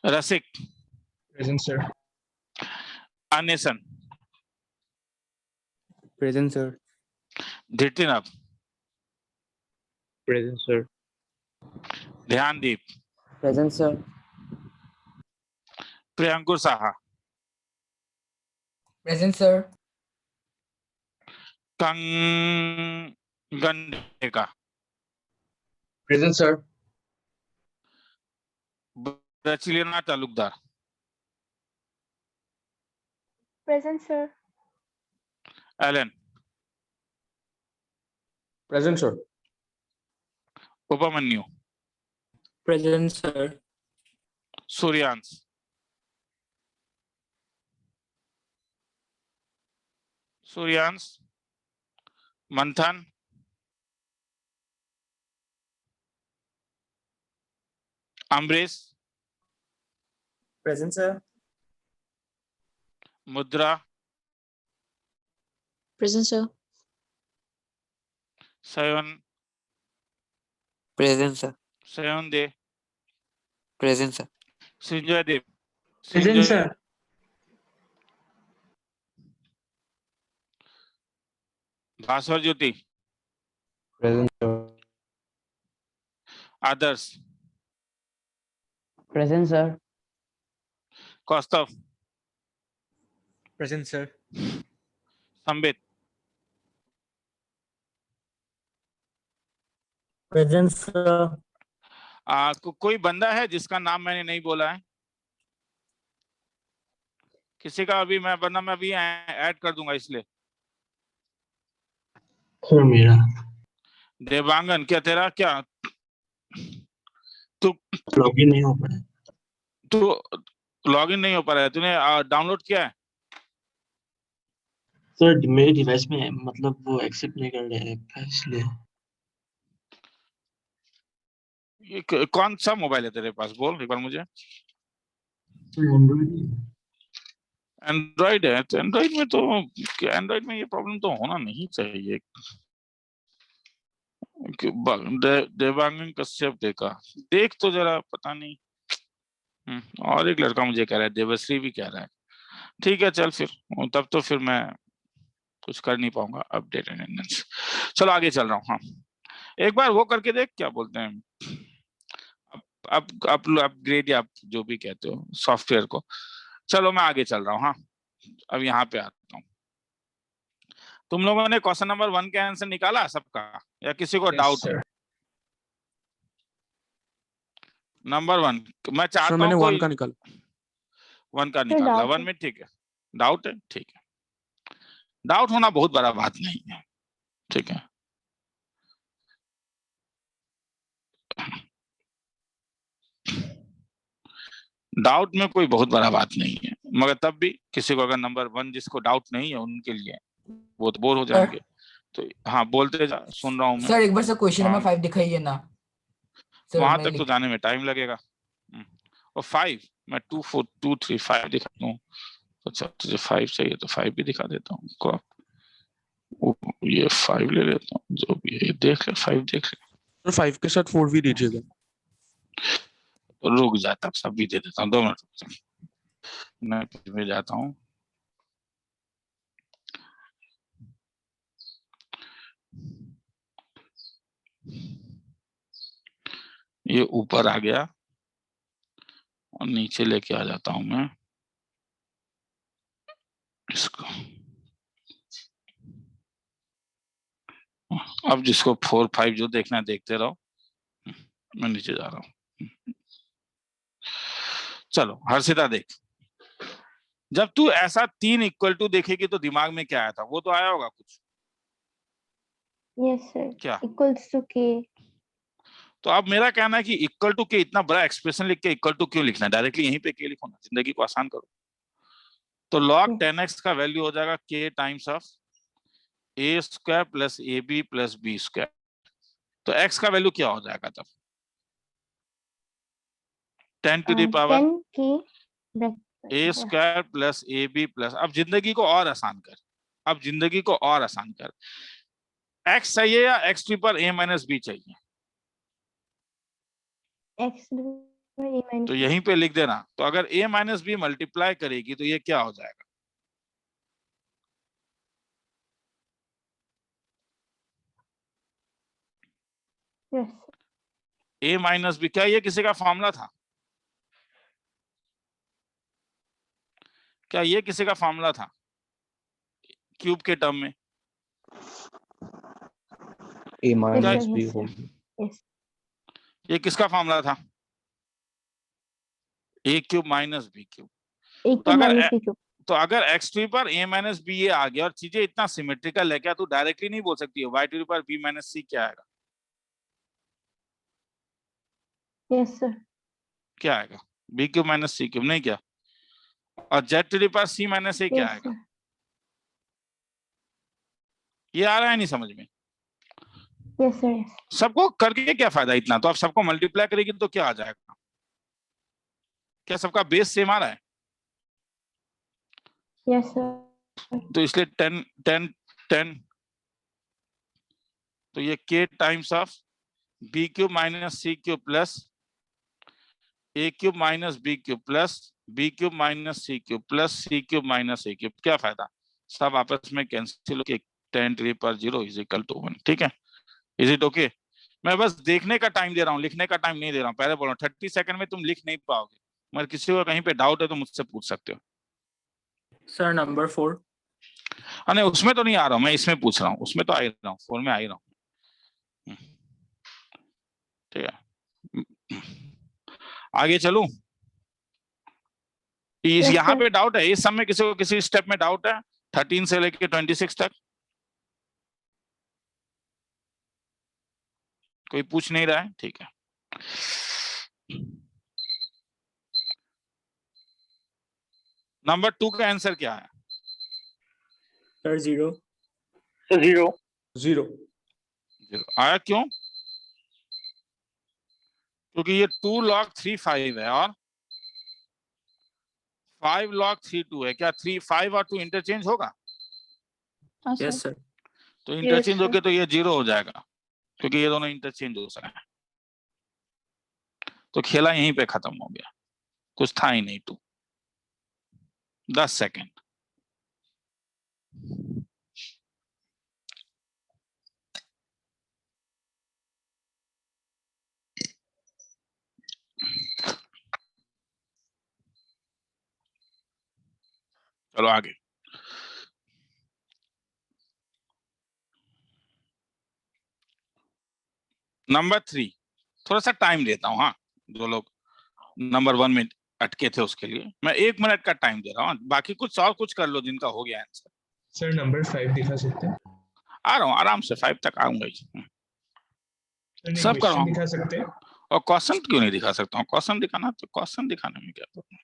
Rasik, Present, sir. Anisan, present sir. धिटिनव, Present, sir. Dhyandeep, present sir. Priyankur Saha, Present, sir. Kangan Present, sir. ब्रचिलियना Talukdar, Present, sir. Alan, present sir. Upamanyu, present sir. Suryansh, Suryansh, Manthan, Amrish, present sir. Mudra, Present, sir. Sayan, present sir. Sayan De, present sir. Sanjay Dev, Present, Sanjay, sir. Bhaswar Jyoti, Present, sir. Adarsh, Present, sir. Kaustav, present sir. Sambit, Present, sir. कोई बंदा है जिसका नाम मैंने नहीं बोला है? किसी का अभी मैं बंदा मैं अभी ऐड कर दूंगा इसलिए। Sir, मेरा देवांगन, क्या तेरा क्या तू लॉगिन नहीं हो पाया। तू लॉगिन नहीं हो पा रहा है? तूने डाउनलोड किया है? सर मेरे डिवाइस में मतलब वो एक्सेप्ट नहीं कर रहे हैं इसलिए। ये कौन सा मोबाइल है तेरे पास, बोल एक बार मुझे। एंड्रॉइड है तो एंड्रॉइड में ये प्रॉब्लम तो होना नहीं चाहिए। देवांगन कश्यप देखा, देख तो जरा, पता नहीं। और एक लड़का मुझे कह रहा है, देवश्री भी कह रहा है। ठीक है चल फिर, तब तो फिर मैं कुछ कर नहीं पाऊंगा। अपडेट अटेंडेंस, चलो आगे चल रहा हूँ। हाँ, एक बार वो करके देख, क्या बोलते हैं, अपग्रेड या जो भी कहते हो सॉफ्टवेयर को। चलो मैं आगे चल रहा हूँ। हाँ, अब यहाँ पे आता हूँ। तुम लोगों ने क्वेश्चन नंबर 1 का आंसर निकाला सबका, या किसी को Yes, डाउट है? sir. नंबर 1 मैं सर चाहता मैंने हूँ 1 कोई का निकाला। 1 का निकाला, doubt 1 है। में ठीक है, डाउट है, ठीक है। डाउट होना बहुत बड़ा बात नहीं है, ठीक है। डाउट में कोई बहुत बड़ा बात नहीं है, मगर तब भी किसी को अगर नंबर 1 जिसको डाउट नहीं है उनके लिए वो तो बोर हो जाएंगे। तो हाँ बोलते जा, सुन रहा हूँ मैं। सर एक बार सर क्वेश्चन नंबर हाँ। 5 दिखाइए ना सर। वहां मैं तक तो जाने में टाइम लगेगा। और 5 मैं 2 4 2 3 5 दिखाता हूँ। अच्छा तुझे 5 चाहिए तो 5 भी दिखा देता हूँ को। ये 5 ले लेता हूँ, जो भी है देख ले, 5 देख ले। सर 5 के साथ 4 भी दीजिएगा। तो रुक जा, तब सब भी दे देता हूँ, 2 मिनट मैं फिर जाता हूँ। ये ऊपर आ गया और नीचे लेके आ जाता हूं मैं इसको। अब जिसको 4 5 जो देखना है देखते रहो, मैं नीचे जा रहा हूँ। चलो हर्षिता देख, जब तू ऐसा 3 इक्वल टू देखेगी तो दिमाग में क्या आया था, वो तो आया होगा कुछ। Yes, sir. क्या? Equals to K. तो अब मेरा कहना है कि इक्वल टू के इतना बड़ा एक्सप्रेशन लिख के इक्वल टू क्यों लिखना है, डायरेक्टली यहीं पे के लिखो ना, जिंदगी को आसान करो। तो log 10x का वैल्यू हो जाएगा k times of a square plus ab plus b square. तो x का वैल्यू क्या हो जाएगा तब? 10 to the power 10K. a square plus ab plus, अब जिंदगी को और आसान कर, अब जिंदगी को और आसान कर। x चाहिए या x पर a माइनस b चाहिए? X by A minus. तो यहीं पे लिख देना। तो अगर a माइनस बी मल्टीप्लाई करेगी तो ये क्या हो जाएगा? Yes. a माइनस बी, क्या ये किसी का फॉर्मूला था? क्या ये किसी का फॉर्मूला था क्यूब के टर्म में? A minus Yes, sir. B Yes, whole. sir. Yes. ये किसका फॉर्मूला था? a cube minus b cube. A तो cube अगर minus B cube. तो अगर एक्स टू पर a माइनस बी ये आ गया और चीजें इतना सिमेट्रिकल है, क्या तू डायरेक्टली नहीं बोल सकती है y टू पर b माइनस सी क्या आएगा? Yes, sir. क्या आएगा? b cube minus c cube, नहीं क्या? और z टू पर c माइनस a क्या Yes, आएगा? sir. ये आ रहा है नहीं समझ में? Yes, sir. Yes. सबको करके क्या फायदा इतना? तो आप सबको मल्टीप्लाई करेगी तो क्या आ जाएगा? क्या सबका बेस सेम आ रहा है? Yes, sir. तो इसलिए 10 10 10, तो ये k times of b cube minus c cube plus a cube minus b cube plus b cube minus c cube plus c cube minus a cube. क्या फायदा? सब आपस में कैंसिल होके 10 to the power 0 is equal to 1। ठीक है, इज इट ओके? मैं बस देखने का टाइम दे रहा हूँ, लिखने का टाइम नहीं दे रहा हूँ। पहले बोल रहा हूँ 30 सेकंड में तुम लिख नहीं पाओगे, मगर किसी को कहीं पे डाउट है तो मुझसे पूछ सकते हो। Sir number 4। नहीं उसमें तो नहीं आ रहा हूँ मैं, इसमें पूछ रहा हूँ, उसमें तो आ ही रहा हूँ, 4 में आ ही रहा हूँ। ठीक है, आगे चलूं? इस Yes, यहाँ sir. पे डाउट है, इस सब में किसी को किसी स्टेप में डाउट है? 13 से लेके 26 तक कोई पूछ नहीं रहा है? ठीक है। नंबर 2 का आंसर क्या है? सर 0। जीरो। Zero आया क्यों? क्योंकि ये 2 log 3 5 है और 5 log 3 2 है। क्या 3 5 और 2 इंटरचेंज होगा? हाँ, sir. Yes sir. तो इंटरचेंज sir. होके तो ये 0 हो जाएगा। क्योंकि ये दोनों इंटरचेंज हो सकते हैं। तो खेला यहीं पे खत्म हो गया, कुछ था ही नहीं। 10 सेकेंड। चलो आगे। नंबर 3, थोड़ा सा टाइम देता हूँ। हाँ, जो लोग नंबर 1 में अटके थे उसके लिए मैं 1 मिनट का टाइम दे रहा हूँ। बाकी कुछ और कुछ कर लो जिनका हो गया आंसर। सर नंबर 5 दिखा सकते हैं? आ रहा हूँ, आराम से 5 तक आऊंगा ही। सब क्वेश्चन करवाऊंगा। दिखा सकते हैं? और क्वेश्चन क्यों नहीं दिखा सकता हूँ? क्वेश्चन दिखाना तो क्वेश्चन दिखाने में क्या प्रॉब्लम?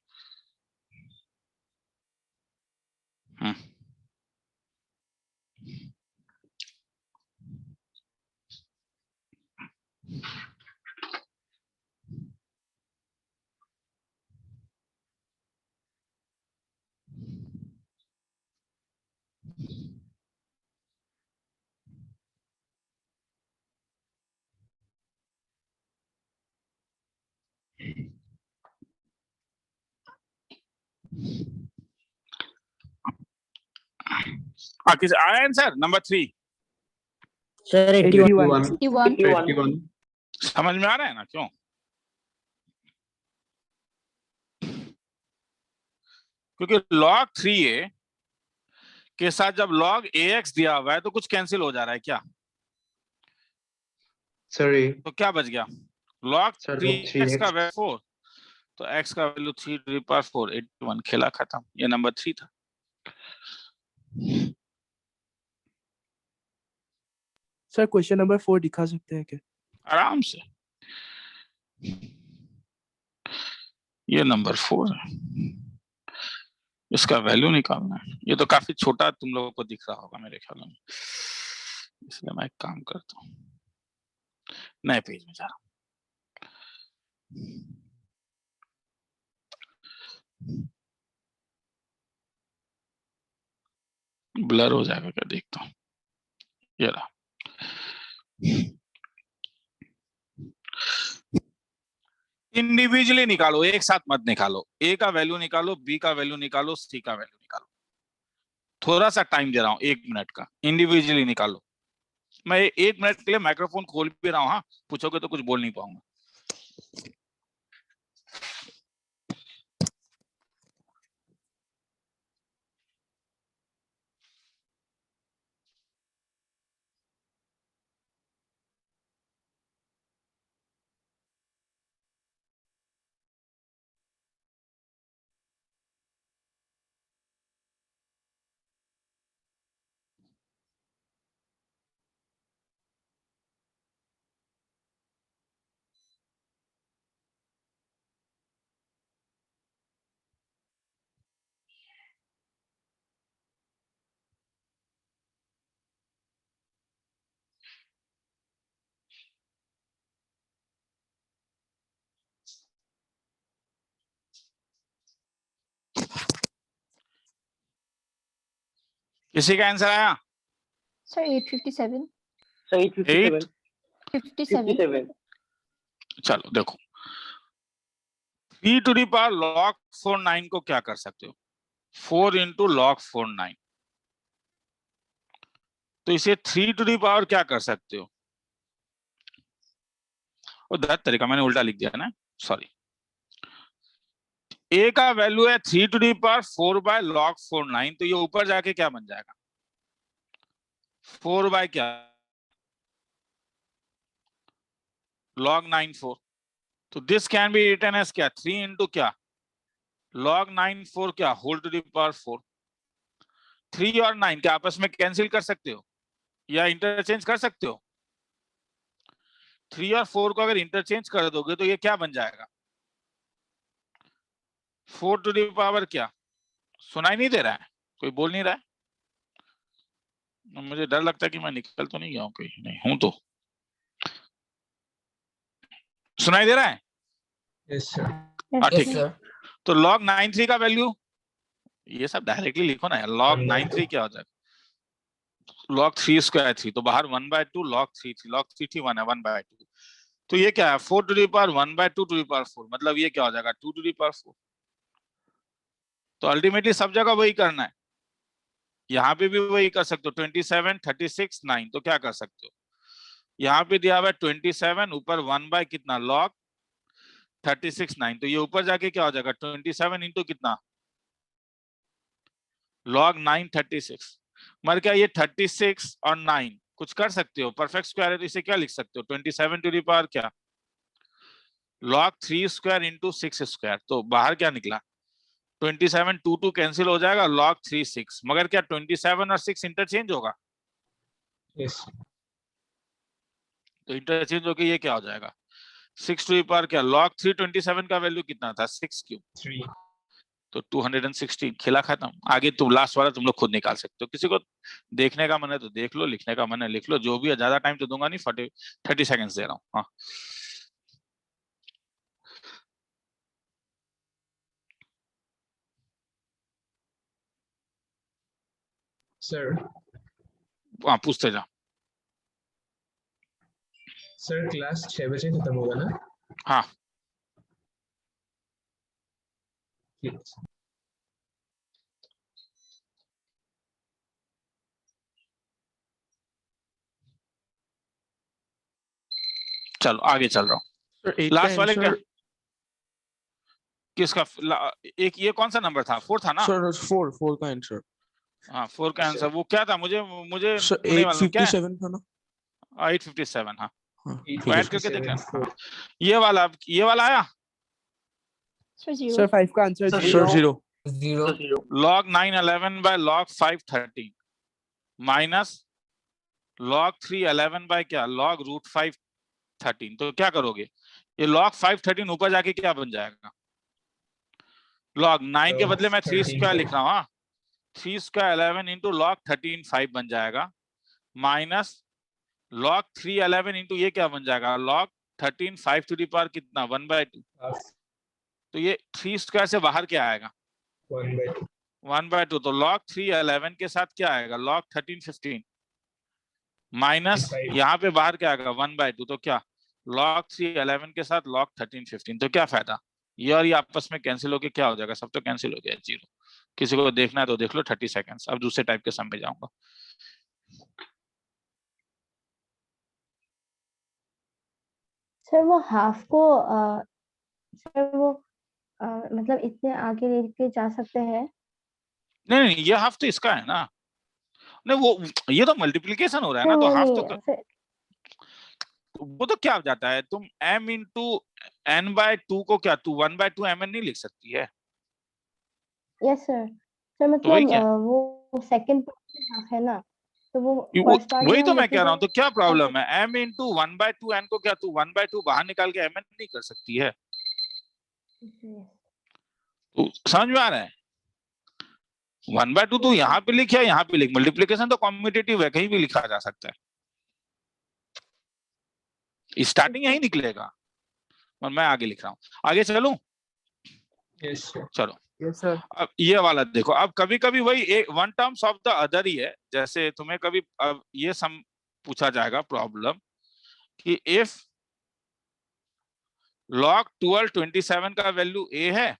किसी आया आंसर नंबर 3? सर 81 81 समझ में आ रहा है ना? क्यों? क्योंकि log 3a के साथ जब log ax दिया हुआ है तो कुछ कैंसिल हो जा रहा है क्या? Sorry, तो क्या बच गया? log Sir, 3x 3x. का वैल्यू 4, तो x का वैल्यू 3 to the power 4, 81। खेला खत्म। ये नंबर 3 था। सर क्वेश्चन नंबर 4 दिखा सकते हैं क्या? आराम से। ये नंबर 4 है, इसका वैल्यू निकालना है। ये तो काफी छोटा तुम लोगों को दिख रहा होगा मेरे ख्याल में, इसलिए मैं एक काम करता हूँ, नए पेज में जा रहा हूँ। ब्लर हो जाएगा क्या? देखता हूँ। ये रहा। इंडिविजुअली निकालो, एक साथ मत निकालो। ए का वैल्यू निकालो, बी का वैल्यू निकालो, सी का वैल्यू निकालो। थोड़ा सा टाइम दे रहा हूँ, 1 मिनट का। इंडिविजुअली निकालो। मैं 1 मिनट के लिए माइक्रोफोन खोल भी रहा हूँ। हाँ, पूछोगे तो कुछ बोल नहीं पाऊंगा। किसी का आंसर आया? Sir, 857. सर 8? 57. चलो देखो, 3 to the power log 4 9 को क्या कर सकते हो? 4 into log 4 9। तो इसे 3 to the power क्या कर सकते हो? और दैट तरीका मैंने उल्टा लिख दिया ना, सॉरी। ए का वैल्यू है 3 to the power 4 by log 4 9, तो ये ऊपर जाके क्या बन जाएगा? 4 by क्या? log 9 4। तो this can be written as क्या? 3 into क्या? log 9 4 क्या? Whole to the power 4। 3 और 9 क्या आपस में कैंसिल कर सकते हो या इंटरचेंज कर सकते हो? 3 और 4 को अगर इंटरचेंज कर दोगे तो ये क्या बन जाएगा? 4 to the power क्या? सुनाई नहीं दे रहा है? कोई बोल नहीं रहा है? मुझे डर लगता है कि मैं निकल तो नहीं गया हूँ कहीं। नहीं हूं तो। सुनाई दे रहा है? Yes sir. हाँ Yes, ठीक है। sir. तो log 93 का वैल्यू, ये सब डायरेक्टली लिखो ना यार। log 93 क्या हो जाएगा? log 3 स्क्वायर 3, तो बाहर 1/2 log 3 थी, log 3 थी 1 है 1/2, तो ये क्या है 4 to the power 1/2 to the power 4, मतलब ये क्या हो जाएगा 2 to the power 4। तो अल्टीमेटली सब जगह वही करना है, यहाँ पे भी वही कर सकते हो, 27 36 9, तो क्या कर सकते हो, यहाँ पे दिया हुआ है 27, ऊपर 1 बाय कितना log 36 9, तो ये ऊपर जाके क्या हो जाएगा 27 इंटू कितना log 9 36, मगर क्या ये 36 और 9 कुछ कर सकते हो, परफेक्ट स्क्वायर है तो इसे क्या लिख सकते हो 27 टू द पावर क्या log 3 स्क्वायर इंटू 6 स्क्वायर, तो बाहर क्या निकला 27 2 2 कैंसिल हो जाएगा, log 3 6, मगर क्या 27 और 6 इंटरचेंज होगा, Yes. तो इंटरचेंज होके ये क्या हो जाएगा 6 टू द पावर क्या log 3 27 का वैल्यू कितना था 6 क्यूब, 3. तो 216, खेला खत्म। आगे तुम लास्ट वाला तुम लोग खुद निकाल सकते हो, किसी को देखने का मन है तो देख लो, लिखने का मन है लिख लो, जो भी है, ज्यादा टाइम तो दूंगा नहीं, 30 सेकंड्स दे रहा हूँ। हाँ Sir, हाँ पूछते जा। sir class 6 बजे खत्म होगा ना? हाँ ठीक है। चलो आगे चल रहा हूँ। सर 8 लास्ट का वाले क्या आंसर किसका एक ये कौन सा नंबर था 4 था ना? सर 4 का आंसर हाँ 4 का आंसर वो क्या था, मुझे मुझे सर नहीं मालूम क्या है? 857 था ना? 857। हाँ हाँ तो ऐड करके देख लेना। हाँ। ये वाला आया Sir, 0. Sir, 5 का answer sir 0. 0 0 log 9 11 by log 5 13 minus log 3 11 by क्या log रूट 5 13, तो क्या करोगे ये log 5 13 ऊपर जाके क्या बन जाएगा, log 9 के बदले मैं 3 स्क्वायर लिख रहा हूँ, हाँ 3 स्क्वायर 11 इंटू log 13 5 बन जाएगा, माइनस log 3 11 इंटू ये क्या बन जाएगा log 13 5 टू द पावर कितना 1/2, तो ये 3 स्क्वायर से बाहर क्या आएगा 1/2. 1/2, तो log 3 11 के साथ क्या आएगा log 13 15 माइनस 5. यहाँ पे बाहर क्या आएगा 1/2, तो क्या log 3 11 के साथ log 13 15, तो क्या फायदा, ये और ये आपस में कैंसिल होके क्या हो जाएगा, सब तो कैंसिल हो गया 0। किसी को देखना है तो देख लो 30 सेकंड्स। अब दूसरे टाइप के सम में जाऊंगा। सर वो हाफ को सर वो मतलब इतने आगे लेके जा सकते हैं? नहीं नहीं ये हाफ तो इसका है ना, नहीं वो ये तो मल्टीप्लीकेशन हो रहा है ना, सर तो वो हाफ नहीं तो फिर वो तो क्या हो जाता है, तुम m इंटू n/2 को क्या तू 1/2 mn नहीं लिख सकती है, यस सर। सर तो वही मतलब क्या वो सेकंड पार्ट हाफ है ना, तो वो वो- फर्स्ट पार्ट वही में तो हम मैं कह रहा हूँ, तो क्या represent प्रॉब्लम है, m इंटू 1/2 n को क्या तू 1/2 बाहर निकाल के mn नहीं कर सकती है, Yes. तो समझ में आ रहा है 1/2 तो यहाँ पे लिख या यहाँ पे लिख, मल्टीप्लीकेशन तो कॉम्यूटेटिव है, कहीं भी लिखा जा सकता है, स्टार्टिंग यही निकलेगा, और मैं आगे लिख रहा हूँ, आगे चलूं Yes, sir. चलो। Yes, sir. अब ये वाला देखो, अब कभी कभी वही एक one terms of the other ही है, जैसे तुम्हें कभी अब ये सम पूछा जाएगा प्रॉब्लम कि इफ log 12 27 का वैल्यू a है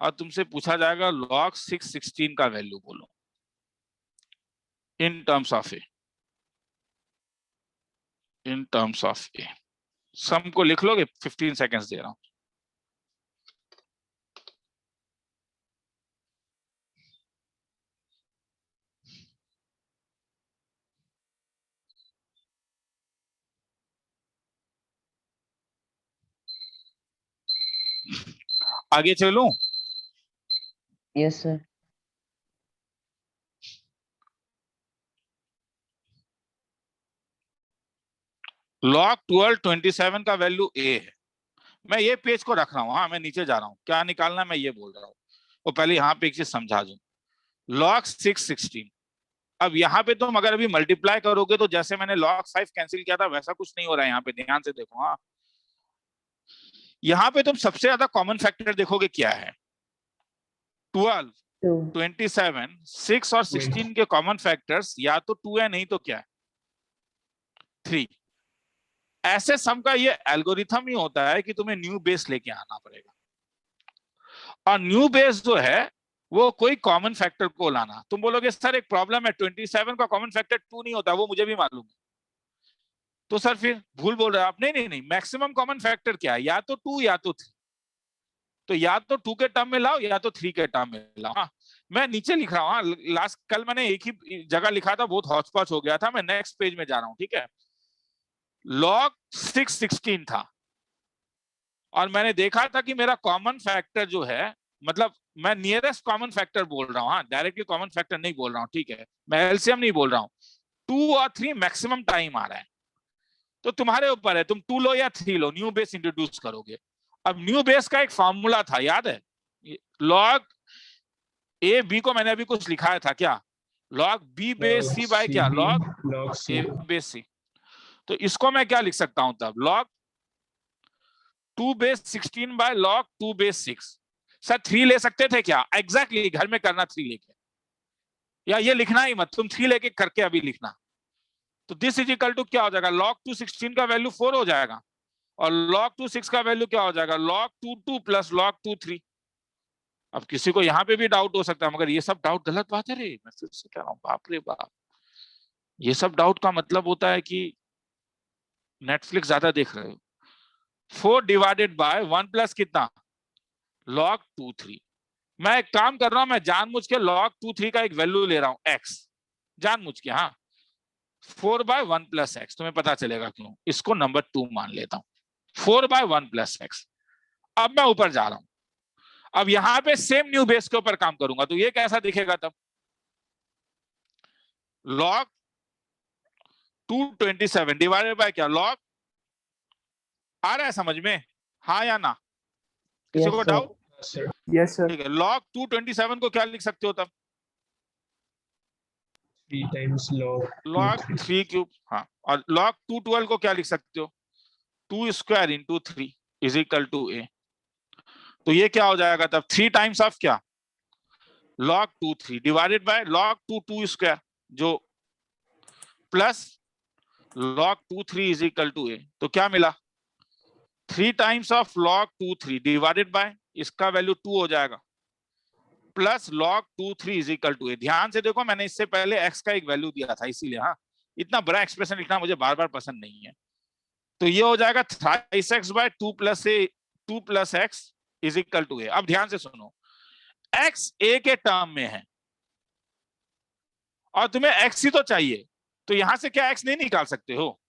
और तुमसे पूछा जाएगा log 6 16 का वैल्यू बोलो इन टर्म्स ऑफ ए, सम को लिख लोगे, 15 सेकेंड्स दे रहा हूं। आगे चलूं, Yes, sir. log 12 27 का वैल्यू a है, मैं ये पेज को रख रहा हूँ, हाँ मैं नीचे जा रहा हूँ, क्या निकालना मैं ये बोल रहा हूँ, वो पहले यहाँ पे एक चीज समझा दूं, log 6 16, अब यहाँ पे तुम अगर अभी मल्टीप्लाई करोगे तो जैसे मैंने log 5 कैंसिल किया था वैसा कुछ नहीं हो रहा है, यहाँ पे ध्यान से देखो, हाँ यहाँ पे तुम सबसे ज्यादा कॉमन फैक्टर देखोगे क्या है 12, 2. 27, 6 और 16 के कॉमन फैक्टर्स या तो 2 है, नहीं तो क्या है 3। ऐसे सम का ये एल्गोरिथम ही होता है कि तुम्हें न्यू बेस लेके आना पड़ेगा, और न्यू बेस जो है वो कोई कॉमन फैक्टर को लाना। तुम बोलोगे सर एक प्रॉब्लम है, 27 का कॉमन फैक्टर 2 नहीं होता, वो मुझे भी मालूम है। तो सर फिर भूल बोल रहे हो आप। नहीं नहीं नहीं, मैक्सिमम कॉमन फैक्टर क्या है, या तो 2 या तो 3। तो या तो 2 के टर्म में लाओ या तो 3 के टर्म में लाओ। हाँ, मैं नीचे लिख रहा हूँ। हाँ, लास्ट कल मैंने एक ही जगह लिखा था, बहुत हौच पौच हो गया था। मैं नेक्स्ट पेज में जा रहा हूँ, ठीक है। log 6 16 था, और मैंने देखा था कि मेरा कॉमन फैक्टर जो है, मतलब मैं नियरेस्ट कॉमन फैक्टर बोल रहा हूँ, हाँ डायरेक्टली कॉमन फैक्टर नहीं बोल रहा हूँ, ठीक है। मैं एलसीएम नहीं बोल रहा हूँ। 2 और 3 मैक्सिमम टाइम आ रहा है, तो तुम्हारे ऊपर है, तुम 2 लो या 3 लो, न्यू बेस इंट्रोड्यूस करोगे। अब न्यू बेस का एक फॉर्मूला था, याद है, log ए बी को मैंने अभी कुछ लिखाया था क्या, log B base C bye क्या, log ए बेस सी। तो इसको मैं क्या लिख सकता हूं तब, log 2 base 16 by log 2 base 6। Sir 3 ले सकते थे क्या, एग्जैक्टली घर में करना 3 लेके, या ये लिखना ही मत, तुम 3 लेके करके अभी लिखना। तो दिस इज इक्वल टू क्या हो जाएगा, log 2 16 का वैल्यू 4 हो जाएगा, और log 2 6 का वैल्यू क्या हो जाएगा, log 2 2 प्लस log 2 3। अब किसी को यहाँ पे भी डाउट हो सकता है, मगर ये सब डाउट गलत बात है रे, मैं फिर से कह रहा हूँ, बाप रे बाप, ये सब डाउट का मतलब होता है कि नेटफ्लिक्स ज्यादा देख रहे हो। 4 डिवाइडेड बाय 1 प्लस कितना, log 2 3। मैं एक काम कर रहा हूं, मैं जानबूझ के log 2 3 का एक वैल्यू ले रहा हूं x, जानबूझ के। हाँ, 4 बाय 1 प्लस एक्स, तुम्हें पता चलेगा क्यों। इसको नंबर 2 मान लेता हूं, 4 बाय 1 प्लस एक्स। अब मैं ऊपर जा रहा हूं, अब यहां पे सेम न्यू बेस के ऊपर काम करूंगा, तो ये कैसा दिखेगा तब, log 227 डिवाइडेड बाय क्या, log, आ रहा है समझ में, हाँ या ना, किसी Yes, को sir. डाउट? Yes sir. ठीक है, log 227 को क्या लिख सकते हो तब, 3 times log log 3 क्यूब। हाँ, और log 212 को क्या लिख सकते हो, 2 square into 3 is equal to a. तो ये क्या हो जाएगा तब, 3 टाइम्स ऑफ क्या, log 2 3 divided by log 2 2 square, जो plus log 2 3 is equal to a. तो क्या मिला, 3 times of log 2 3 divided by, इसका वैल्यू 2 हो जाएगा, plus log 2 3 is equal to a. ध्यान से देखो, मैंने इससे पहले x का एक वैल्यू दिया था, इसीलिए हाँ, इतना बड़ा एक्सप्रेशन लिखना मुझे बार बार पसंद नहीं है। तो ये हो जाएगा thrice x by 2 plus x is equal to a. अब ध्यान से सुनो, x a के टर्म में है और तुम्हें x ही तो चाहिए, तो यहां से क्या x नहीं निकाल सकते हो,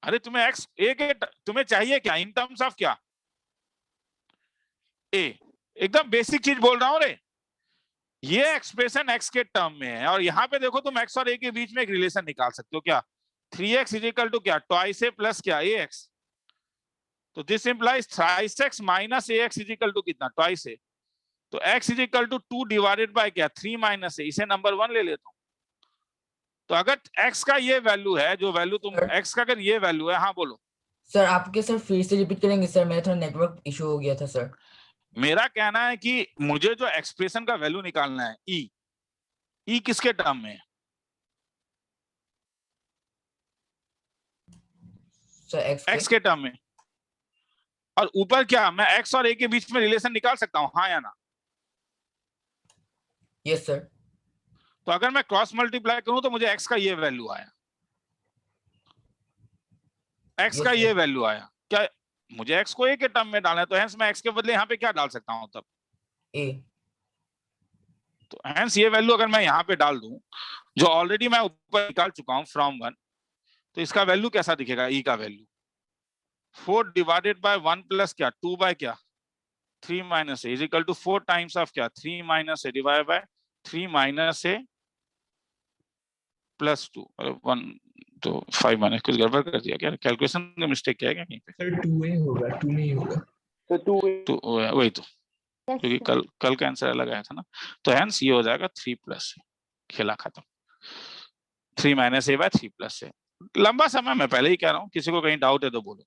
अरे तुम्हें x a के तुम्हें चाहिए क्या, इन टर्म्स ऑफ क्या, a। एकदम बेसिक चीज बोल रहा हूं रे, ये एक्सप्रेशन x के टर्म में है, और यहाँ पे देखो तुम x और a के बीच में एक रिलेशन निकाल सकते हो क्या, 3x इज इक्वल टू क्या, ट्वाइस a प्लस क्या, ax। तो this implies thrice x minus ax is equal to कितना, ट्वाइस a। तो x is equal to 2 divided by क्या, 3 माइनस a, इसे नंबर 1 ले लेता हूं। तो अगर x का ये वैल्यू है, जो वैल्यू तुम x का अगर ये वैल्यू है, हाँ बोलो सर आपके सर फिर से रिपीट करेंगे सर, मेरा थोड़ा नेटवर्क इशू हो गया था सर। मेरा कहना है कि मुझे जो एक्सप्रेशन का वैल्यू निकालना है e किसके टर्म में है, सर x के टर्म में, और ऊपर क्या, मैं x और a के बीच में रिलेशन निकाल सकता हूं, हाँ या ना। Yes sir. तो अगर मैं क्रॉस मल्टीप्लाई करूं तो मुझे x का ये वैल्यू आया, x का ये वैल्यू आया, क्या मुझे x को a के टर्म में डालना है, तो हेंस मैं x के बदले यहाँ पे क्या डाल सकता हूं तब, a। तो हेंस ये वैल्यू अगर मैं यहाँ पे डाल दूं, जो ऑलरेडी मैं ऊपर निकाल चुका हूं फ्रॉम 1, तो इसका वैल्यू कैसा दिखेगा, e का वैल्यू 4 डिवाइडेड बाय 1 प्लस क्या, 2 बाय क्या, 3 minus a is equal to 4 times of क्या, 3 minus a divide by 3 minus a plus 2, अरे 1 तो 5 माइनस, कुछ गड़बड़ कर दिया क्या, कैलकुलेशन में मिस्टेक किया है क्या कहीं पे, सर 2a होगा, 2 नहीं होगा, तो वही तो, Yes, क्योंकि sir. कल का आंसर अलग आया था ना। तो हेंस ये हो जाएगा 3 प्लस a, खेला खत्म, 3 minus a by 3 plus a। लंबा समय मैं पहले ही कह रहा हूँ, किसी को कहीं डाउट है तो बोलो।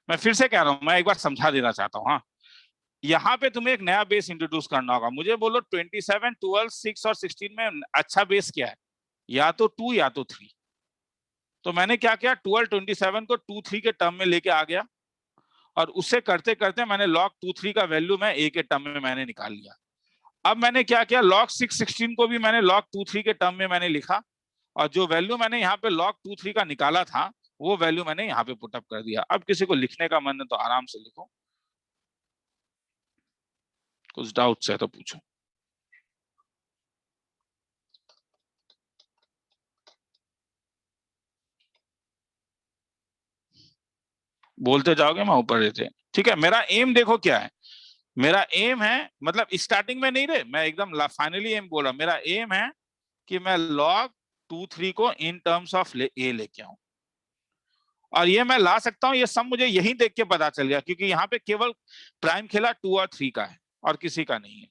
मैं फिर से कह रहा हूँ, मैं एक बार समझा देना चाहता हूँ। हाँ, यहाँ पे तुम्हें एक नया बेस इंट्रोड्यूस करना होगा। मुझे बोलो 27, 12, 6 और 16 में अच्छा बेस क्या है, या तो 2 या तो 3। तो मैंने क्या किया, 12, 27 को 2, 3 के टर्म में लेके आ गया, और उससे करते करते मैंने log 2, 3 का वैल्यू मैं a के टर्म में मैंने निकाल लिया। अब मैंने क्या किया, log 6, 16 को भी मैंने log 2, 3 के टर्म में मैंने लिखा, और जो वैल्यू मैंने यहाँ पे log 2, 3 का निकाला था वो वैल्यू मैंने यहाँ पे पुटअप कर दिया। अब किसी को लिखने का मन है तो आराम से लिखो, कुछ डाउट्स है तो पूछो। बोलते जाओगे मैं ऊपर रहते, ठीक है। मेरा एम देखो क्या है, मेरा एम है, मतलब स्टार्टिंग में नहीं रे, मैं एकदम फाइनली एम बोला, मेरा एम है कि मैं log 2, 3 को इन टर्म्स ऑफ ए लेके आऊं, और ये मैं ला सकता हूं, ये सब मुझे यही देख के पता चल गया, क्योंकि यहाँ पे केवल प्राइम खेला 2 और 3 का है और किसी का नहीं है।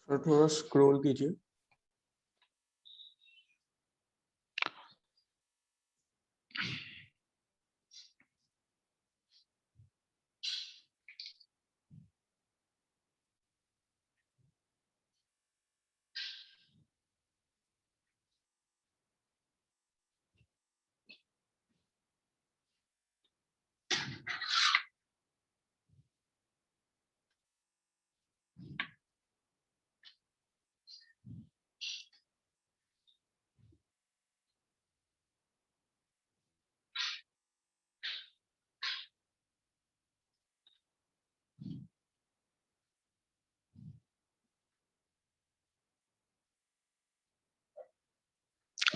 सर थोड़ा स्क्रॉल कीजिए।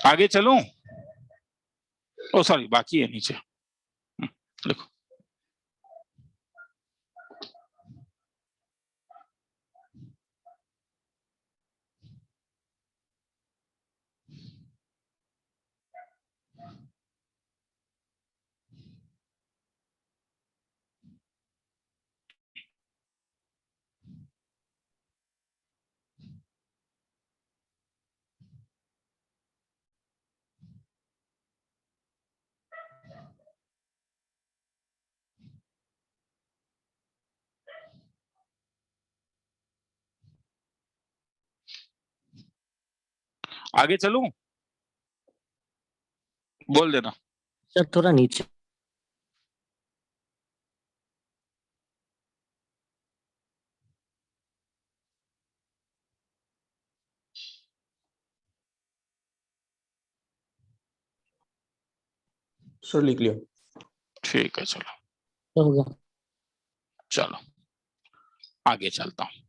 आगे चलूं? ओ सॉरी, बाकी है नीचे, लिखो। आगे चलूं? बोल देना। सर थोड़ा नीचे। सर लिख लिया। ठीक है, चलो हो गया। चलो आगे चलता हूं।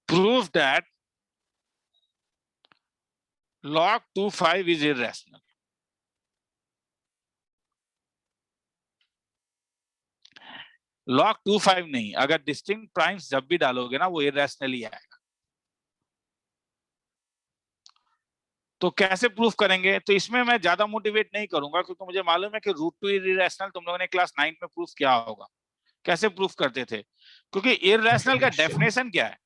Prove that log 25 is irrational. log 25 नहीं, अगर डिस्टिंक्ट प्राइम्स जब भी डालोगे ना वो इरेशनल ही आएगा। तो कैसे प्रूफ करेंगे? तो इसमें मैं ज्यादा मोटिवेट नहीं करूंगा, क्योंकि मुझे मालूम है कि रूट 2 इरेशनल तुम लोगों ने क्लास 9 में प्रूफ किया होगा, कैसे प्रूफ करते थे। क्योंकि इरेशनल का डेफिनेशन क्या है,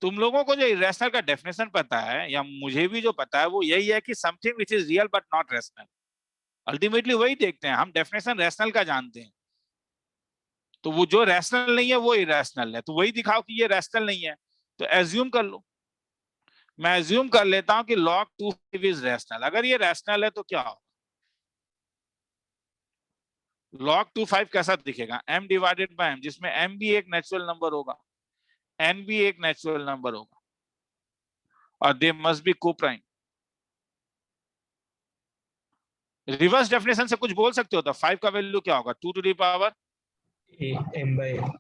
तुम लोगों को जो इरेशनल का डेफिनेशन पता है, या मुझे भी जो पता है, वो यही है कि something which is real but not rational. Ultimately वही देखते हैं हम, डेफिनेशन रैशनल का जानते हैं। तो वो जो रैशनल नहीं है वो इरेशनल है, तो वही दिखाओ कि ये रैशनल नहीं है। तो एज्यूम कर लो, मैं एज्यूम कर लेता हूं कि log 25 इज रैशनल। अगर ये रैशनल है तो क्या होगा? log 25 कैसा दिखेगा? m डिवाइडेड बाय m, जिसमें m भी एक नेचुरल नंबर होगा, n भी एक नेचुरल नंबर होगा, और they must be coprime. Reverse definition से कुछ बोल सकते हो तो 5 का वैल्यू क्या होगा? 2 to the power m by n।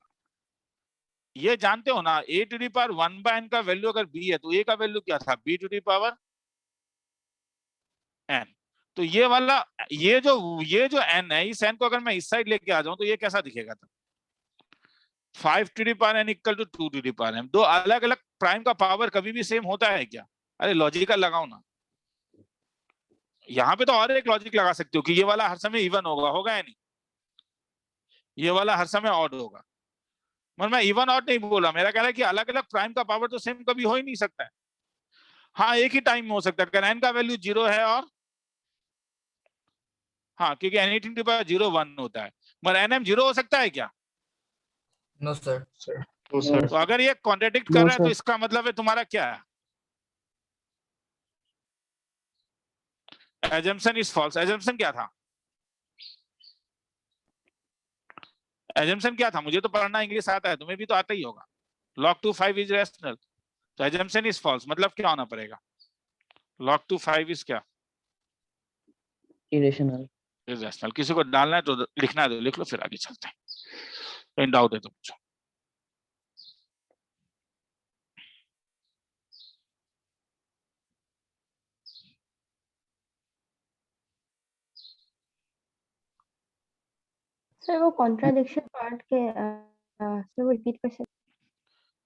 ये जानते हो ना, a to the power 1 by n का वैल्यू अगर b है तो a का वैल्यू क्या था? b to the power n। तो ये वाला, ये जो n है, इस n को अगर मैं इस साइड लेके आ जाऊं तो ये कैसा दिखेगा? 5 to the power n equal to 2 to the power m। दो अलग अलग प्राइम का पावर कभी भी सेम होता है क्या? अरे लॉजिकल लगाओ ना। यहाँ पे तो और एक लॉजिक लगा सकते हो कि ये वाला हर समय इवन होगा या नहीं, ये वाला हर समय ऑड होगा। मतलब मैं इवन ऑड नहीं बोला, मेरा कह रहा है कि अलग अलग प्राइम का पावर तो सेम कभी हो ही नहीं सकता है। हाँ एक ही टाइम में हो सकता है, अगर n का वैल्यू 0 है और हाँ, क्योंकि एनीथिंग टू पावर 0 1 होता है, मगर nm 0 हो सकता है क्या? No, sir. No, sir. तो अगर ये कॉन्ट्रडिक्ट No, कर रहा है तो sir. इसका मतलब है तुम्हारा क्या है? Assumption is false. एजम्पशन क्या था? एजम्पशन क्या था? मुझे तो पढ़ना इंग्लिश आता है, तुम्हें भी तो आता ही होगा। log to 5 इज रैशनल, तो एजम्पशन इज फॉल्स मतलब क्या होना पड़ेगा? log to 5 इज क्या? Irrational. Is rational. किसी को डालना है तो लिखना है तो लिख लो, फिर आगे चलते हैं। कहीं डाउट है तो पूछो। सर वो कॉन्ट्राडिक्शन पार्ट के सर वो रिपीट कर सकते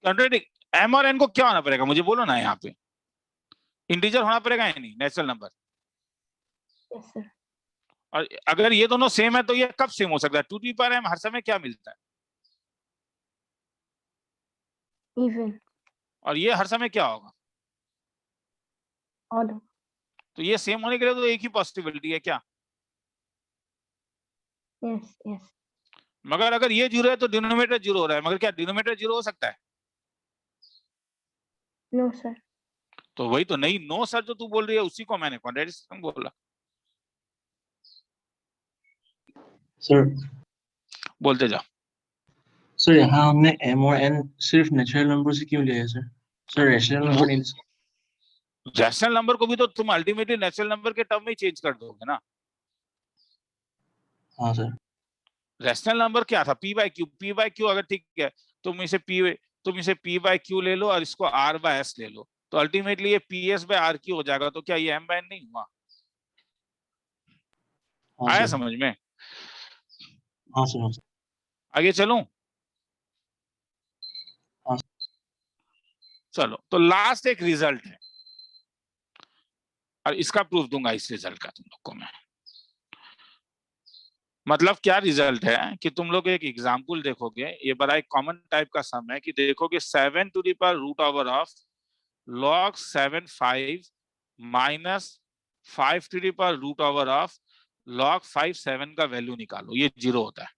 कॉन्ट्रडिक्ट m और n को क्या होना पड़ेगा मुझे बोलो ना। यहाँ पे इंटीजर होना पड़ेगा या नहीं, नेचुरल नंबर। हैं? Yes sir. और अगर ये दोनों सेम है तो ये कब सेम हो सकता है? 2 पर m हर समय क्या मिलता है? इवन और ये हर समय क्या होगा? ऑड। तो ये सेम होने के लिए तो एक ही पॉसिबिलिटी है क्या? Yes yes. मगर अगर ये 0 है तो डिनोमिनेटर 0 हो रहा है, मगर क्या डिनोमिनेटर 0 हो सकता है? No sir. तो वही तो नहीं, नो सर जो तू बोल रही है उसी को मैंने कॉन्ट्रडिक्शन बोला। सर बोलते जाओ। सर यहाँ हमने m और n सिर्फ नेचुरल नंबर से क्यों लिया है सर? सर रैशनल नंबर नहीं। रैशनल नंबर को भी तो तुम अल्टीमेटली नेचुरल नंबर के टर्म में ही चेंज कर दोगे ना। हाँ सर। रैशनल नंबर क्या था? p by q. p by q अगर ठीक है तुम इसे p बाय क्यू ले लो और इसको r बाय s ले लो, तो अल्टीमेटली ये ps बाय r क्यू हो जाएगा। तो क्या ये m बाय n नहीं हुआ? हाँ आया सर। समझ में? हाँ सर। हाँ सर। आगे चलूं? हाँ। चलो, तो लास्ट एक रिजल्ट है और इसका प्रूफ दूंगा इस रिजल्ट का तुम लोग को मैं। मतलब क्या रिजल्ट है कि तुम लोग एक एग्जाम्पल देखोगे, ये बड़ा एक कॉमन टाइप का सम है कि देखोगे 7 to the power root over of log 7 5 minus 5 to the power root over of log 5 7 का वैल्यू निकालो। ये 0 होता है,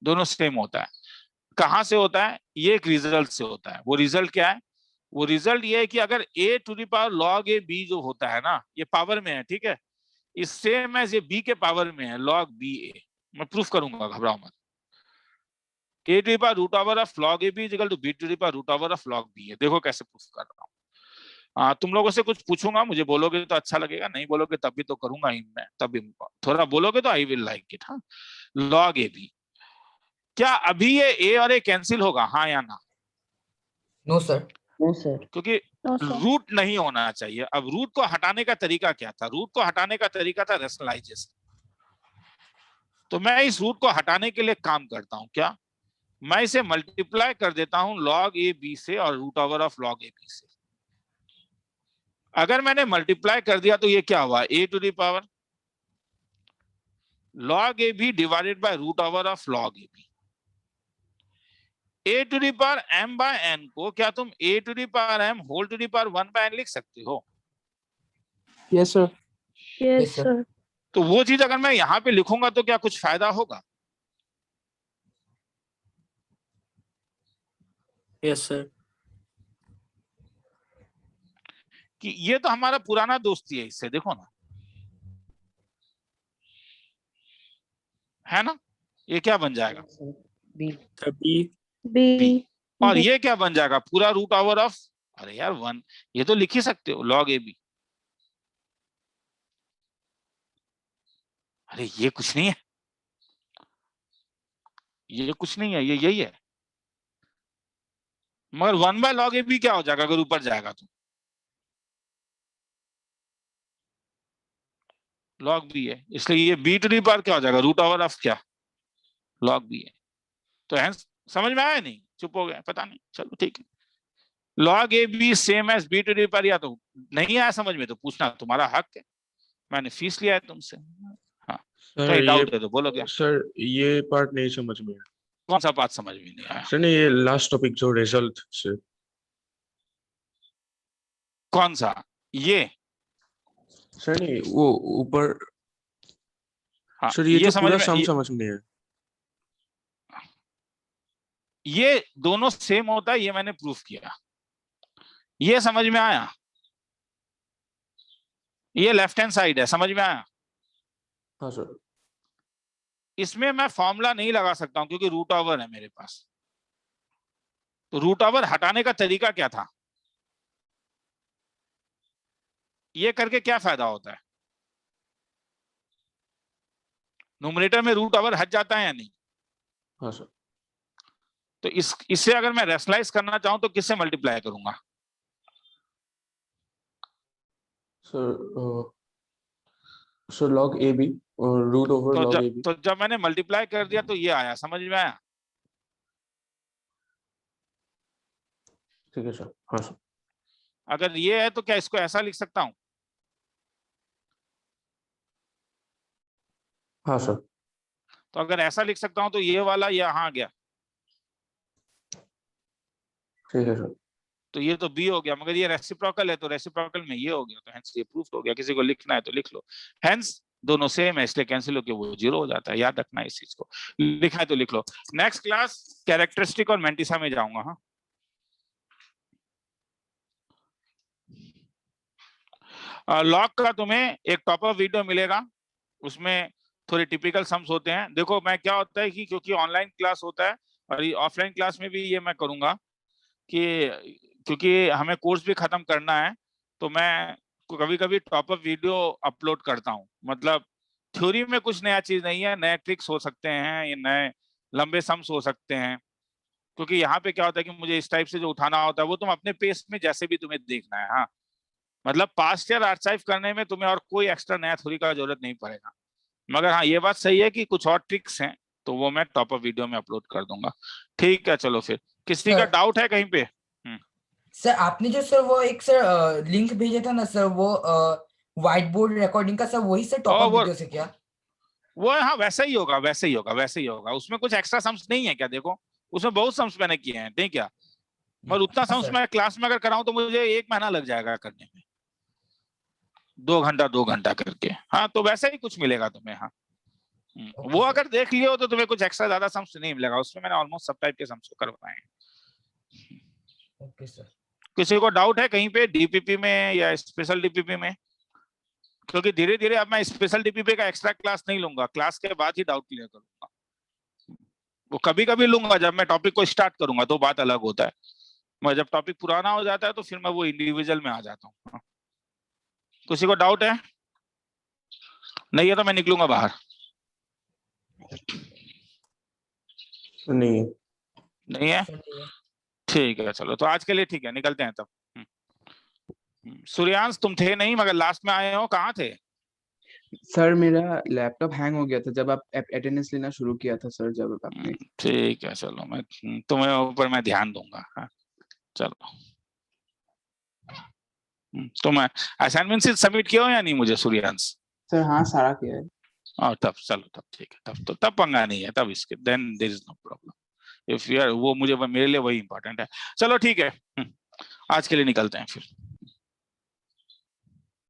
दोनों सेम होता है। कहां से होता है? ये एक रिजल्ट से होता है। वो रिजल्ट क्या है? वो रिजल्ट ये है कि अगर a to the power log a b जो होता है ना, ये पावर में है, ठीक है, इस सेम एज ये b के पावर में है log b a। मैं प्रूफ करूंगा, घबराओ मत। a to the power root over of log a b equal to b to the power root over of log b a। देखो कैसे प्रूफ कर रहा हूँ। तुम लोगों से कुछ पूछूंगा, मुझे बोलोगे तो अच्छा लगेगा, नहीं बोलोगे तब भी तो करूंगा ही मैं, तभी थोड़ा बोलोगे तो आई विल लाइक इट। हाँ, log a b, क्या अभी ये a और a कैंसिल होगा, हाँ या ना? No, sir. No, sir. क्योंकि नो सर। रूट नहीं होना चाहिए। अब रूट को हटाने का तरीका क्या था? रूट को हटाने का तरीका था रैशनलाइजेशन। तो मैं इस रूट को हटाने के लिए काम करता हूं क्या? मैं इसे मल्टीप्लाई कर देता हूं log a b से और root over of log a b से। अगर मैंने मल्टीप्लाई कर दिया तो ये क्या हुआ? a to the power log a b divided by root over of log a b। a to the power m बाय n को क्या तुम a to the power m whole to the power 1 by n लिख सकते हो? Yes sir. Yes sir. Sir. तो वो चीज अगर मैं यहाँ पे लिखूंगा तो क्या कुछ फायदा होगा? Yes sir. कि ये तो हमारा पुराना दोस्ती है, इससे देखो ना, है ना? ये क्या बन जाएगा? B. बी। बी। और ये क्या बन जाएगा? पूरा रूट ओवर ऑफ, अरे यार 1, ये तो लिख ही सकते हो log a b। अरे ये कुछ नहीं है, ये कुछ नहीं है, ये यही है। मगर 1 बाय log a b क्या हो जाएगा अगर ऊपर जाएगा तो? log b है, इसलिए ये b टू द पावर क्या हो जाएगा? रूट ओवर ऑफ क्या? log b है। तो हैंस समझ में आया? नहीं, चुप हो गए, पता नहीं, चलो ठीक है। log a b same as b to the power, या तो नहीं आया समझ में तो पूछना, तुम्हारा हक है। मैंने फीस लिया है तुमसे। हाँ, सर कहीं ये डाउट है तो बोलो क्या। सर ये पार्ट नहीं समझ में आया। कौन सा बात समझ में नहीं आया? सर नहीं, ये लास्ट टॉपिक जो रिजल्ट से। कौन सा? ये? सर नहीं, वो ऊपर। हाँ, सर ये ये तो समझ पूरा में सम समझ में नहीं है। ये दोनों सेम होता है, ये मैंने प्रूफ किया। ये समझ में आया? ये लेफ्ट हैंड साइड है, समझ में आया? हाँ सर। इसमें मैं फॉर्मूला नहीं लगा सकता हूं क्योंकि रूट ओवर है मेरे पास। तो रूट ओवर हटाने का तरीका क्या था? ये करके क्या फायदा होता है? न्यूमरेटर में रूट ओवर हट जाता है या नहीं? हाँ सर। तो इससे अगर मैं रैशनलाइज करना चाहूं तो किससे मल्टीप्लाई करूंगा? Sir sir log a b और root over log a b. तो जब मैंने मल्टीप्लाई कर दिया तो ये आया, समझ में आया? ठीक है सर। हाँ सर। अगर ये है तो क्या इसको ऐसा लिख सकता हूं? हाँ सर। तो अगर ऐसा लिख सकता हूं तो ये वाला यहाँ आ गया, ठीक है सर। तो ये तो बी हो गया, मगर ये रेसिप्रोकल है तो रेसिप्रोकल में ये हो गया, तो हेंस ये प्रूफ हो गया। किसी को लिखना है तो लिख लो। हेंस दोनों सेम है इसलिए कैंसिल होकर वो 0 हो जाता है, याद रखना इस चीज को। लिखा है तो लिख लो। नेक्स्ट क्लास कैरेक्टरिस्टिक और मेंटिसा में जाऊंगा। हाँ, लॉग का तुम्हें एक टॉपअप वीडियो मिलेगा, उसमें थोड़े टिपिकल सम्स होते हैं। देखो मैं क्या होता है कि क्योंकि ऑनलाइन क्लास होता है और ऑफलाइन क्लास में भी ये मैं करूंगा कि क्योंकि हमें कोर्स भी खत्म करना है तो मैं कभी कभी टॉपअप वीडियो अपलोड करता हूँ। मतलब थ्योरी में कुछ नया चीज नहीं है, नए ट्रिक्स हो सकते हैं, ये नए लंबे सम्स हो सकते हैं। क्योंकि यहाँ पे क्या होता है कि मुझे इस टाइप से जो उठाना होता है वो तुम अपने पेस में जैसे भी तुम्हें देखना है। हाँ, मतलब पास्ट ईयर आर्काइव करने में तुम्हें और कोई एक्स्ट्रा नया थ्योरी का जरूरत नहीं पड़ेगा। मगर हाँ ये बात सही है कि कुछ और ट्रिक्स हैं तो वो मैं टॉपअप वीडियो में अपलोड कर दूंगा। ठीक है, चलो फिर किसी का सर, डाउट है कहीं पे? सर आपने जो सर वो एक सर लिंक भेजा था ना सर, वो व्हाइट बोर्ड रिकॉर्डिंग का, सर वही सर टॉपअप वो वीडियो से क्या? वो हाँ वैसा ही होगा, वैसे ही होगा, वैसे ही होगा। उसमें कुछ एक्स्ट्रा सम्स नहीं है क्या? देखो उसमें बहुत सम्स मैंने किए हैं, नहीं क्या? और उतना हाँ, सम्स सर। मैं क्लास में अगर कराऊं तो मुझे 1 महीना लग जाएगा करने में, 2 घंटा करके। हाँ तो वैसे ही कुछ मिलेगा तुम्हें। हाँ वो सर। अगर देख लियो तो तुम्हें कुछ एक्स्ट्रा ज्यादा सम्स नहीं मिलेगा, उसमें मैंने ऑलमोस्ट सब टाइप के सम्स को करवाए हैं। Okay sir. किसी को डाउट है कहीं पे डीपीपी में या स्पेशल डीपीपी में? क्योंकि धीरे धीरे अब मैं स्पेशल डीपीपी का एक्स्ट्रा क्लास नहीं लूंगा, क्लास के बाद ही डाउट क्लियर करूंगा। वो कभी कभी लूंगा जब मैं टॉपिक को स्टार्ट करूंगा तो बात अलग होता है, मगर जब टॉपिक पुराना हो जाता है तो फिर मैं वो इंडिविजुअल में आ जाता हूँ। किसी को डाउट है? नहीं है तो मैं निकलूंगा बाहर। नहीं है। नहीं है? ठीक है, चलो तो आज के लिए ठीक है, निकलते हैं तब। सूर्यांश तुम थे नहीं मगर लास्ट में आए हो, कहाँ थे? सर मेरा लैपटॉप हैंग हो गया था जब आप अटेंडेंस लेना शुरू किया था सर, जब आपने। ठीक है, चलो मैं तुम्हें ऊपर मैं ध्यान दूंगा। हाँ चलो। तुम असाइनमेंट से सबमिट किया हो या नहीं मुझे सूर्यांश? सर हाँ सारा किया है। और तब चलो, तब ठीक है, तब पंगा नहीं है, तब इसके then there is no problem. If you are वो मुझे मेरे लिए वही इंपॉर्टेंट है। चलो ठीक है, आज के लिए निकलते हैं फिर।